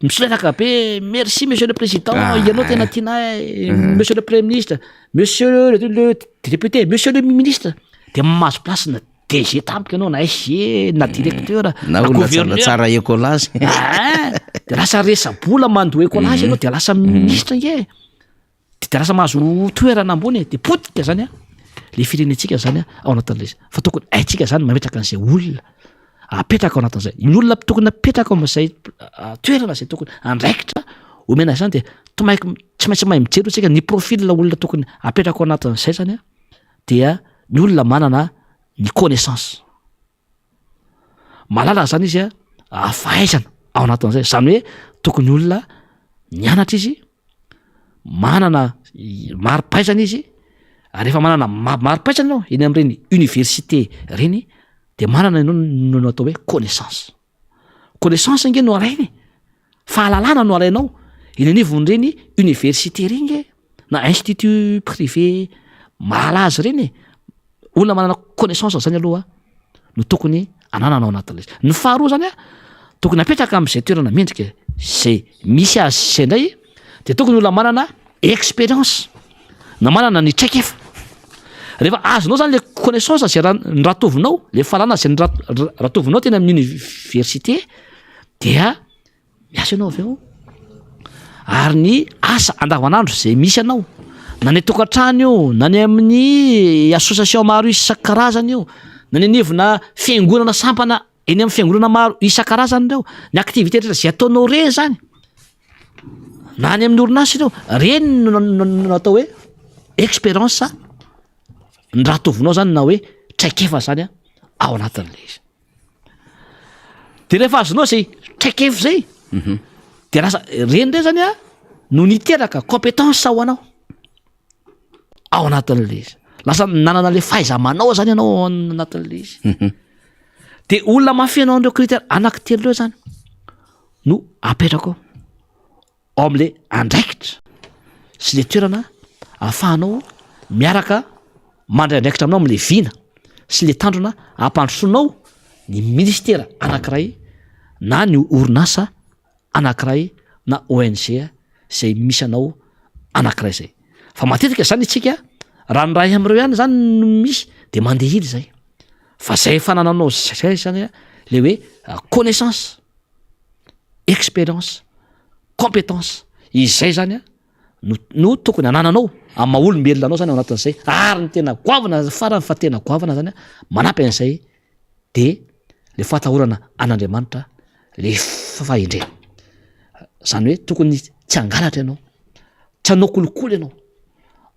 Speaker 2: misoleraka be merci monsieur le président ianao tena tianay monsieur le premier ministre monsieur le député monsieur le ministre de mahazo place na DG tampoka ianao na SG na directeur
Speaker 1: na gouverneur tsara écolage
Speaker 2: de lasa resa-bola mandoa écolage ianao de lasa ministre nge de lasa mahazo toerana ambony de potika zany a le firenetsika zany ao anatin'ilay fa tokony aitsika zany mametraka an'izay olona apetraka ao anatin'izay ny olona tokony apetraka ao amin'izay toerana zay tokony andraikitra omena zany de tsy maintsy mahay mijery tsika ny profil olona tokony apetraka ao anatin'izay zany a dia ny olona manana ny connaissance malala zany izy a fahaizana ao anatin'izay zany hoe tokony olona nianatra izy manana mari-pahaizana izy rehefa manana mari-pahaizana ianao eny amin'ireny université reny de manana ianao no atao hoe connaissance nge no arainy fahalalana no arainao eny anivon'ireny université reny nge na institut privé malaza reny olona manana connaissance zany aloha no tokony anananao anatin'ilay ny faharoa zany a tokony apetraka amin'izay toerana mendrika zay misy azy zay indray de tokony olona manana expérience na manana ny traikefa rehefa azonao zany le connaissance zay ratovinao le falana zay ratovinao tena amin'ny université dia miasa ianao avy eo ary ny asa andavanandro zay misy anao na ny tokantrano io na ny amin'ny association maro isan-karazany io na ny anivona fiangonana sampana eny amin'ny fiangonana maro isan-karazany reo ny activité rehetra zay ataonao reny zany na ny amin'ny orinasa ireo reny no atao hoe expérience ny raha tovinao zany na hoe traikefa zany a ao anatin'le izy de rehefa azonao zay traikefa zay de lasa reny ndray zany a no niteraka compétence ho anao ao anatin'le izy lasa nanana le fahaiza-manao zany ianao ao anatin'le izy de olona mafenao an'ireo critère anankitelo reo zany no apetraka ao am'le andraikitra sy le toerana ahafahanao miaraka mandray andraikitra aminao am'le vina sy le tandrona ampandrosoanao ny ministera anankiray na ny orinasa anankiray na ONG zay misy anao anankiray zay fa matetika zany itsika raha ny ray am'ireo ihany zany no misy de mandeha iry zay fa zay fanananao zay zany le hoe connaissance expérience compétence izay zany a no tokony anananao amin'ny maha-olombelona anao zany ao anatin'izay ary ny tena goavana farany fa tena goavana zany a manampy an'izay de le fahatahorana an'Andriamanitra le fahendrena zany hoe tokony tsy angalatra ianao tsy hanao kolokolo ianao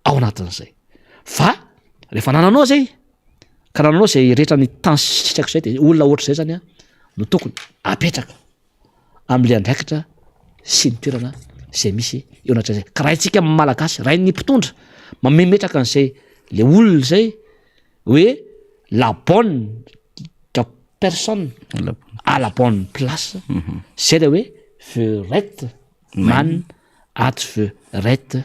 Speaker 2: ao anatin'izay fa rehefa nananao zay ka nananao zay rehetra ny tansitrako zay de olona ohatra zay zany a no tokony apetraka am'le andraikitra sy ny toerana zay misy eo anatra zay ka raha itsika malagasy raha ny mpitondra mamemetraka an'izay le olona zay hoe la bonne personne à la bonne place zay le hoe für rätt man at für rätt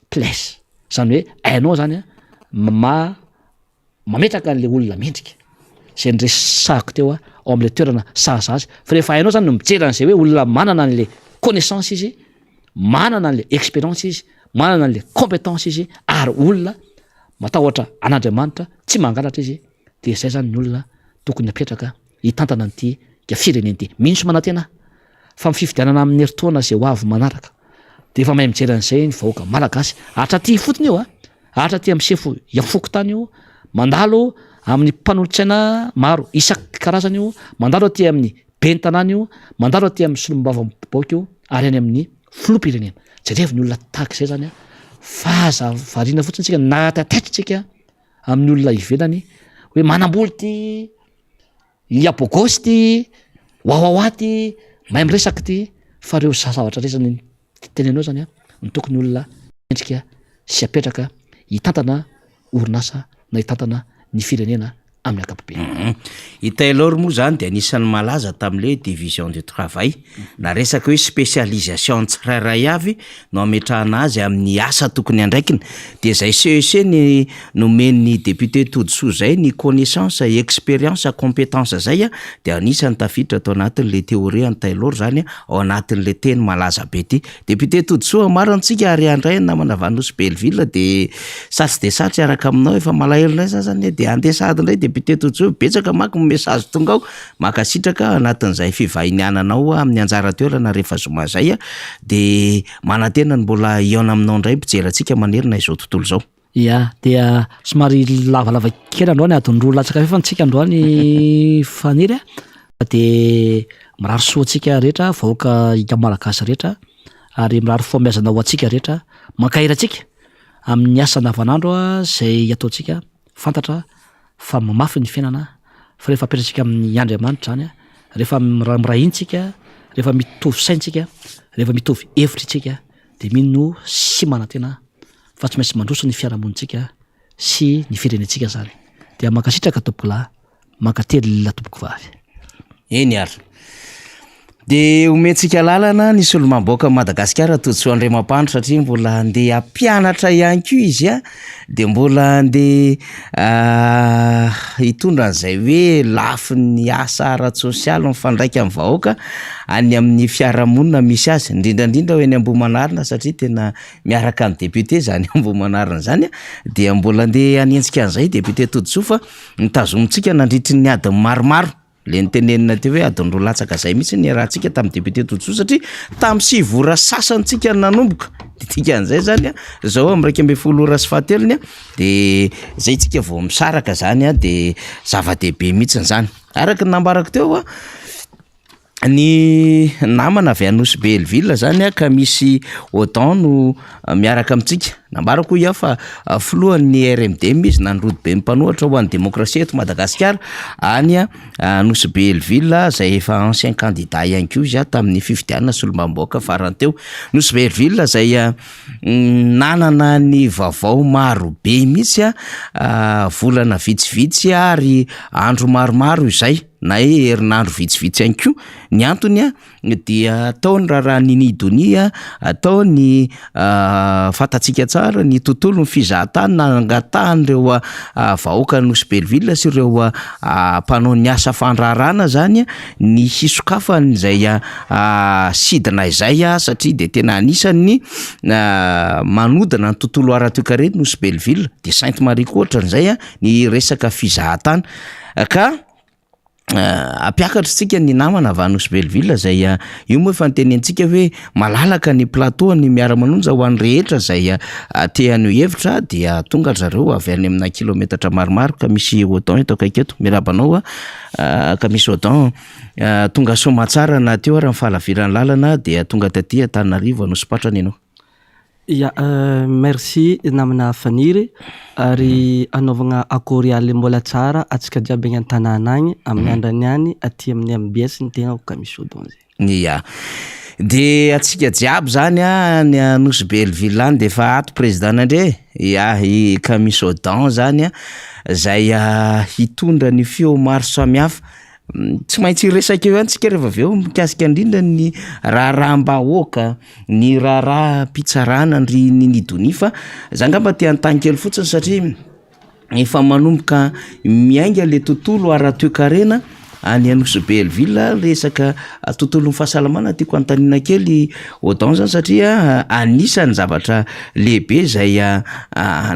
Speaker 2: place zany hoe ainao zany a mametraka an'le olona mendrika zay nyresahako teo ao am'le toerana sahaza azy fa rehefa ainao zany no mijery an'izay hoe olona manana an'le connaissance izy manana an'le expérience izy manana an'le compétence izy ary olona matahotra an'Andriamanitra tsy mangalatra izy de zay zany ny olona tokony apetraka hitantana an'ity fireneny ity minso manantena fa mifividianana amin'ny heritaona zay ho avy manaraka de efa mahay mijery an'izay ny vahoaka malagasy hatraty fotony io hatraty amin'ny sefo iafoko tany io mandalo amin'ny mpanolotsaina maro isak karazany io mandalo aty amin'ny ben'ny tanàna io mandalo aty amin'ny solombava miboaka io ary any amin'ny filoham-pirenena jerevy ny olona tahaka izay zany faza variana fotsiny tsika natatatritsika amin'ny olona ivelany hoe manamboly ty iabogosy ty hoahoahoa ty mahay miresaky ty fa reo zavatra resany tenenao zany ny tokony olona endrika sy apetraka hitantana orinasa na hitantana ny firenena amin'ny akapobe.
Speaker 1: I Taylor moa zany de anisan'ny malaza tam'le division du travail na resaka hoe spécialisation tsirairay avy no ametrahana azy amin'ny asa tokony andraikiny de zay CEC ny nomen'ny député Todsoa zay ny connaissance expérience compétence zay de anisan'ny tafiditra atao anatin'le théorie an Taylor zany ao anatin'le teny malaza be ty député Todsoa marantsika ary andray namana Vanosy Belleville de satsy de satsy araka aminao efa malahelo zany de andesady ndray député Todsoa betsaka mako message tonga ao makasitraka anatin'izay fivahiniananao amin'ny anjara toerana rehefa zoma zay de manantena ny mbola iona aminao indray mpijerantsika manerina izao tontolo zao.
Speaker 2: Ya dia somary lavalava kely androany adondro latsaka fa antsika androany faniry de mirary soa antsika rehetra vahoaka ika malagasy rehetra ary mirary fombiazana ho antsika rehetra mankahira antsika amin'ny asa navanandro zay ataontsika fantatra fa mamafy ny fiainana fa rehefa apetratsika amin'ny Andriamanitra zany rehefa mirahintsika rehefa mitovy saintsika rehefa mitovy hevitra itsika de mino sy manantena fa tsy maintsy mandroso ny fiarahamonitsika sy ny firenentsika zany dia mankasitraka tompoko lahy mankately la tompoko vavy.
Speaker 1: Eny ary de omentsika lalana nisy olo-mamboaka Madagasikara Todsoa Andriamampandry satria mbola andeha ampianatra ihany koa izy de mbola andeha hitondra an'izay hoe lafin'ny asa ara-tsosialy mifandraika amin'ny vahoaka any amin'ny fiarahamonina misy azy indrindrandrindra hoe ny Ambohimanarina satria tena miaraka amin'ny député zany Ambohimanarina zany de mbola andeha hanentsika an'izay député Todsoa fa nitazomitsika nandritry ny adiny maromaro le nitenenina teo hoe adiny roa latsaka zay mihitsy ny rahantsika tamin'ny député Todsoa satria tamin'ny 6 ora sasantsika nanomboka de tika an'izay zany zao amin'ny 12 ora sy 7 de zay tsika vao misaraka zany de zava-dehibe mihitsy zany araka ny nambarako teo ny namana avy Vanosy Belleville zany ka misy Odan no miaraka amintsika nambarako ia fa filohan'ny RMD izy nandrody be ny mpanohatra ho an'ny demokrasia eto Madagasikara any Vanosy Belleville zay efa ancien candidat ihany koa izy tamin'ny fifidianana solombaboaka farany teo. Vanosy Belleville zay nanana ny vaovao maro be mihitsy volana vitsivitsy ary andro maromaro izay na herinandro vitsivitsy ihany koa ny antony dia ataony raha ninidonia ataony fatatsika tsara ny tontolo ny fizahatany nangatahany reo vahoaka Vanosy Belleville sy ireo mpanao ny asa fandrarana zany ny hisokafany zay sidina izay satria de tena anisany manodina ny tontolo ara-toekarena Vanosy Belleville de Sainte Marie koa ohatran'izay ny resaka fizahatany ka apiakatra tsika ny namana Vanosy Belleville zay io moa efa nitenentsika hoe malalaka ny plateau ny miara-manonja ho an'ny rehetra zay te-hanio hevitra dia tonga zareo avy any amina kilometatra maromaro ka misy Odan eto akaiky eto mirabanao ka misy Odan tonga somatsara na teo raha mifalaviran'ny lalana dia tonga taty Antananarivo no sopatrany ianao.
Speaker 7: Ya merci namana Faniry ary anaovagna akorialy mbola tsara atsika jiaby agny an-tanàna agny amin'ny andrany any aty amin'ny MBS ny tegna ka misy Odan zay.
Speaker 1: Ya de atsika jiaby zany ny Vanosy Belleville any de efa ato président andre ya i ka misy Odan zany zay hitondra ny feo maro samihafa tsy maintsy resaka eo antsika rehefa avy eo mikasika indrindra ny raharaham-bahoaka ny raharaha-pitsarana ny nidonia fa za ngamba te an-tany kely fotsiny satria efa manomboka miainga le tontolo ara-toekarena any Vanosy Belleville resaka tontolo fahasalamana tiako antanina kely Odan zany satria anisany zavatra lehibe zay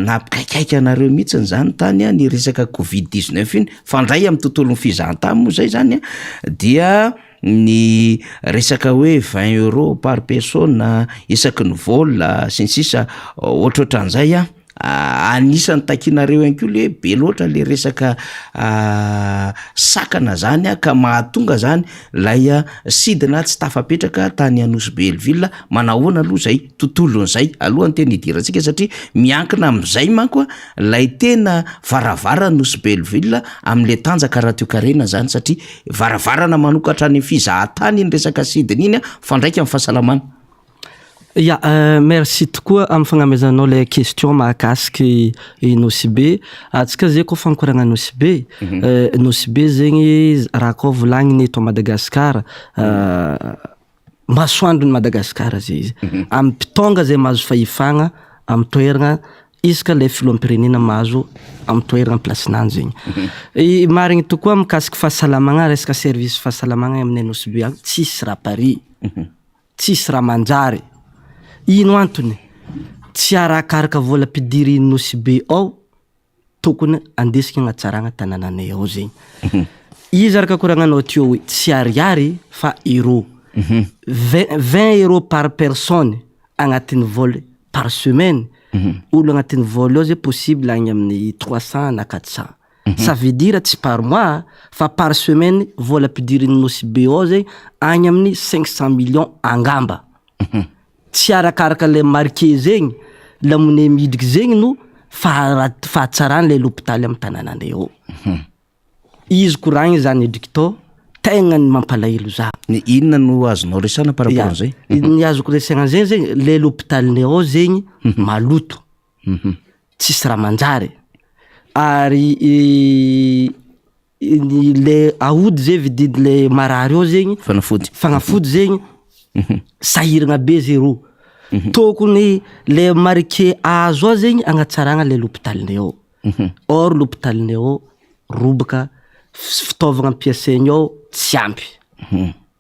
Speaker 1: nampikaikaika anareo mihitsy zany tany ny resaka Covid-19 iny fandray amin'ny tontolo fizahantany moa zay zany dia ny resaka hoe 20 € par personne isaky ny vola sy ny sisa ohatrohatran'izay anisany takinareo ihany koa le be loatra le resaka sakana zany ka mahatonga zany lay sidina tsy tafapetraka tany Anosy Belleville. Manahoana aloha zay tontolon'izay alohany tena idirantsika satria miankina am'izay manko lay tena varavara Anosy Belleville am'le tanjaka ratiokarena zany satria varavarana manokatra any fizahatany ny resaka sidina iny fa ndraiky amin'ny fahasalamana.
Speaker 7: Ya, merci tokoa amin'ny fagnamezanao le question mahakasiky Nosy Be. Atsika zay koa fankoragna Nosy Be. Nosy Be zegny raha koa volagniny eto Madagasikara, masoandro ny Madagasikara zay izy. Amin'ny mpitonga zay mahazo fahefagna amin'ny toerana isaka le filoham-pirenena mahazo amin'ny toerana placenany zegny. Marigny tokoa mikasiky fahasalamagna, resaka service fahasalamagna amin'ny Nosy Be agny tsisy raha pari, tsisy raha manjary. Ino antony? Tsy arakaraka vola mpidiry Nosy Be ao tokony andesika agnatsaragna tanànanay ao zegny. Izy araka koragnanao teo hoe tsy ariary fa euro. 20 € par personne agnatin'ny vola par semaine. Olo agnatin'ny vola ao zay possible agny amin'ny 300 na 400. Ça veut dire tsy par mois fa par semaine vola mpidiry Nosy Be ao zay agny amin'ny 500 millions angamba. Tsy arakaraka le marqué zegny lamone midriky zegny no fahatsarany le l'hôpitaly amin'ny tanànanay ao. Izy koragny zany edriky tao tegna ny mampalahelo za.
Speaker 1: Ny inona no azonao resana par rapport an'izay?
Speaker 7: Ny azoko resana zay zegny le l'hôpitalinay ao zegny maloto. Tsisy raha manjary. Ary le aody zay vididy le marary ao zegny fagnafody zegny sahiragna be zéro. Tokony le marqué azo ao zegny agnatsaragna le l'hôpitalinay ao. Or l'hôpitalinay ao robaka fitaovagna ampiasaigny ao tsy ampy.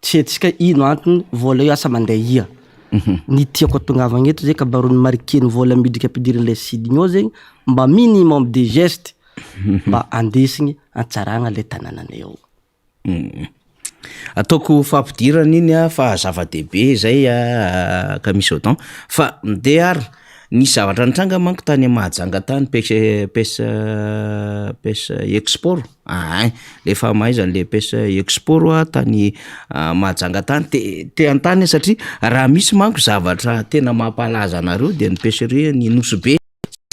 Speaker 7: Tsy haintsika ino antony vola io asa mandeha ia. Ny tiako atongavagna eto zay kabarony marqué ny vola midriky ampidirin'le sidiny ao zegny mba minimum de geste mba andesigny antsaragna le tanànanay ao.
Speaker 1: Ataoko fampidirana iny fa zava-dehibe zay Kamisy Audan fa mdeha ary ny zavatra nitranga manko tany Mahajanga tany pesa export. Lefa mahaizany le pesa export tany Mahajanga tany te antany satria raha misy manko zavatra tena mampalaza anareo dia ny peserie ny Nosy Be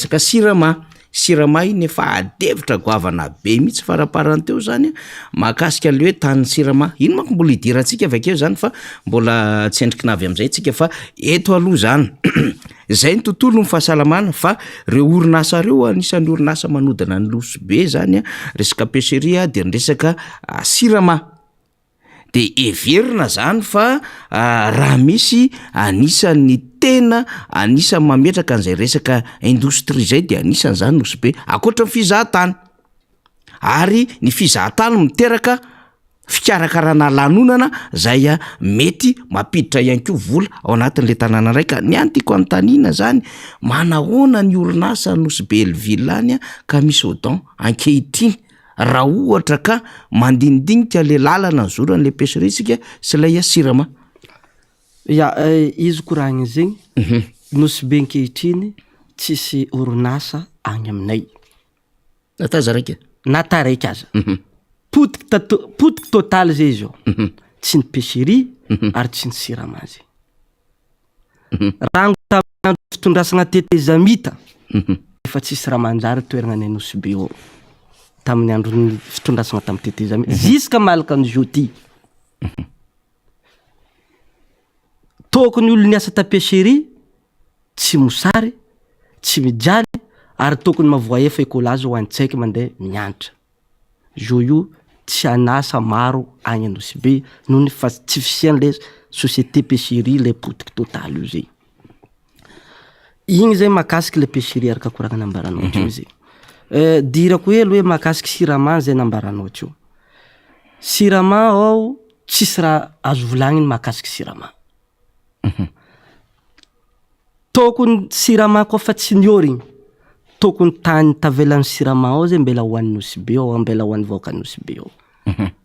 Speaker 1: saka sirama iny efa adevitra goavana be mihitsy faraparany teo zany mahakasika le hoe tany sirama ino manko mbola idirantsika avakeo zany fa mbola tsy endrikina avy am'izay tsika fa eto aloha zany zay ny tontolo ny fahasalamana fa reo orinasa reo anisan'ny orinasa manodina ny Nosy Be zany resaka peseria dia ny resaka sirama. De everina zany fa raha misy anisan'ny tena anisan'ny mametraka an'izay resaka indostria zay dia anisan'ny zany Nosy Be akoatra ny fizahatany. Ary ny fizahatany miteraka fikarakarana lanonana zay mety mampiditra ihany koa vola ao anatin'le tanàna raika. Ny antiko antanina zany manahoana ny orinasa Nosy Belleville any Kamisy Audan ankehitriny raha ohatra ka mandinidinika le lalana zoran'le peseritsika sy lay sirama.
Speaker 7: Ya, izy koragny zegny Nosy Be ankehitriny tsisy orinasa agny aminay.
Speaker 1: Nataza raika?
Speaker 7: Nata raika aza. Potiky total zay izy ao. Tsy ny peserie ary tsy ny sirama zay. Rango tamin'andro fitondrasana tetezamita efa tsisy raha manjary toerana ny Nosy Be ao. Tamin'ny andro ny fitondrasana tamin'ny tetezamita ziska malaka ny jeudi. Tokony olo niasa tapeserie tsy mosary, tsy mijaly ary tokony mavoaefa ekolazy ho antsaiky mandeha mianatra. Io tsy anasa maro agny Nosy Be noho ny tsy fisian'le société peserie le potiky total io zay. Igny zay mahakasiky le peserie araka koragna nambaranao teo zay. Dirako helo hoe mahakasiky sirama zay nambaranao teo. Sirama ao tsisy raha azo volagniny mahakasiky sirama. Tokony sirama koa fa tsy niorigny. Tokony tany tavelan'ny sirama ao zay mbela hoan'ny Nosy Be ao, mbela hoan'ny vahoaka Nosy Be ao.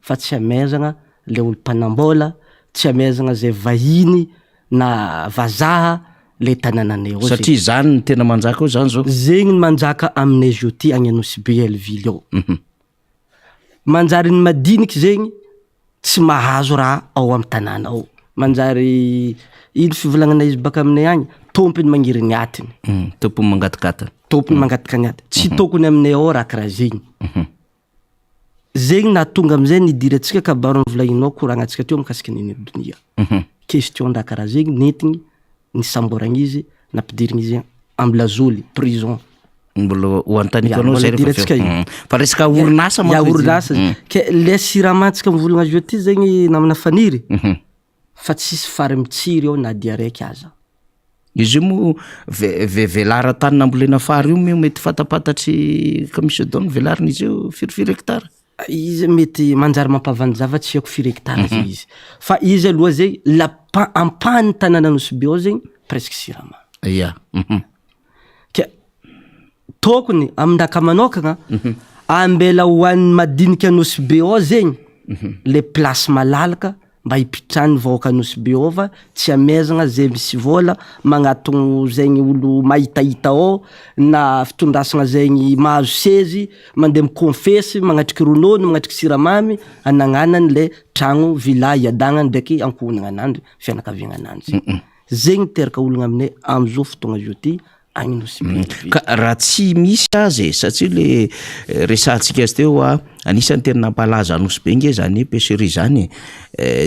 Speaker 7: Fa tsy amezagna le olo-panambola tsy amezagna zay vahiny na vazaha le tanànanay ao
Speaker 1: satria zany ny tena manjaka ao zany zao
Speaker 7: zegny ny manjaka aminay zao ty agny Anosy-Be Elville ao manjary ny madiniky zegny tsy mahazo raha ao amin'ny tanàna ao manjary ino fivolagnana izy baka aminay agny tompony magniry ny atiny
Speaker 1: tompony mangatikatana
Speaker 7: tompony mangataka ny atiny tsy tokony aminay ao raha karaha zegny zegny na tonga amizay nidirantsika ka baro volagninao koragnatsika teo mikasika ny donia question raha karaha zegny nentigny ny samboragna izy nampidirigny izy ambilazoly prison
Speaker 1: mbola hoantaniko anao zay rehefa fa resaka orinasa
Speaker 7: orinasa ke le siramantsika mivolagna azy ty zegny namana faniry fa tsisy fary mitsiry ao na dia raiky aza
Speaker 1: izy io mo velara tany nambolena fary io mety fatapatatry commission d'homme velariny izy io firy hectare
Speaker 7: izy mety manjary mampavandy zava tsy haiko firy hectare izy fa izy aloha zegny ampany tanàna Anosy-Be ao zegny presque sirama ke tokony amin'aka manokagna ambela hoan'ny madiniky Anosy-Be ao zegny le place malalaka mba hipitrany vahoaka Anosy-Be ao fa tsy amezagna zay misy vola magnatogno zegny olo mahitahita ao na fitondrasagna zegny mahazo sezy mandeha mikonfesy magnatriky ronono magnatriky siramamy anagnanany le tragno villa iadagnany ndraiky ankohonagna anandry fianakaviagna ananjy zegny teraka ologna aminay am'izao fotoagna zao ty agny Anosy-Be
Speaker 1: ka raha tsy misy azy satria le resantsika azy teo anisan'ny tena nampalaza Anosy-Be nge zany pêcherie zany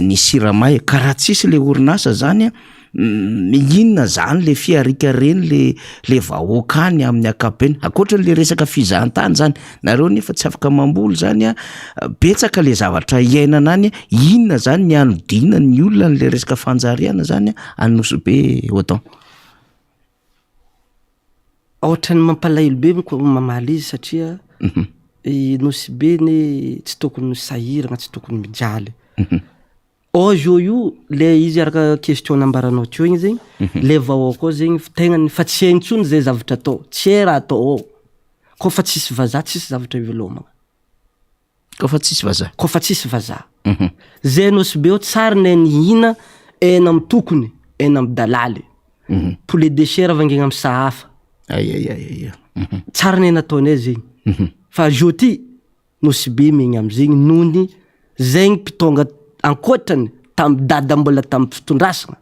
Speaker 1: ny siramay ka raha tsisy le orinasa zany inona zany le fiarika reny le vahoakany amin'ny akapeny akoatran'le resaka fizahantany zany nareo nefa tsy afaka mamboly zany betsaka le zavatra iainana any inona zany ny anodina ny olona n'le resaka fanjariana zany Anosy-Be otan
Speaker 7: ohatrany mampalahelo be mamaly izy satria Anosy-Be ny tsy tokony sahiragna tsy tokony mijaly ao zao io le izy araka question nambaranao teo igny zegny le vahoaka ao zegny tegnany fa tsy haintsony zay zavatra atao tsy hay raha atao ao ko fa tsisy vazaha tsisy zavatra ivelomagna
Speaker 1: ko fa tsisy vazaha
Speaker 7: zay Anosy-Be ao tsara nay nihina ena amy tokony ena amy dalaly poulet de chair vangegna amy sahafa tsara nay nataonay zegny fa zao ty Anosy-Be megny amizegny nony zegny mpitonga ankoatrany tamy dada mbola tamy fitondrasagna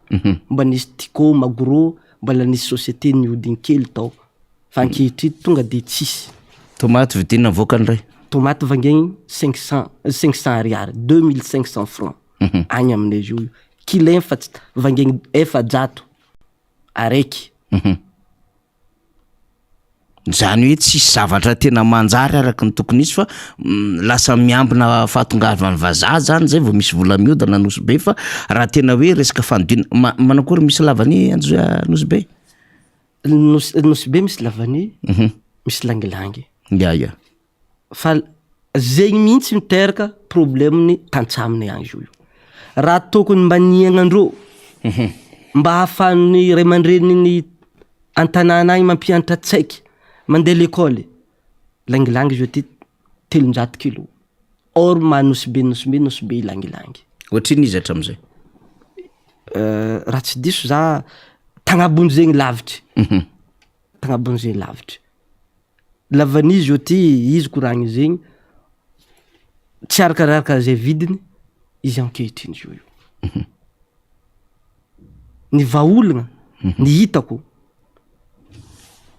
Speaker 7: mba nisy tiko magro mbola nisy société niodigny kely tao fa ankehitriny tonga de tsisy
Speaker 1: tomaty vidina voakany ray
Speaker 7: tomaty vangegny 500 ariary 2500 francs agny aminay zao io kilo fa vangegny 100 araiky
Speaker 1: zany hoe tsisy zavatra tena manjary araka ny tokony izy fa lasa miambina fahatongavany vazaha zany zay vao misy vola miodana Anosy-Be fa raha tena hoe resaka fanodina manakory misy lavany Anosy-Be
Speaker 7: Anosy-Be misy lavany misy langilangy fa zegny mihitsy miteraka problemny tantsaminay agny zao io raha tokony mba niagnandreo mba hahafahan'ny ray aman-dreniny an-tanàna agny mampianatra tsaiky mandeha l'école langilangy zao ty 300 kilo or ma Anosy-Be langilangy
Speaker 1: ohatriny izy hatramizay
Speaker 7: raha tsy diso za tagnabony zegny lavitry tagnabony zegny lavitry lavany zao ty izy koragny zegny tsy arakaraka zay vidiny izy ankehitriny zao io ny vaolagna ny hitako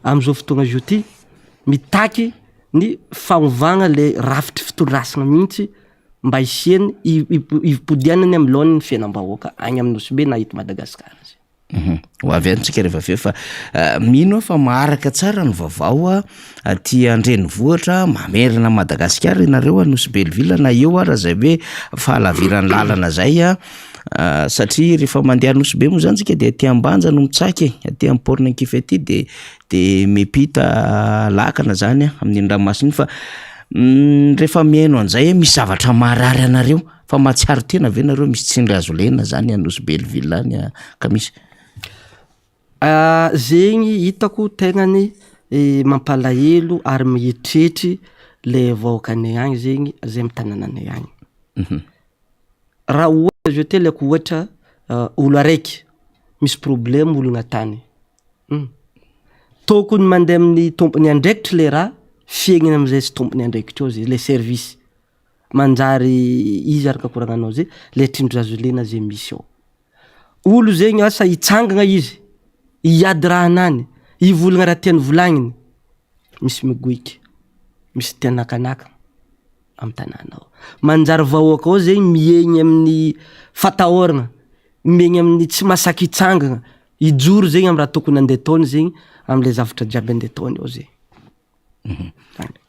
Speaker 7: am'izao fotoagna zao ty mitaky ny fanovagna le rafitry fitondrasagna mihitsy mba hisiany ipodianany amy laoniny ny fiainam-bahoaka agny amin'ny Anosy-Be na eto Madagasikara
Speaker 1: ho avy antsika rehefa aveo fa mino fa maharaka tsara ny vaovao aty Andrenivohitra mamerina Madagasikara nareo Anosy-Be Elville na eo raha zay hoe fahalaviran'ny lalana zay satria rehefa mandeha Anosy-Be moa zany tsika de aty Ambanja no mitsaky aty amin'ny portny Ankify aty de mepita lakana zany amin'ny Ranomasina fa rehefa miaino an'izay misy zavatra marary anareo fa matsiaro tena ve nareo misy tsindry azo lena zany Anosy-Be Elville any ka misy
Speaker 7: zegny hitako tegnany mampalahelo ary mietretry le vahoakanay agny zegny zay amy tanànanay agny raha ohatra zao teleko ohatra olo araiky misy problème olo agnatany tokony mandeha amin'ny tompony andraikitry le raha fiaignana am'izay sy tompony andraikitry ao zay le service manjary izy araka koragnanao zay le tindrazolena zay misy ao olo zegny asa hitsangagna izy hiady raha anany hivolagna raha tiany volagniny misy migoiky misy tianakanaka amy tanànao manjary vahoaka ao zegny miegny amin'ny fatahoragna miegny amin'ny tsy masaky hitsangagna hijoro zegny amy raha tokony andeha taony zegny am'le zavatra jiaby andeha taony ao zay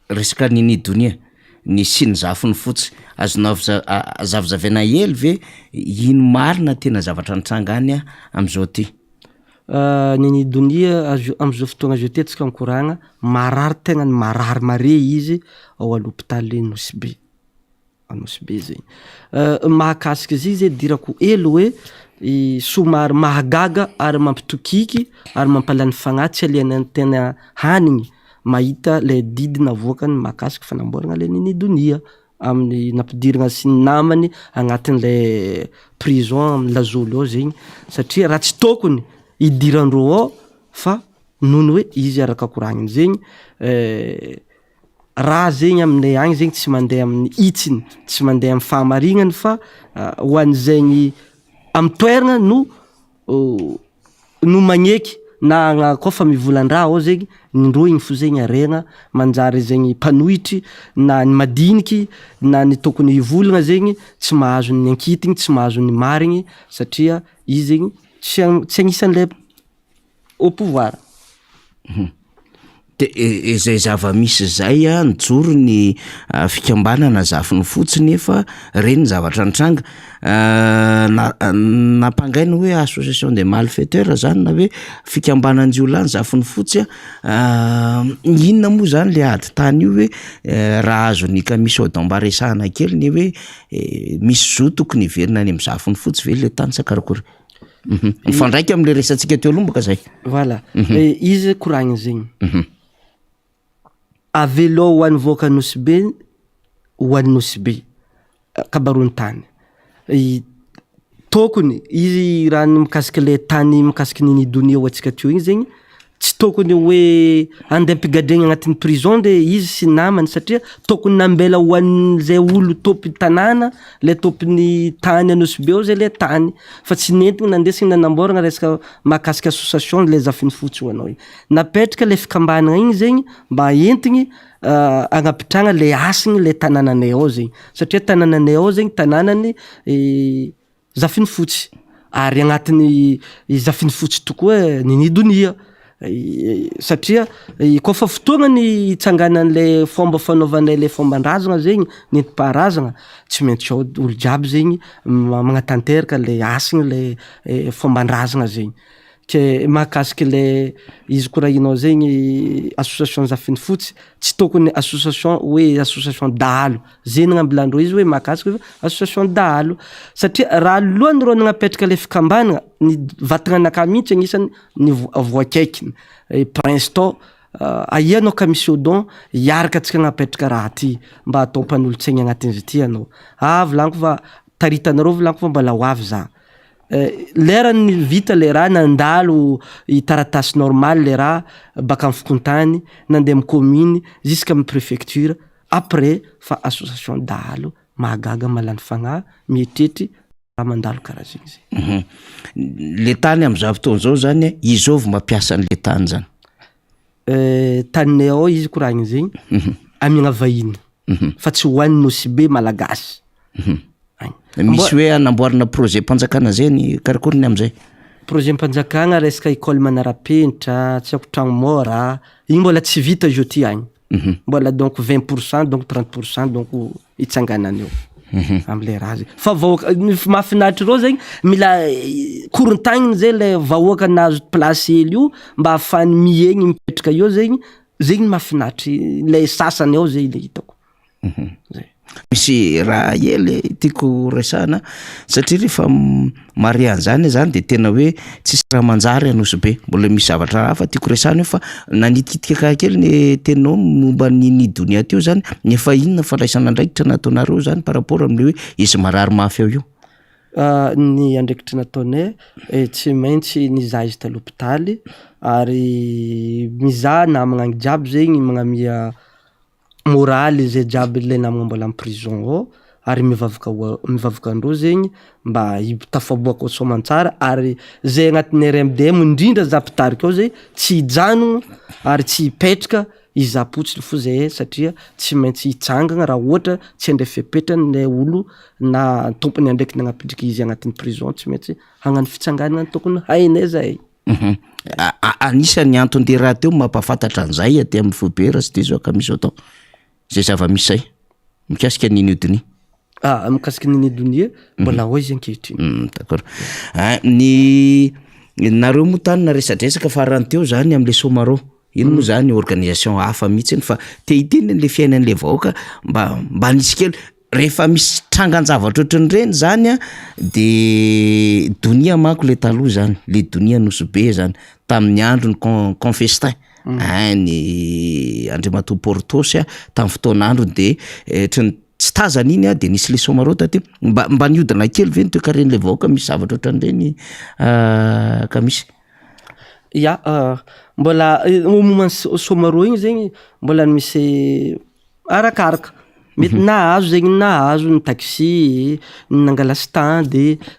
Speaker 1: resaka nini donia ny siny zafiny fotsy azonao zavazavena ely ve ino marina tena zavatra nitranga any am'izao ty
Speaker 7: nini donia am'izao fotoagna zao ty tsika mikoragna marary tegna ny marary mare izy ao alopitaly Nosy be zegny mahakasiky izy zay dirako elo hoe somary mahagaga ary mampitokiky ary mampalany fagnahy tsy aliana tena hanigny mahita le didina avoakany mahakasiky fanamboarana le nini donia amin'ny nampidirana sy ny namany agnatin'le prison amin'ny lazolo ao zegny satria raha tsy tokony idirandreo ao fa nono hoe izy araka koragniny zegny raha zegny aminay agny zegny tsy mandeha amin'ny itsiny tsy mandeha amin'ny fahamarinany fa ho an'izegny amy toerana no magneky na koa fa mivolan-draha ao zegny ndro igny fo zegny aregna manjary zegny mpanohitry na ny madiniky na ny tokony hivolagna zegny tsy mahazo ny ankitigny tsy mahazo ny marigny satria izy zegny tsy agnisan'le au pouvoir
Speaker 1: de zay zava-misy zay nijoro ny fikambanana zafiny fotsiny efa reny zavatra nitranga nampangaina hoe association des malfaiteurs zany na hoe fikambanan-jiolany zafiny fotsy inona moa zany le ady tany io hoe raha azo ny kamisao d'embarrassana kely ny hoe misy zo tokony hiverina any amin'ny zafiny fotsy ve le tany sakarakory mifandraiky am'le resantsika teo alombaka zay
Speaker 7: voilà izy koragniny zegny avelo ho an'ny voaka Nosy be ho an'ny Nosy be kabarony tany tokony izy raha mikasiky le tany mikasiky nini donia ho atsika teo igny zegny tsy tokony hoe andeha ampigadregna agnatin'ny prison de izy sy namany satria tokony nambela ho an'izay olo tompony tanàna le tompony tany Nosy be ao zay le tany fa tsy nentigny nandesigny nanamboaragna resaka mahakasiky association le zafiny fotsy ho anao igny napetraka le fikambanagna igny zegny mba entigny agnapitragna le asigny le tanànanay ao zegny satria tanànanay ao zegny tanànany zafiny fotsy ary agnatin'ny zafiny fotsy tokoa nini donia satria koa fa fotoagna ny itsanganan'le fomba fanaovanay le fomban-drazagna zegny nentim-paharazagna tsy maintsy ao olo jiaby zegny magnatanteraka le asigny le fomban-drazagna zegny ke mahakasiky le izy korahinao zegny association zafiny fotsy tsy tokony association hoe association dahalo zegny gn'ambilandreo izy hoe mahakasiky association dahalo satria raha lohany reo nagnapetraka le fikambanagna ny vatagna mihitsy agnisany ny voakaikiny prince tao aianao kamisio don hiaraka atsika agnapetraka raha ty mba atao mpanolotsaigny agnatin'izy ty anao volaniko fa taritanareo volaniko fa mbala ho avy za lera ny vita le raha nandalo itaratasy normal le raha baka amin'ny fikontany nandeha amin'ny commune jusqu'à amin'ny préfecture après fa association dahalo mahagaga malany fagnahy mietretry raha mandalo karaha zegny zay
Speaker 1: le tany am'izao fotoana zao zany izovy mampiasa an'le tany zany
Speaker 7: taninay ao izy koragny zegny amiagna vahiny fa tsy hoan'ny Nosy be malagasy
Speaker 1: misy hoe anamboarana projet mpanjakana zay karakory ny am'izay
Speaker 7: projet mpanjakana resaka école manara-penitra tsy haiko tragno mora igny mbola tsy vita zao ty agny mbola donc 20% donc 30% donc itsanganany eo am'le raha zay fa vahoaka mahafinaritra reo zegny mila korontagniny zay le vahoaka nazo place ely io mba ahafahany miegny mipetraka eo zegny mahafinaritra le sasany ao zay le hitako zay misy raha ely tiako resana satria rehefa mare an'izany zany de tena hoe tsisy raha manjary Nosy be mbola misy zavatra hafa tiako resana io fa nanititika kahakely ny teninao momba ny donia teo zany nefa inona fandraisana andraikitra nataonareo zany par rapport am'le hoe izy marary mafy ao io Ny andraikitry nataonay tsy maintsy nizaha izy talopitaly ary mizaha namagna jiaby zegny magnamia moraly zay jiaby le namagna mbola am prison ao ary mivavaka andreo zegny mba tafaboaka soamantsara ary zay agnatin'ny RMDM indrindra zapitarika ao zay tsy hijanogno ary tsy hipetraka izapotsiny fo zay satria tsy maintsy hitsangagna raha ohatra tsy andray fepetrany le olo na tompony andraiky nagnapitrika izy agnatin'ny prison tsy maintsy hagnano fitsanganana tokony hainay zay.
Speaker 1: Anisan'ny antony raha teo mampafantatra an'izay aty amin'ny Fobera sy de zao kamisy atao zay zava-misy zay mikasika nini doni
Speaker 7: mikasika nini doni mbola ao izy ankehitriny.
Speaker 1: D'accord. Ny nareo moa tany na resadresaka farany teo zany am'le Somaro ino moa zany organisation hafa mihitsy fa te hiteny le fiainan'le vahoaka mba nisy kely rehefa misy trangan-javatra ohatran'ireny zany de donia manko le taloha zany le donia Nosy be zany tamin'ny androny Confestin ny Andriamatoa Portosy tamin'ny fotoan'androny de tsy tazana iny de nisy le Somaro taty mba niodina kely ve ny toekaren'le vahoaka misy zavatra ohatran'ireny kamisy.
Speaker 7: Ya mbola momba Somaro igny zegny mbola misy arakaraka mety nahazo zegny nahazo ny taxi nangala stand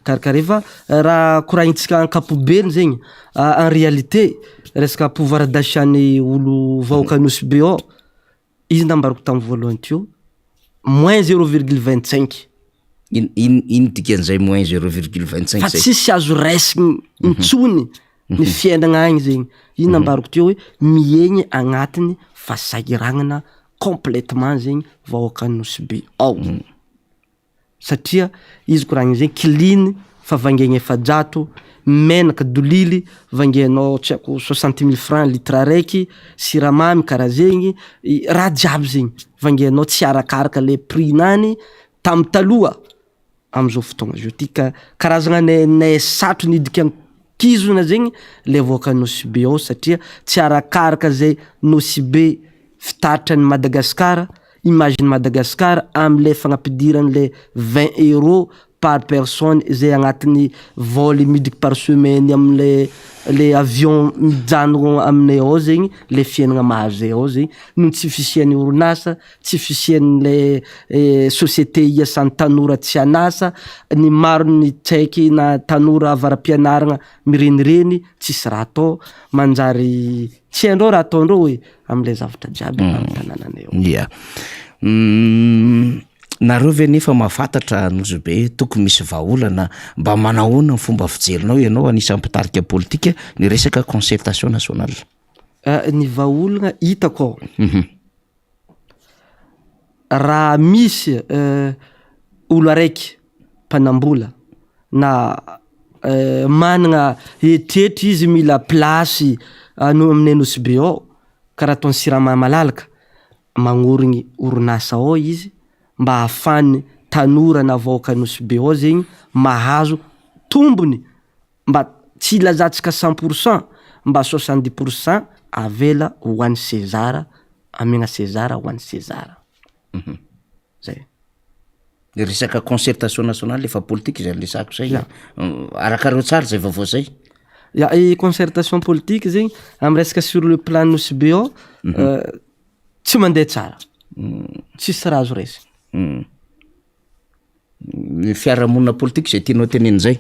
Speaker 7: karakareva raha koragnitsika ankapobeny zegny en réalité resaka pouvoir d'achat ny olo vahoaka Nosy be ao izy nambarako tamin'ny voalohany teo moins 0,25
Speaker 1: ino dikan'izay moins 0,25
Speaker 7: fa tsisy azo raisiny intsony ny fiainagna agny zegny izy nambarako teo hoe miegny agnatiny fasahiragnana complètement zegny vahoaka Nosy be ao satria izy koragniny zegny kliny fa vangaigny efajato menaka dolily vangainao tsy haiko 60 000 francs litre araiky siramamy karaha zegny raha jiaby zegny vangainao tsy arakaraka le prix nany tamin'ny taloha am'izao fotoagna zao ty karazagna nay satro nidika kizona zegny le vahoaka Nosy be ao satria tsy arakaraka zay Nosy be fitaritra ny Madagasikara imagine Madagasikara am'le fagnapidiran'le 20 € par personne zay agnatin'ny vol midika par semaine am'le avion mijanogno aminay ao zegny le fiainagna mahazo zay ao zegny no tsy fisian'ny orinasa tsy fisian'le société iasan'ny tanora tsy anasa ny maro ny tsaiky na tanora avaram-pianaragna mirenireny tsisy raha atao manjary tsy haindreo raha ataondreo hoe am'le zavatra jiaby amin'ny tanànanay ao.
Speaker 1: Ya. Nareo ve nefa mahafantatra Nosy be tokony misy vahaolana mba manahoana ny fomba fijerinao ianao anisan'ny mpitarika politika ny resaka concertation nationale?
Speaker 7: Ny vahaolana hitako raha misy olo araiky mpanambola na managna eritreritry izy mila plasy aminay Nosy be ao karaha ataony Siramamy malalaka magnorigny orinasa ao izy mba ahafany tanora na vahoaka Nosy be ao zegny mahazo tombony mba tsy lazatsika 100% mba 70% avela ho an'ny Sezara amegna Sezara ho an'ny Sezara. Zay.
Speaker 1: Le resaka concertation nationale efa politique zay resako zay arakareo tsara zay vaovao zay.
Speaker 7: Ya concertation politique zegny am resaka sur le plan Nosy be ao tsy mandeha tsara tsisy raha azo resy.
Speaker 1: Ny fiarahamonina politique zay tianao tenen'izay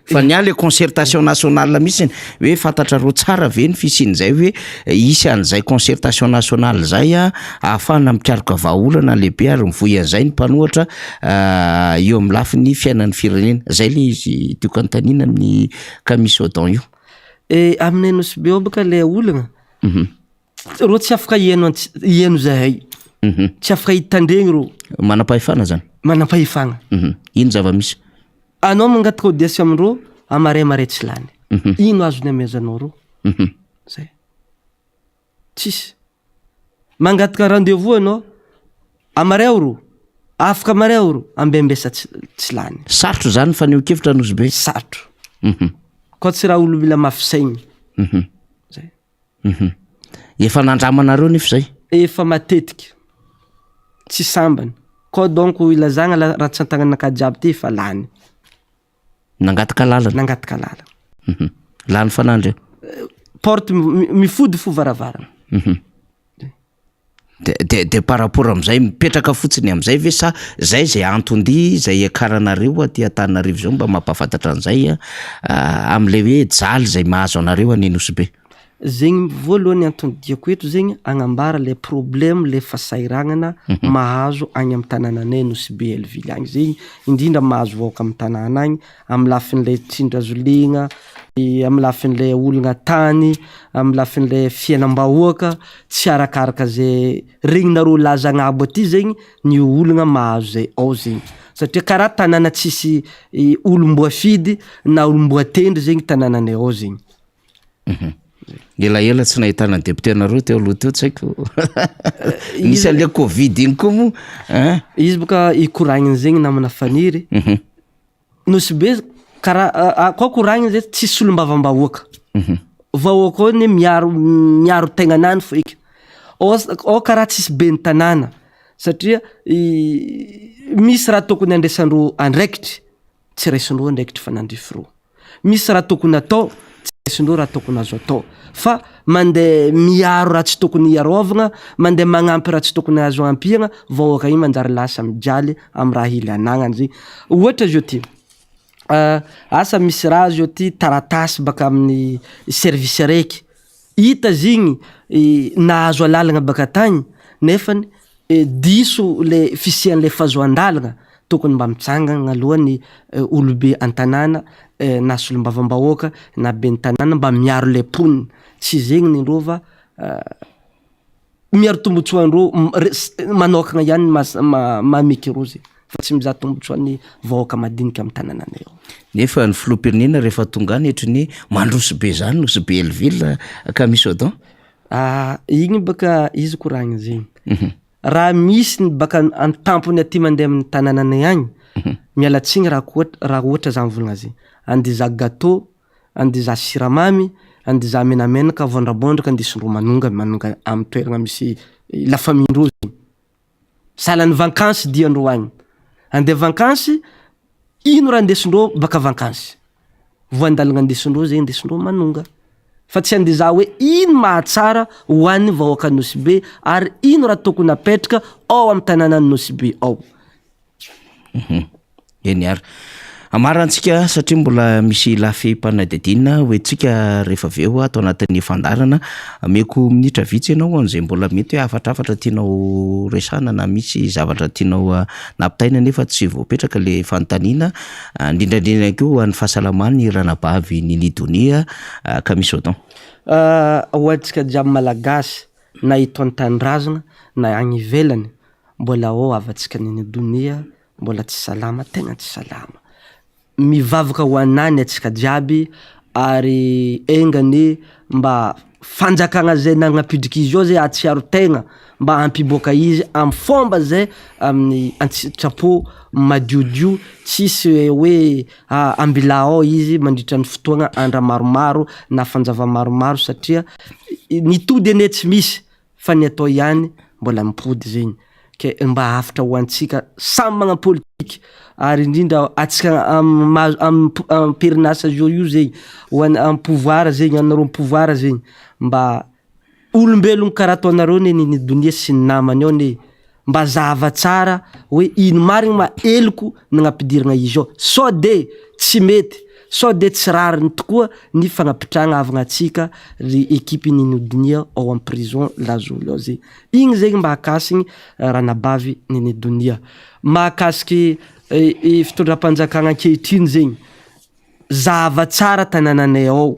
Speaker 1: fa ny le concertation nationale mihitsy hoe fantatrareo tsara ve ny fisian'izay hoe isy an'izay concertation nationale zay ahafahana mikarika vahaolana lehibe ary mivoy an'izay ny mpanohatra eo amin'ny lafiny fiainan'ny firenena zay le izy tiako antanina amin'ny kamisy Odon io.
Speaker 7: Aminay Nosy be ao baka le olana reo tsy afaka hieno zahay tsy afaka hitandregny reo
Speaker 1: manam-pahefana zany
Speaker 7: manam-pahefana.
Speaker 1: Ino zava-misy
Speaker 7: anao mangataka audience amindreo amaray tsy lany ino azony amezanao reo zay tsisy mangataka rendez-vous anao amaray reo afaka amaray reo ambembesa tsy lany
Speaker 1: sarotro zany fa neo-kevitra Nosy be
Speaker 7: sarotro koa tsy raha olo mila mafisaigny zay
Speaker 1: efa nandramanareo nefa zay
Speaker 7: efa matetika tsy sambany koa donc ilazagna raha tsy an-tagnanaka jiaby ty efa lany
Speaker 1: nangataka lalana.
Speaker 7: Nangataka lalana.
Speaker 1: Lany fanandry.
Speaker 7: Porte mifody fo varavarana.
Speaker 1: De par rapport am'izay mipetraka fotsiny am'izay ve sa zay antondy zay akaranareo aty Antananarivo zao mba mampafantatra an'izay am'le hoe jaly zay mahazo anareo any Nosy be.
Speaker 7: Zegny voalohany antondiko eto zegny agnambara le problème le fahasairagnana mahazo agny amin'ny tanànanay Nosy be Elville agny zegny indrindra mahazo vaoaka amin'ny tanàna agny amin'ny lafin'le tsindrazoliagna, amin'ny lafin'le olona tany, amin'ny lafin'le fiainam-bahoaka tsy arakaraka zay regninareo laza agnabo aty zegny ny olona mahazo zay ao zegny satria karaha tanàna tsisy olom-boafidy na olom-boatendry zegny tanànanay ao zegny.
Speaker 1: Ela tsy nahitana député nareo teo aloha teo tsy haiko. Nisy an'le Covid iny koa mo.
Speaker 7: Izy boka ikoragniny zegny namana faniry. Nosy be karaha koa koragniny zay tsisy olom-bavambahoaka. Vahoaka ao ne miaro tegnanany fo eky. Ao karaha tsisy be ny tanàna satria misy raha tokony andraisandreo andraikitry tsy raisindreo andraikitry fa nandrify roa. Misy raha tokony atao sindro raha tokony azo atao fa mandeha miaro raha tsy tokony iarovagna, mandeha magnampy raha tsy tokony azo ampihagna, vahoaka igny manjary lasa mijaly amin'ny raha hily anagnany zegny. Ohatra zao ty asa misy raha zao ty taratasy baka amin'ny service raiky hita zigny nahazo alalagna baka tagny nefany diso le fisian'le fahazoan-dalagna tokony mba mitsangana alohan'ny olobe an-tanàna na solom-bavambahoaka na be ny tanàna mba miaro le poniny tsy zegny ny rova miaro tombotsoandreo manokagna ihany mameky reo zegny fa tsy mizaha tombotsoan'ny vahoaka madinika amin'ny tanànanay ao.
Speaker 1: Nefa ny filoham-pirenena rehefa tonga any ohatran'ny mandroso be zany Nosy be Elville ka misy odon.
Speaker 7: Igny baka izy koragniny zegny. Raha misy ny baka an-tampony aty mandeha amin'ny tanànanay agny mialatsigny raha ohatra zany volagna zegny. Andiza gâteau, andiza siramamy, andiza menamenaka, vondrabondraka andesindreo manonga amin'ny toerana misy la famille-ndreo zegny. Salan'ny vakansy diandreo agny. Andeha vakansy, ino raha andesindreo baka vakansy. Voandalagna andesindreo zegny andesindreo manonga. Fa tsy andiza hoe ino mahatsara ho an'ny vahoaka Nosy be ary ino raha tokony apetraka ao amin'ny tanànan'ny Nosy be ao.
Speaker 1: Eny ary. Amarantsika satria mbola misy lafim-panadidina hoe tsika rehefa aveo atao anatin'ny fandarana meko minitra vitsy ianao an'izay mbola mety hoe afatrafatra tianao resana na misy zavatra tianao nampitaina nefa tsy voapetraka le fanontaniana indrindrandrindra koa an'ny fahasalamany ranabavy Ninidonia ka misy odon.
Speaker 7: Hoantsika jiaby malagasy na eto an-tanindrazana na agny ivelany mbola ao avantsika Ninidonia mbola tsy salama, tegna tsy salama. Mivavaka ho anany atsika jiaby ary engany mba fanjakagna zay nagnapidriky izy ao zay atsiaro tegna mba ampiboaka izy amin'ny fomba zay amin'ny antsitrapo madiodio tsisy hoe ambila ao izy mandritra ny fotoagna andra maromaro na fanjava maromaro satria nitody ane tsy misy fa ny atao ihany mbola mipody zegny ke mba afatra ho antsika samy magna politika ary indrindra atsika amin'ny perinasa zao io zegny ho amin'ny pouvoir zegny anareo pouvoir zegny mba olombelogno karaha ataonareo ne Ninidonia sy ny namany ao ne mba zava tsara hoe ino marigny maheloko nagnapidiragna izy ao sao de tsy mety sao de tsy rariny tokoa ny fagnapitragna avagnatsika ry ekipe Ninidonia ao amin'ny prison Lazoly ao zegny. Igny zegny mba akasigny ranabavy Ninidonia. Mahakasiky fitondram-panjakagna ankehitriny zegny zava tsara tanànanay ao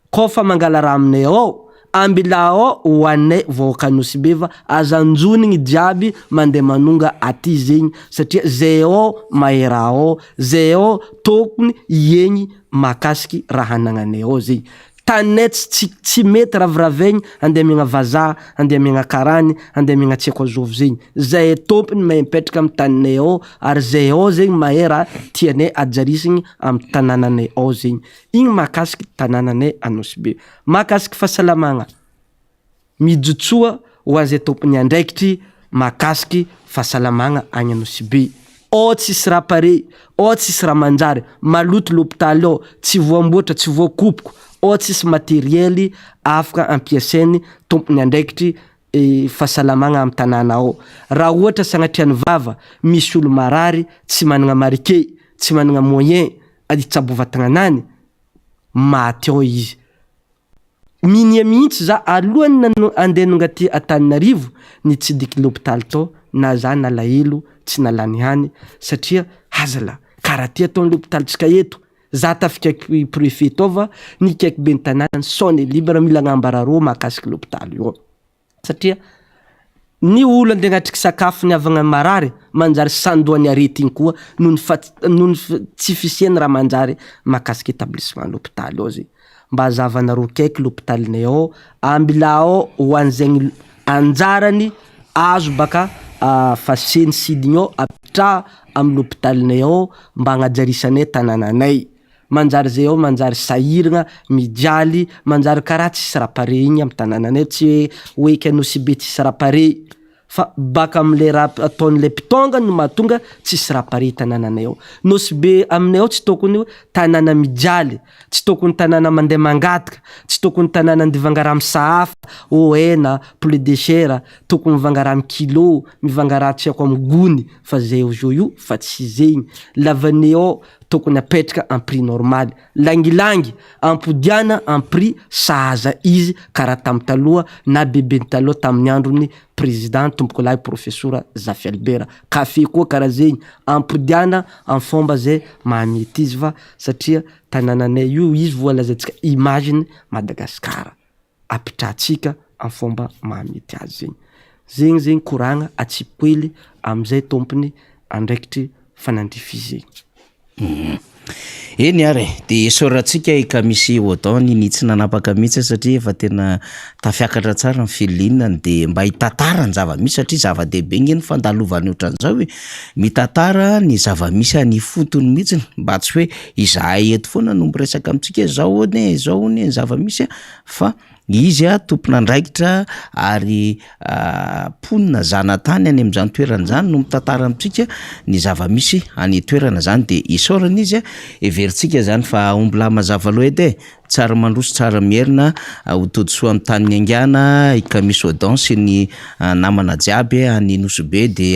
Speaker 7: koa fa mangala raha aminay ao ambila ao ho anay vahoaka Nosy be fa azanjonigny jiaby mandeha manonga aty zegny satria zay ao mahera ao zay ao tokony iegny mahakasiky raha anagnanay ao zegny. Taninay tsy mety raviravegny andeha miagna vazaha, andeha miagna karany, andeha miagna tsiako azovy zegny. Zay tompony mahay mipetraka amin'ny taninay ao ary zay ao zegny mahay raha tianay ajarisagny amin'ny tanànanay ao zegny. Igny mahakasiky tanànanay a Nosy be. Mahakasiky fahasalamagna mijotsoa ho an'izay tompony andraikitry mahakasiky fahasalamagna agny a Nosy be. ao tsisy raha pare, ao tsisy raha manjary, maloto l'hôpitaly ao, tsy voamboatra, tsy voakopoko, ao tsisy materiely afaka ampiasainy tompony andraikitry fahasalamagna amin'ny tanàna ao. Raha ohatra sagnatrian'ny vava misy olo marary, tsy managna marike, tsy managna moyen hitsabo vatagnanany, maty ao izy. Minia mihitsy za alohany andeha ty Antananarivo nitsidiky l'hôpitaly tao, na za nalahelo tsy nalany hany satria hazala karaha ty ataon'ny l'hôpitalitsika eto. Za tafikaiky préfet tova nikaiky ben'ny tanàna sone libre mila agnambararô mahakasiky l'hôpitaly io satria ny olo andeha agnatriky sakafo ny avagna marary manjary sandoany arety igny koa noho tsy fisiany raha manjary mahakasiky établissement l'hôpitaly ao zay. Mba zavanareo kaiky l'hôpitalinay ao ambila ao ho an'zaigny anjarany azo baka faseny sidiny ao apitra amin'ny l'hôpitalinay ao mba hagnajarisanay tanànanay. Manjary zay ao manjary sahiragna mijaly, manjary karaha tsisy raha pare igny amin'ny tanànanay, tsy hoe ikanao si be tsisy raha pare fa baka am'le raha ataon'le mpitonga no mahatonga tsisy raha pare tanànanay ao. Nosy be aminay ao tsy tokony tanàna mijaly, tsy tokony tanàna mandeha mangataka, tsy tokony tanàna andivangara amin'ny sahafa, hena, poulet de chair, tokony mivangara amin'ny kilo, mivangara tsy ako amin'ny gony, fa zay zao io fa tsy zegny. Lavanay ao tokony apetraka en prix normal, langilangy ampodiana en prix sahaza izy karaha tamin'ny taloha na bebeny taloha tamin'ny andron'ny président tomboko lahy professeur Zafy Albert. Kafe koa karaha zegny ampodiana en fomba zay mahamety izy fa satria tanànanay io izy voalazantsika imagine Madagasikara apitratsika en fomba mahamety azy zegny. Zegny koragna atsipoely am'izay tompony andraikitry fanandrifizeny.
Speaker 1: Eny ary de soratsika ka misy odaony ny tsy nanapaka mihitsy satria efa tena tafiakatra tsara ny filinany de mba hitantara ny zava-misy satria zava-dehibe ngeny fandalovany ohatran'izao hoe mitantara ny zava-misy any fotony mihitsy mba tsy hoe izahay eto foana no miresaka amintsika zao ny zava-misy fa izy tompon'andraikitra ary ponina zanatany any amin'izany toerana zany no mitantara amintsika ny zava-misy any toerana zany de isaorana izy everitsika zany fa ombola mazava loha edy tsara mandroso tsara mierina hotodisoa amin'ny tany angana ikamisy odan sy ny namana jiaby any Nosobe de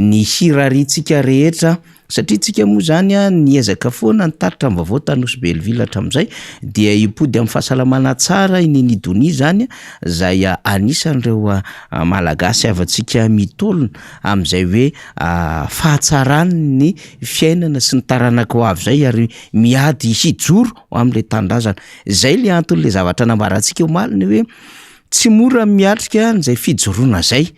Speaker 1: ny hiraritsika rehetra satria tsika moa zany niezaka foana nitaritra amin'ny vaovao tany Nosobe Elville hatramin'izay dia hipody amin'ny fahasalamana tsara iny nidoni zany zay anisan'ireo malagasy avantsika mitolona amin'izay hoe fahatsarany ny fiainana sy ny taranaka ho avy zay ary miady hijoro amin'le tandrazana. Zay le anton'le zavatra nambarantsika omaliny hoe tsy mora miatrika n'izay fijoroana zay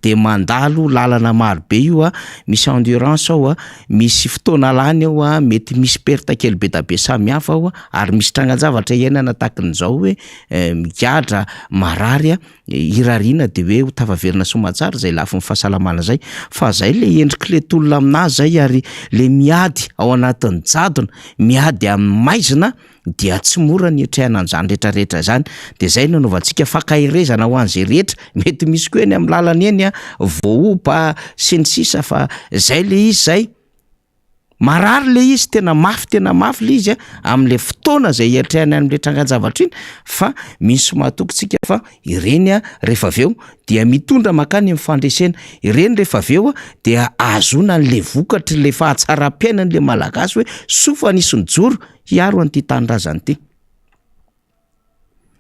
Speaker 1: de mandalo lalana maro be io misy endurance ao misy fotoana lany ao mety misy perte kely be da be samy hafa ao ary misy trangan-javatra iainana takan'izao hoe migadra marary irariana de hoe ho tavaverina somatsara zay lafin'ny fahasalamana zay fa zay le endriky le tolona aminazy zay ary le miady ao anatin'ny jadona miady amin'ny maizina dia tsy mora ny etrehana an'izany rehetrarehetra zany de zay nanaovantsika fakahirezana ho an'izay rehetra mety misy koa eny amin'ny lalana eny voaopa sy ny sisa fa zay le izy zay marary le izy tena mafy le izy amin'le fotoana zay etrehany amin'le trangan-javatra iny fa misy mahatokontsika fa ireny rehefa aveo dia mitondra makany amin'ny fandresena ireny rehefa aveo dia azona an'le vokatry le fahatsaram-piainan'le malagasy hoe sofa nisy nijoro hiaro an'ity tandrazany ity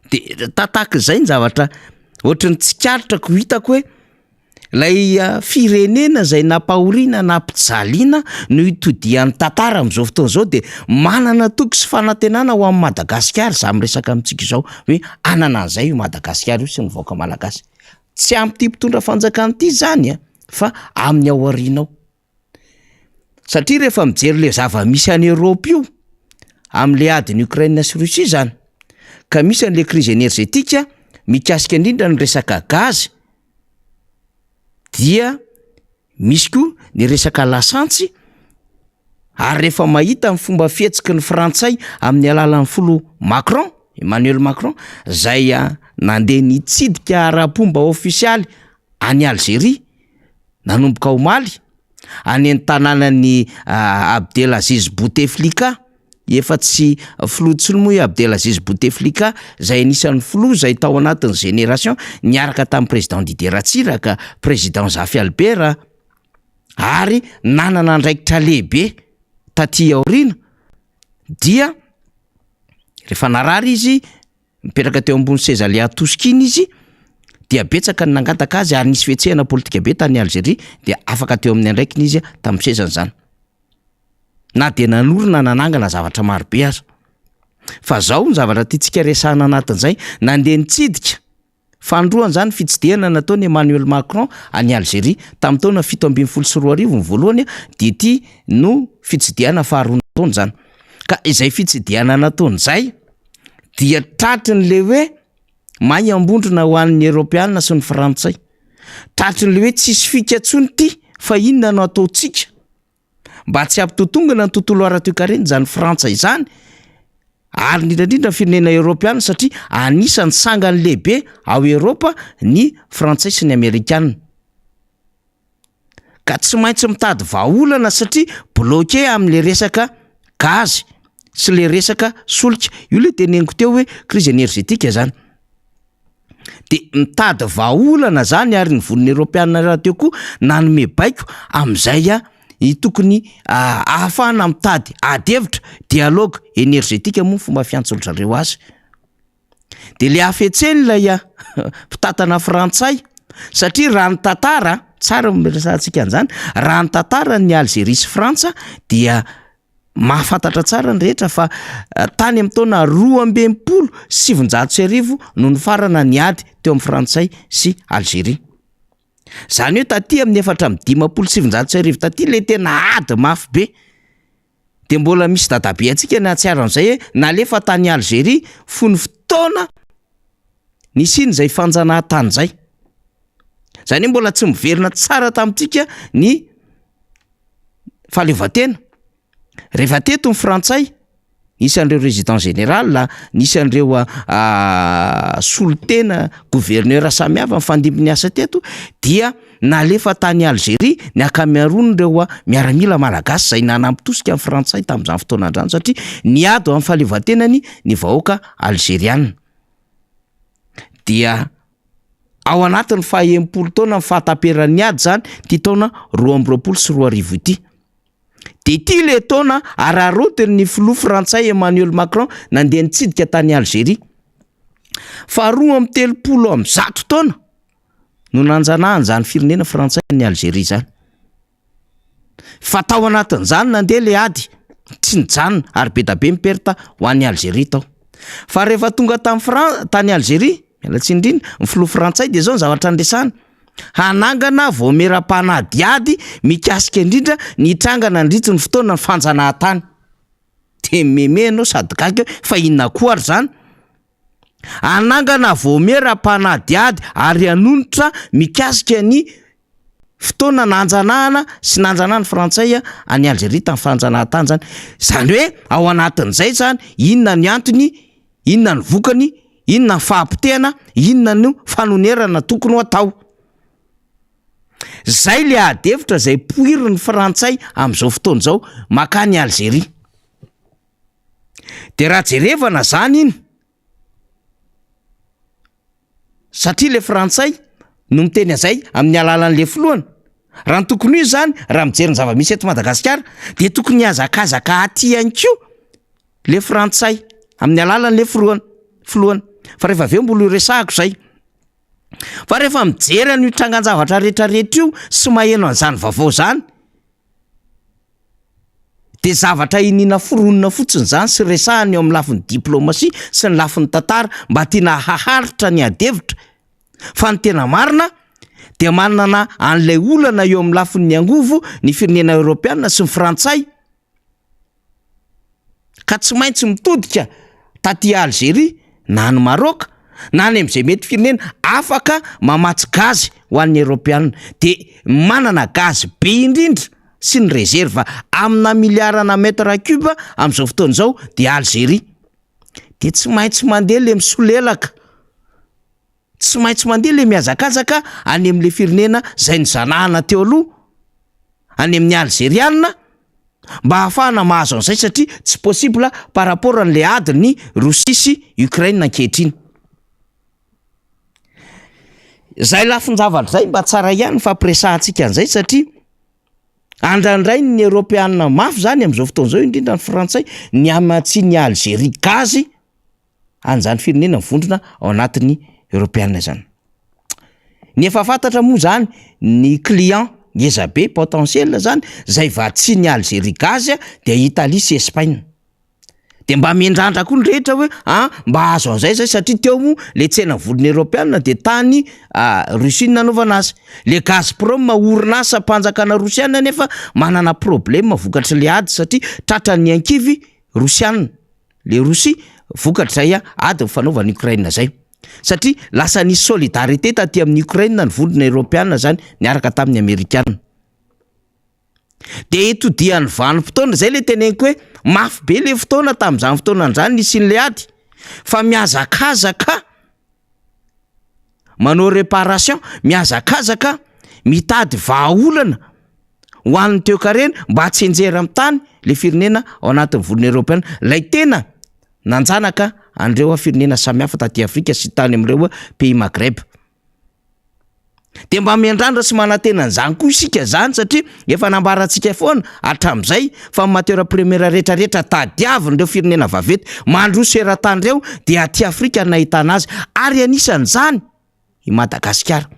Speaker 1: de tataka izay ny zavatra ohatrany tsikaritra hitako hoe lay firenena zay napahoriana nampijaliana no hitodian'ny tantara amin'izao fotoana zao de manana toky sy fanantenana ho amin'ny Madagasikara za miresaka amintsika izao hoe anana an'izay io Madagasikara io sy ny vahoaka malagasy tsy amin'ity mpitondra fanjakana ity zany fa amin'ny aoriana ao satria rehefa mijery le zava-misy any Europe io amin'le adiny Ukraine sy Russie zany ka misy an'le crise énergétique mikasika indrindra ny resaka gaz dia misy koa ny resaka lasantsy ary rehefa mahita amin'ny fomba fihetsiky ny Frantsay amin'ny alalan'ny filo Macron, Emmanuel Macron zay nandeha nitsidika ara-pomba ofisialy any Algérie nanomboka omaly any tanànany Abdelaziz Bouteflika, efa tsy filotsony moa Abdelaziz Bouteflika zay anisan'ny filoha zay tao anatin'ny génération niaraka tamin'ny président Didier Ratsiraka, président Zafy Albert, ary nanana andraikitra lehibe taty aoriana dia rehefa narary izy mipetraka teo ambony Sezalia Toskiny izy dia betsaka ny nangataka azy ary nisy fihetsehana politika be tany Algérie dia afaka teo amin'ny andraikiny izy tamin'ny sezan'izany. Na dia nanorona nanangana zavatra maro be aza. Fa zao ny zavatra tiantsika resahana anatin'izay nandeha nitsidika fandroany zany fitsidihana nataony Emmanuel Macron any Algérie tamin'ny taona 1724 ny voalohany dia ity no fitsidihana faharoa nataony zany. Ka izay fitsidihana nataony zay dia tratrin'le hoe mahay ambondrona ho an'ny Europeana sy ny Frantsay. Tratrin'le hoe tsisy fikatsony ty fa inona no ataotsika mba tsy ampitotongana ny tontolo ara-toe-karena zany Frantsay zany ary indrindra firenena Europeana satria anisan'ny sangany lehibe ao Europa ny Frantsay sy ny Amerikana. Ka tsy maintsy mitady vahaolana satria bloqué amin'le resaka gaz sy le resaka solika. Io le teneniko teo hoe crise énergétique zany. De mitady vahaolana zany ary ny von'ny Europeana raha teo koa nanome baiko amin'izay i tokony ahafahana mitady adevitra dialogue énergétique moa fomba fiantsolatra reo azy. De le afetseny ilay mpitantana Frantsay satria raha ny tantara tsara miresantsika an'izany, raha ny tantara ny Algérie sy Frantsa dia mahafantatra tsara ny rehetra fa tany amin'ny taona 1270 no ny farana niady teo amin'ny Frantsay sy Algérie. Zany hoe taty amin'ny 470 taty le tena ady mafy be. De mbola misy dadabe antsika ny atsiaro an'izay hoe nalefa tany Algérie fony fotoana nisy iny zay fanjanahantany zay. Zany hoe mbola tsy miverina tsara tamintsika ny fahaleovan-tena. Rehefa teto ny Frantsay nisy an'ireo résident général, nisy an'ireo solotena gouverneur samihafa mifandimby ny asa teto dia nalefa tany Algérie ny akamaroany ireo miaramila malagasy zay nanampitosika amin'ny Frantsay tamin'izany fotoana andrany satria niady amin'ny fahaleovan-tenany ny vahoaka Algériana. Dia ao anatin'ny faha-20 taona ny fahataperan'ny niady zany ty taona 2020 sy 2020 ity. De ity le taona ararotiny ny filoha Frantsay Emmanuel Macron nandeha nitsidika tany Algérie. Fa 13 taona no nanjanahany zany firenena Frantsay ny Algérie zany. Fa tao anatin'izany nandeha le ady tsy nijanona ary be da be miperita ho an'ny Algérie tao. Fa rehefa tonga tany Algérie, mialatsy indrindra ny filoha Frantsay dia zao ny zavatra andresana. Hanangana voameram-panadiady mikasika indrindra nitrangana nritry ny fotoana ny fanjanahantany. De memenao sady gaga fa inona koa ary zany? Hanangana voameram-panadiady ary hanonitra mikasika ny fotoana nanjanahana sy nanjanahany Frantsay any Algérie tamin'ny fanjanahantany zany. Zany hoe ao anatin'izay zany inona ny antony, inona ny vokany, inona ny fahampitehana, inona ny fanonerana tokony ho atao. Zay le adevitra zay poirin'ny Frantsay amin'izao fotoana zao makany Algérie. De raha jerevana zany iny satria le Frantsay no miteny an'izay amin'ny alalan'le filohany. Raha ny tokony io zany raha mijery ny zava-misy eto Madagasikara de tokony hazakazaka aty ihany koa le Frantsay amin'ny alalan'le filohany. Fa rehefa aveo mbola resahako zay. Fa rehefa mijery ny trangan-javatra rehetrarehetra io sy maheno an'izany vaovao zany de zavatra inina foronina fotsiny zany sy resahany eo amin'ny lafin'ny diplomasia sy ny lafin'ny tantara mba tiana haharitra ny adevitra. Fa ny tena marina dia manana an'ilay olana eo amin'ny lafin'ny angovo ny firenena Europeana sy ny Frantsay. Ka tsy maintsy mitodika taty Algérie na ny Maroc na any amin'izay mety firenena afaka mamatsy gazy ho an'ny Europeana de manana gazy be indrindra sy ny réserve amina miliarana mètre cube amin'izao fotoana izao de Algérie. De tsy maintsy mandeha le misolelaka, tsy maintsy mandeha le mihazakazaka any amin'le firenena zay nijanahana teo aloha any amin'ny algériana mba hahafahana mahazo an'izay satria tsy possible par rapport an'le adiny Rosia sy Ukraine ankehitriny. Zay lafin-javatra zay mba tsara ihany fampiresahantsika an'izay satria andrandray ny Europeanina mafy zany amin'izao fotoan'izao indrindra ny Frantsay ny amatsy ny Algérie gazy an'izany firenena mivondrona ao anatin'ny Europeanina zany. Nefa fantatra moa zany ny client ngezabe potentiel zany zay vatsy ny Algérie gazy dia Italie sy Espagne. De mba miandrandra koa ny rehetra hoe mba azo an'izay zay satria teo moa le tsena vodiny Europeanina de tany Russie nanaovana azy. Le Gazprom orinasa mpanjakana Rosiana nefa manana problème vokatry le ady satria tratran'ny ankivy Rosiana. Le Rosia vokatry zay ady fanaovana Ukraine zay. Satria lasa nisy solidarité taty amin'ny Ukraine ny vondrona Europeanina zany niaraka tamin'ny Amerikana. De eto dia ny vanim-potoana zay le teneniko hoe mafy be le fotoana tamin'izany fotoana an'izany nisy le ady fa miazakazaka manao réparation, miazakazaka mitady vahaolana ho an'ny toe-karena mba tsy enjera amin'ny tany le firenena ao anatin'ny vondrona Europeana lay tena nanjanaka andreo firenena samihafa taty Afrika sy tany amin'ireo pays Maghreb. De mba miandrandra sy manantena an'izany koa isika zany satria efa nambarantsika foana hatramin'izay fa matiera première rehetrarehetra tadiavin'ireo firenena vaventy mandroso eran-tany reo dia aty Afrika nahitana azy ary anisan'izany i Madagasikara.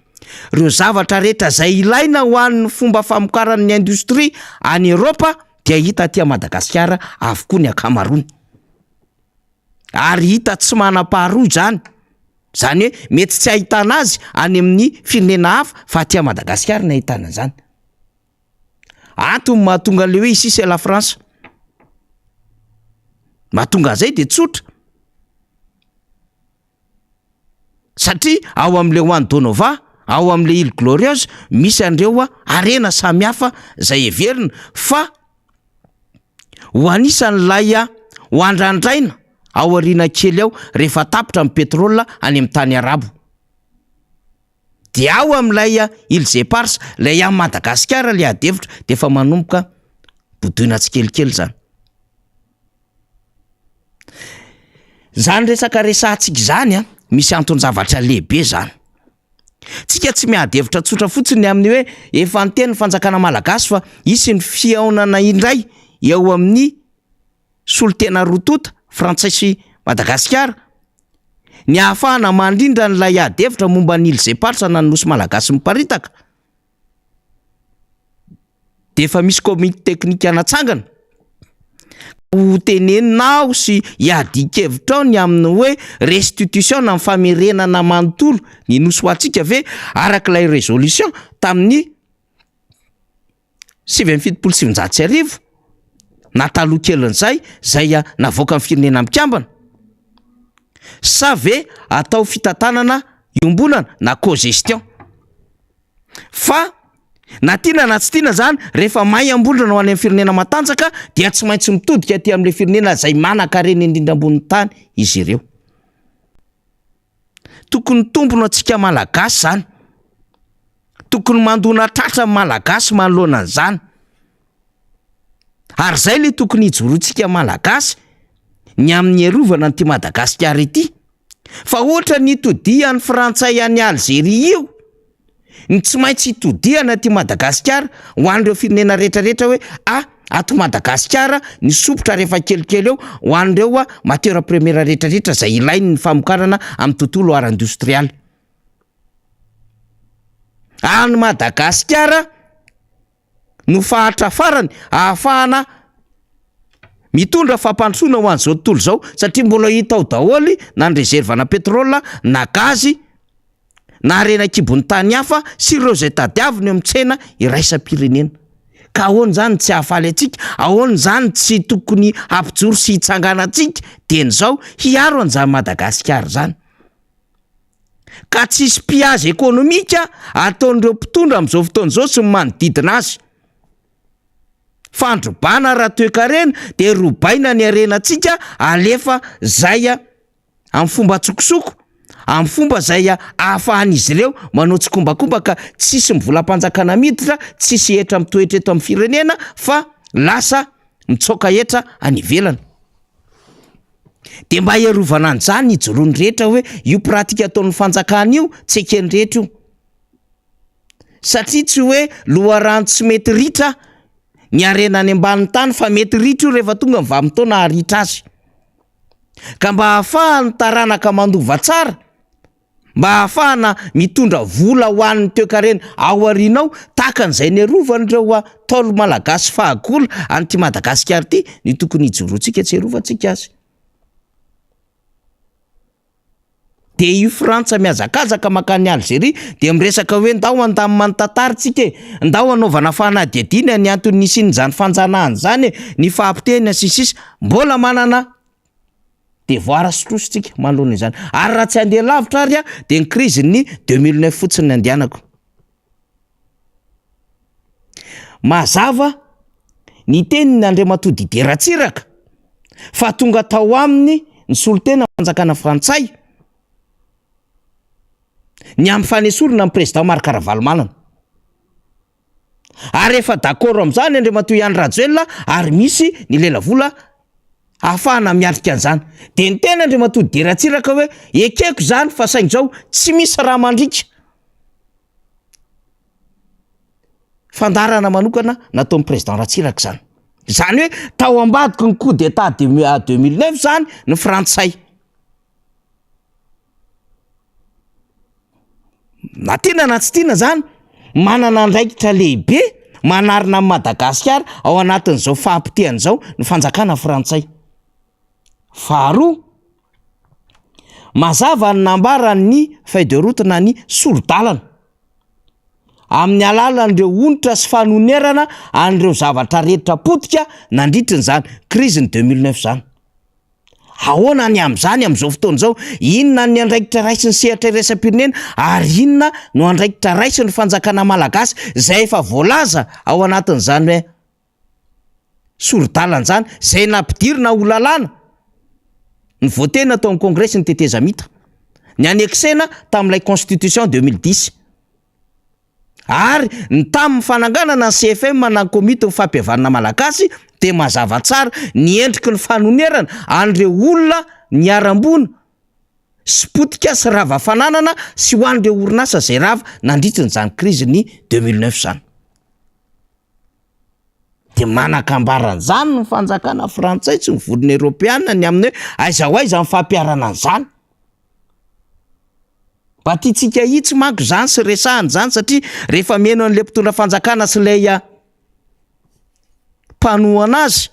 Speaker 1: Reo zavatra rehetra zay ilaina ho an'ny fomba famokaran'ny industrie any Europa dia hita aty Madagasikara avokoa ny akamarony. Ary hita tsy manam-paharoa zany. Zany hoe mety tsy ahitana azy any amin'ny firenena hafa fa aty Madagasikara ny ahitana zany. Antony mahatonga le hoe ici c'est la France. Mahatonga an'izay de tsotra. Satria ao amin'le Juan Donova, ao amin'le Île Glorieuse misy andreo arena samihafa zay heverina fa ho anisan'ilay ho andrandraina ao arina kely ao rehefa tapitra amin'ny pétrole any amin'ny tany arabo. De ao amin'ilay Îles Éparses, lay amin'ny Madagasikara le adevitra de efa manomboka bodoina tsikelikely zany. Zany resaka resahantsika zany misy antony zavatra lehibe zany. Tsika tsy miadevitra tsotra fotsiny amin'ny hoe efa anteny fanjakana malagasy fa isy ny fihaonana indray eo amin'ny solotena rotota Frantsay sy Madagasikara. Ny ahafahana mandrindra n'ilay adevitra momba ny Îles Éparses na ny nosy malagasy miparitaka. De efa misy comité technique anatsangana ho tenenao sy hiadin-kevitra ny amin'ny hoe restitution na famerenana manontolo ny nosy ho antsika ve arak'ilay résolution tamin'ny 77 na taloha kelin'izay zay navoaka amin'ny firenena mikambana. Sa ve atao fitantanana iombonana na co-gestion. Fa na tiana na tsy tiana zany rehefa mahay ambondrana ho any amin'ny firenena matanjaka dia tsy maintsy mitodika aty amin'le firenena zay manan-karena indrindra ambonin'ny tany izy ireo. Tokony tombona antsika malagasy zany. Tokony mandona tratra malagasy manoloana an'izany. Ary zay le tokony hijorontsika malagasy ny amin'ny erovana an'ity Madagasikara ity. Fa ohatra ny todian'ny Frantsay any Algérie io ny tsy maintsy hitodiana aty Madagasikara ho an'ireo firenena rehetrarehetra hoe ato Madagasikara ny sopotra rehefa kelikely eo ho an'ireo matiera première rehetrarehetra zay ilainy ny famokarana amin'ny tontolo ara-industrial. Any Madagasikara no fahatra farany ahafahana mitondra fampandrosoana ho an'izao tontolo zao satria mbola hita ao daholy na ny reserve-na pétrole na gazy na arena kibon'ny tany hafa sy ireo zay tadiaviny amin'ny tsena iraisam-pirenena. Ka ahoana zany tsy hahafaly atsika, ahoana zany tsy tokony hampijoro sy hitsangana atsika de n'izao hiaro an'izany Madagasikara zany. Ka tsisy piazy ekonomika ataon'ireo mpitondra amin'izao fotoan'izao sy manodidina azy. Fandrobana raha toe-karena de robaina ny arenantsika alefa zay amin'ny fomba tsokosoko amin'ny fomba zay ahafahan'izy ireo manao tsikombakomba ka tsisy mivolam-panjakana miditra, tsisy etra mitoetra eto amin'ny firenena fa lasa mitsoka etra any ivelany. De mba iarovana an'izany ijoroany rehetra hoe io pratika ataon'ny fanjakana io tsy ekeny rehetra io. Satria tsy hoe loharano tsy mety ritra ny arena any ambanin'ny tany fa mety ritra io rehefa tonga ny vanim-taona haritra azy. Ka mba ahafahany taranaka mandova tsara, mba ahafahana mitondra vola ho an'ny toe-karena ao arinao takan'izay niarovan'ireo Taolo malagasy fahagola an'ity Madagasikara ity ny tokony ijoroantsika tsy arovantsika azy. De io Frantsa miazakazaka makany Algeria de miresaka hoe ndao andamy manotantaritsika, ndao anaovana fanadihadiana ny antony nisian'izany fanjanahana zany, ny fahampiteny sisisy, mbola manana devoir sotrositsika manoloana izany. Ary raha tsy andeha lavitra ary de ny krizin'ny 2009 fotsiny ny andehanako. Mazava ny tenin'ny Andriamatoa Didier Ratsiraka fa tonga tao aminy ny solotena fanjakana frantsay ny amin'ny fanesorana amin'ny président Marc Ravalomanana. Ary efa d'accord amin'izany Andriamatoa Iany Rajoelina ary misy ny lelavola ahafahana miatrika an'izany. De ny tena Andriamatoa Didier Ratsiraka hoe ekeko zany fa saingy zao tsy misy raha mandrika. Fandarana manokana nataon'ny président Ratsiraka zany. Zany hoe tao ambadika ny coup d'état de 2009 zany ny frantsay. Na tena na tsy tiana zany, manana andraikitra lehibe manarina amin'ny Madagasikara ao anatin'izao fahampitehan'izao ny fanjakana frantsay. Faharoa, mazava ny nambaran'ny feuille de route na ny sorodalana amin'ny alalan'ireo onitra sy fanonerana an'ireo zavatra rehetra potika nandritran'izany krizin'ny 2009 zany. Ahoana ny amin'izany amin'izao fotoana izao, inona ny andraikitra raisy ny sehatra iraisam-pirenena ary inona no andraikitra raisy ny fanjakana malagasy zay efa voalaza ao anatin'izany hoe sorodalana zany zay nampidirina ho lalàna ny voatena tao amin'ny congrès ny teteza mita, ny annexena tamin'ilay constitution 2010. Ary ny tamin'ny fananganana ny CFM manana komity fampihavanana malagasy de mazava tsara ny endriky ny fanonerana an'ireo olona niarambona sy potika sy rava fananana sy ho an'ireo orinasa zay rava nandritran'izany krizin'ny 2009 zany. De manakambaran'izany ny fanjakana frantsay tsy ny vodiny Europeana ny amin'ny hoe aiza ho aiza ny fampiarana an'izany. Mba tiatsika hitsy manko zany sy resahany zany satria rehefa meno an'le mpitondra fanjakana sy lay mpanohana azy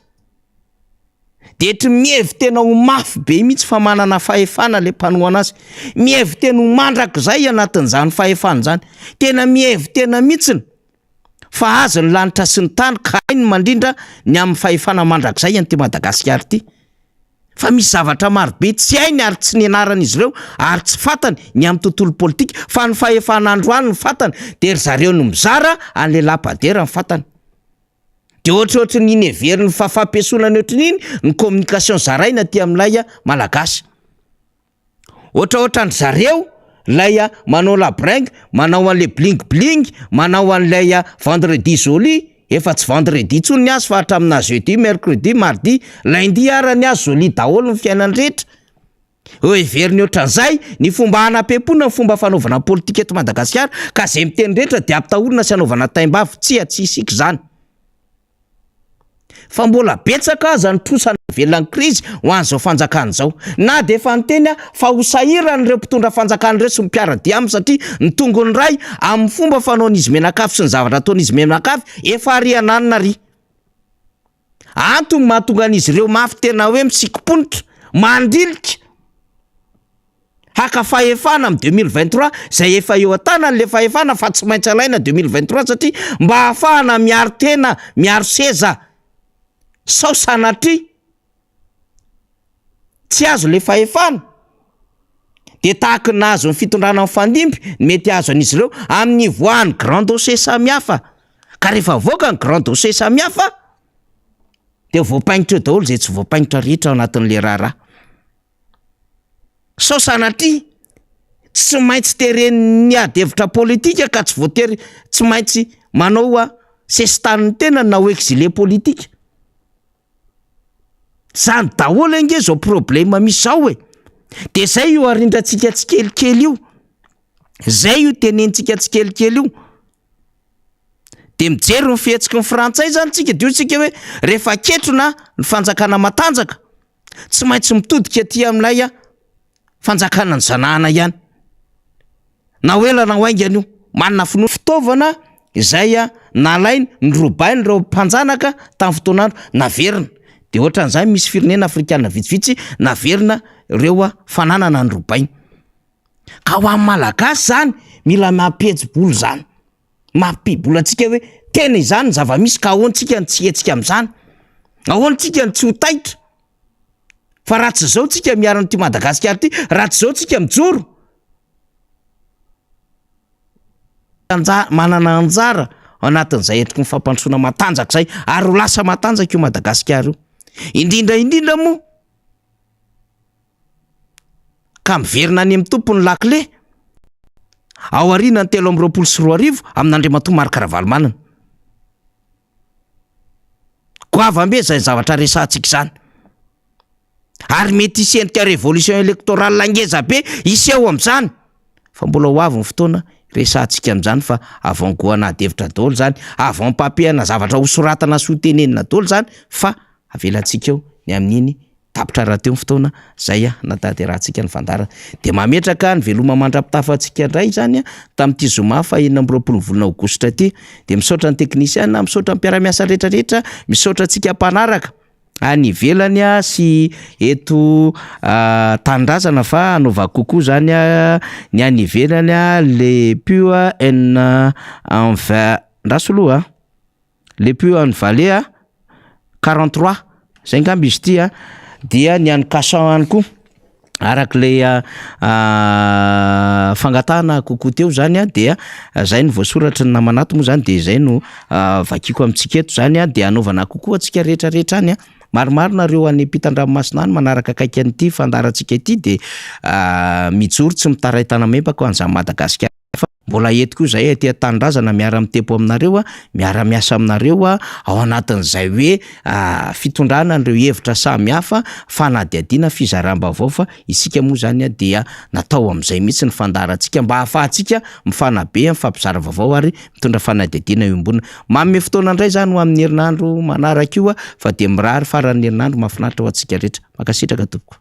Speaker 1: de tsy mievy tena ho mafy be mihitsy fa manana fahefana le mpanohana azy, mievy tena ho mandrak'izay anatin'izany fahefana zany, tena mievy tena mihitsiny fa azy ny lanitra sy ny tany ka hainy mandrindra ny amin'ny fahefana mandrak'izay an'ity Madagasikara ity. Fa misy zavatra marobe tsy hainy ary tsy nianaran'izy ireo ary tsy fantany ny amin'ny tontolo politika fa ny fahefana androany ny fantany de ry zareo no mizara an'le lapadera ny fantany. De ohatrohatry ny neverin'ny fampiasonany ohatrin'iny ny communication zaraina aty amin'ilay malagasy. Ohatrohatran'ny zareo lay manao labringue, manao an'le bling bling, manao an'lay vendredi joli, efa tsy vendredi tsony ny azy fa hatramina jeudi, mercredi, mardi, lundi ara ny azy joli daholo ny fiainany rehetra. Everiny ohatran'izay ny fomba hanapepona ny fomba fanaovana politika eto Madagasikara ka zay miteny rehetra de ampitahorina sy anaovana taimbavy tsy isika zany. Fa mbola betsaka aza ny trosana velany krizy ho an'izao fanjakana zao. Na de efa niteny fa ho sahiran'ireo mpitondra fanjakana ireo sy mpiara-dia aminy satria ny tongony ray amin'ny fomba fanaon'izy menakafy sy ny zavatra ataon'izy menakafy efa ariananina ry. Antony mahatonga an'izy ireo mafy tena hoe mitsikiponitra, mandilika haka fahefana amin'ny 2023 zay efa eo an-tanan'le fahefana fa tsy maintsy alaina 2023 satria mba ahafahana miaro tena, miaro seza sao sanatria tsy azo le fahefana de tahaka nahazo ny fitondrana amin'ny fandimby mety azo an'izy ireo amin'ny voany grand dossier samihafa. Ka rehefa voaka ny grand dossier samihafa de voapaingitra eo daholo zay tsy voapaingitra rehetra ao anatin'le raharaha. Sao sanatria tsy maintsy teren'ny adevitra politika ka tsy voatery tsy maintsy manao sesitaniny tena na ho exilé politika. Zany daholo ange zao problème misy zao e. De zay io arindrantsika tsikelikely io. Zay io tenentsika tsikelikely io. De mijery ny fihetsiky ny frantsay zany tsika de io tsika hoe rehefa ketrona ny fanjakana matanjaka tsy maintsy mitodika aty amin'ilay fanjakana ny zanahana ihany. Na hoela na hoaingany io manana fitaovana izay nalainy ny robainy reo mpanjanaka tamin'ny fotoanandro naverina. De ohatran'izany misy firenena afrikana vitsivitsy naverina reo fananana ny robainy. Ka ho amin'ny malagasy zany mila mampihetsy-bolo zany. Mampibola antsika hoe tena izany ny zava-misy ka ahoantsika ny tsy hetsika amin'izany. Ahoantsika ny tsy ho taitra. Fa raha tsy zao tsika miara n'ity Madagasikara ty, raha tsy zao tsika mijoro. Manana anjara anatin'izay endriky ny fampandrosoana matanjaka zay ary ho lasa matanjaka io Madagasikara io. Indrindra moa ka miverina any amin'ny tompony lakile ao aoriana ny 324 amin'Andriamatoa Marc Ravalomanana. Goavambe zay zavatra resahantsika zany. Ary mety hisendrika révolution électorale ngeza be iseho amin'izany. Fa mbola ho avy ny fotoana resahantsika amin'izany fa avangoana devitra daholo zany, avampampihana zavatra hosoratana sy hotenenina daholo zany fa avelantsika eo ny amin'iny tapitra rahateo ny fotoana zay natanterahantsika ny fandara. De mametraka ny veloma mandrapitafantsika indray zany tamin'ity zoma fa 24 volana aogositra ty. De misaotra ny teknisiana, misaotra ny mpiara-miasa rehetrarehetra, misaotra antsika mpanaraka any ivelany sy eto tandrazana fa anaovako kokoa zany ny any ivelany le plus en rasoloha le plus en vallée 43 zay ngamby izy ty dia ny any Kassan any koa arak'le fangatahana kokoa teo zany dia zay no voasoratra ny namanato moa zany de zay no vakiko amintsika eto zany de anaovana kokoa antsika rehetrarehetra any maromaro nareo any ampitan-dranomasina any manaraka akaiky an'ity fandarantsika ity de mijoro tsy mitaraitana membako an'izany Madagasikara. Mbola eto koa zay aty tandrazana miara mitempo aminareo miara miasa aminareo ao anatin'izay hoe fitondrana an'ireo hevitra samy hafa fanadihadiana fizaram-baovao fa isika moa zany dia natao amin'izay mihitsy ny fandarantsika mba hahafahantsika mifanabe amin'ny fampizara vaovao ary mitondra fanadihadiana eo ambonina. Manome fotoana indray zany ho amin'ny herinandro manaraka io fa de mirary faran'ny herinandro mahafinaritra ho antsika rehetra. Makasitraka tompoko.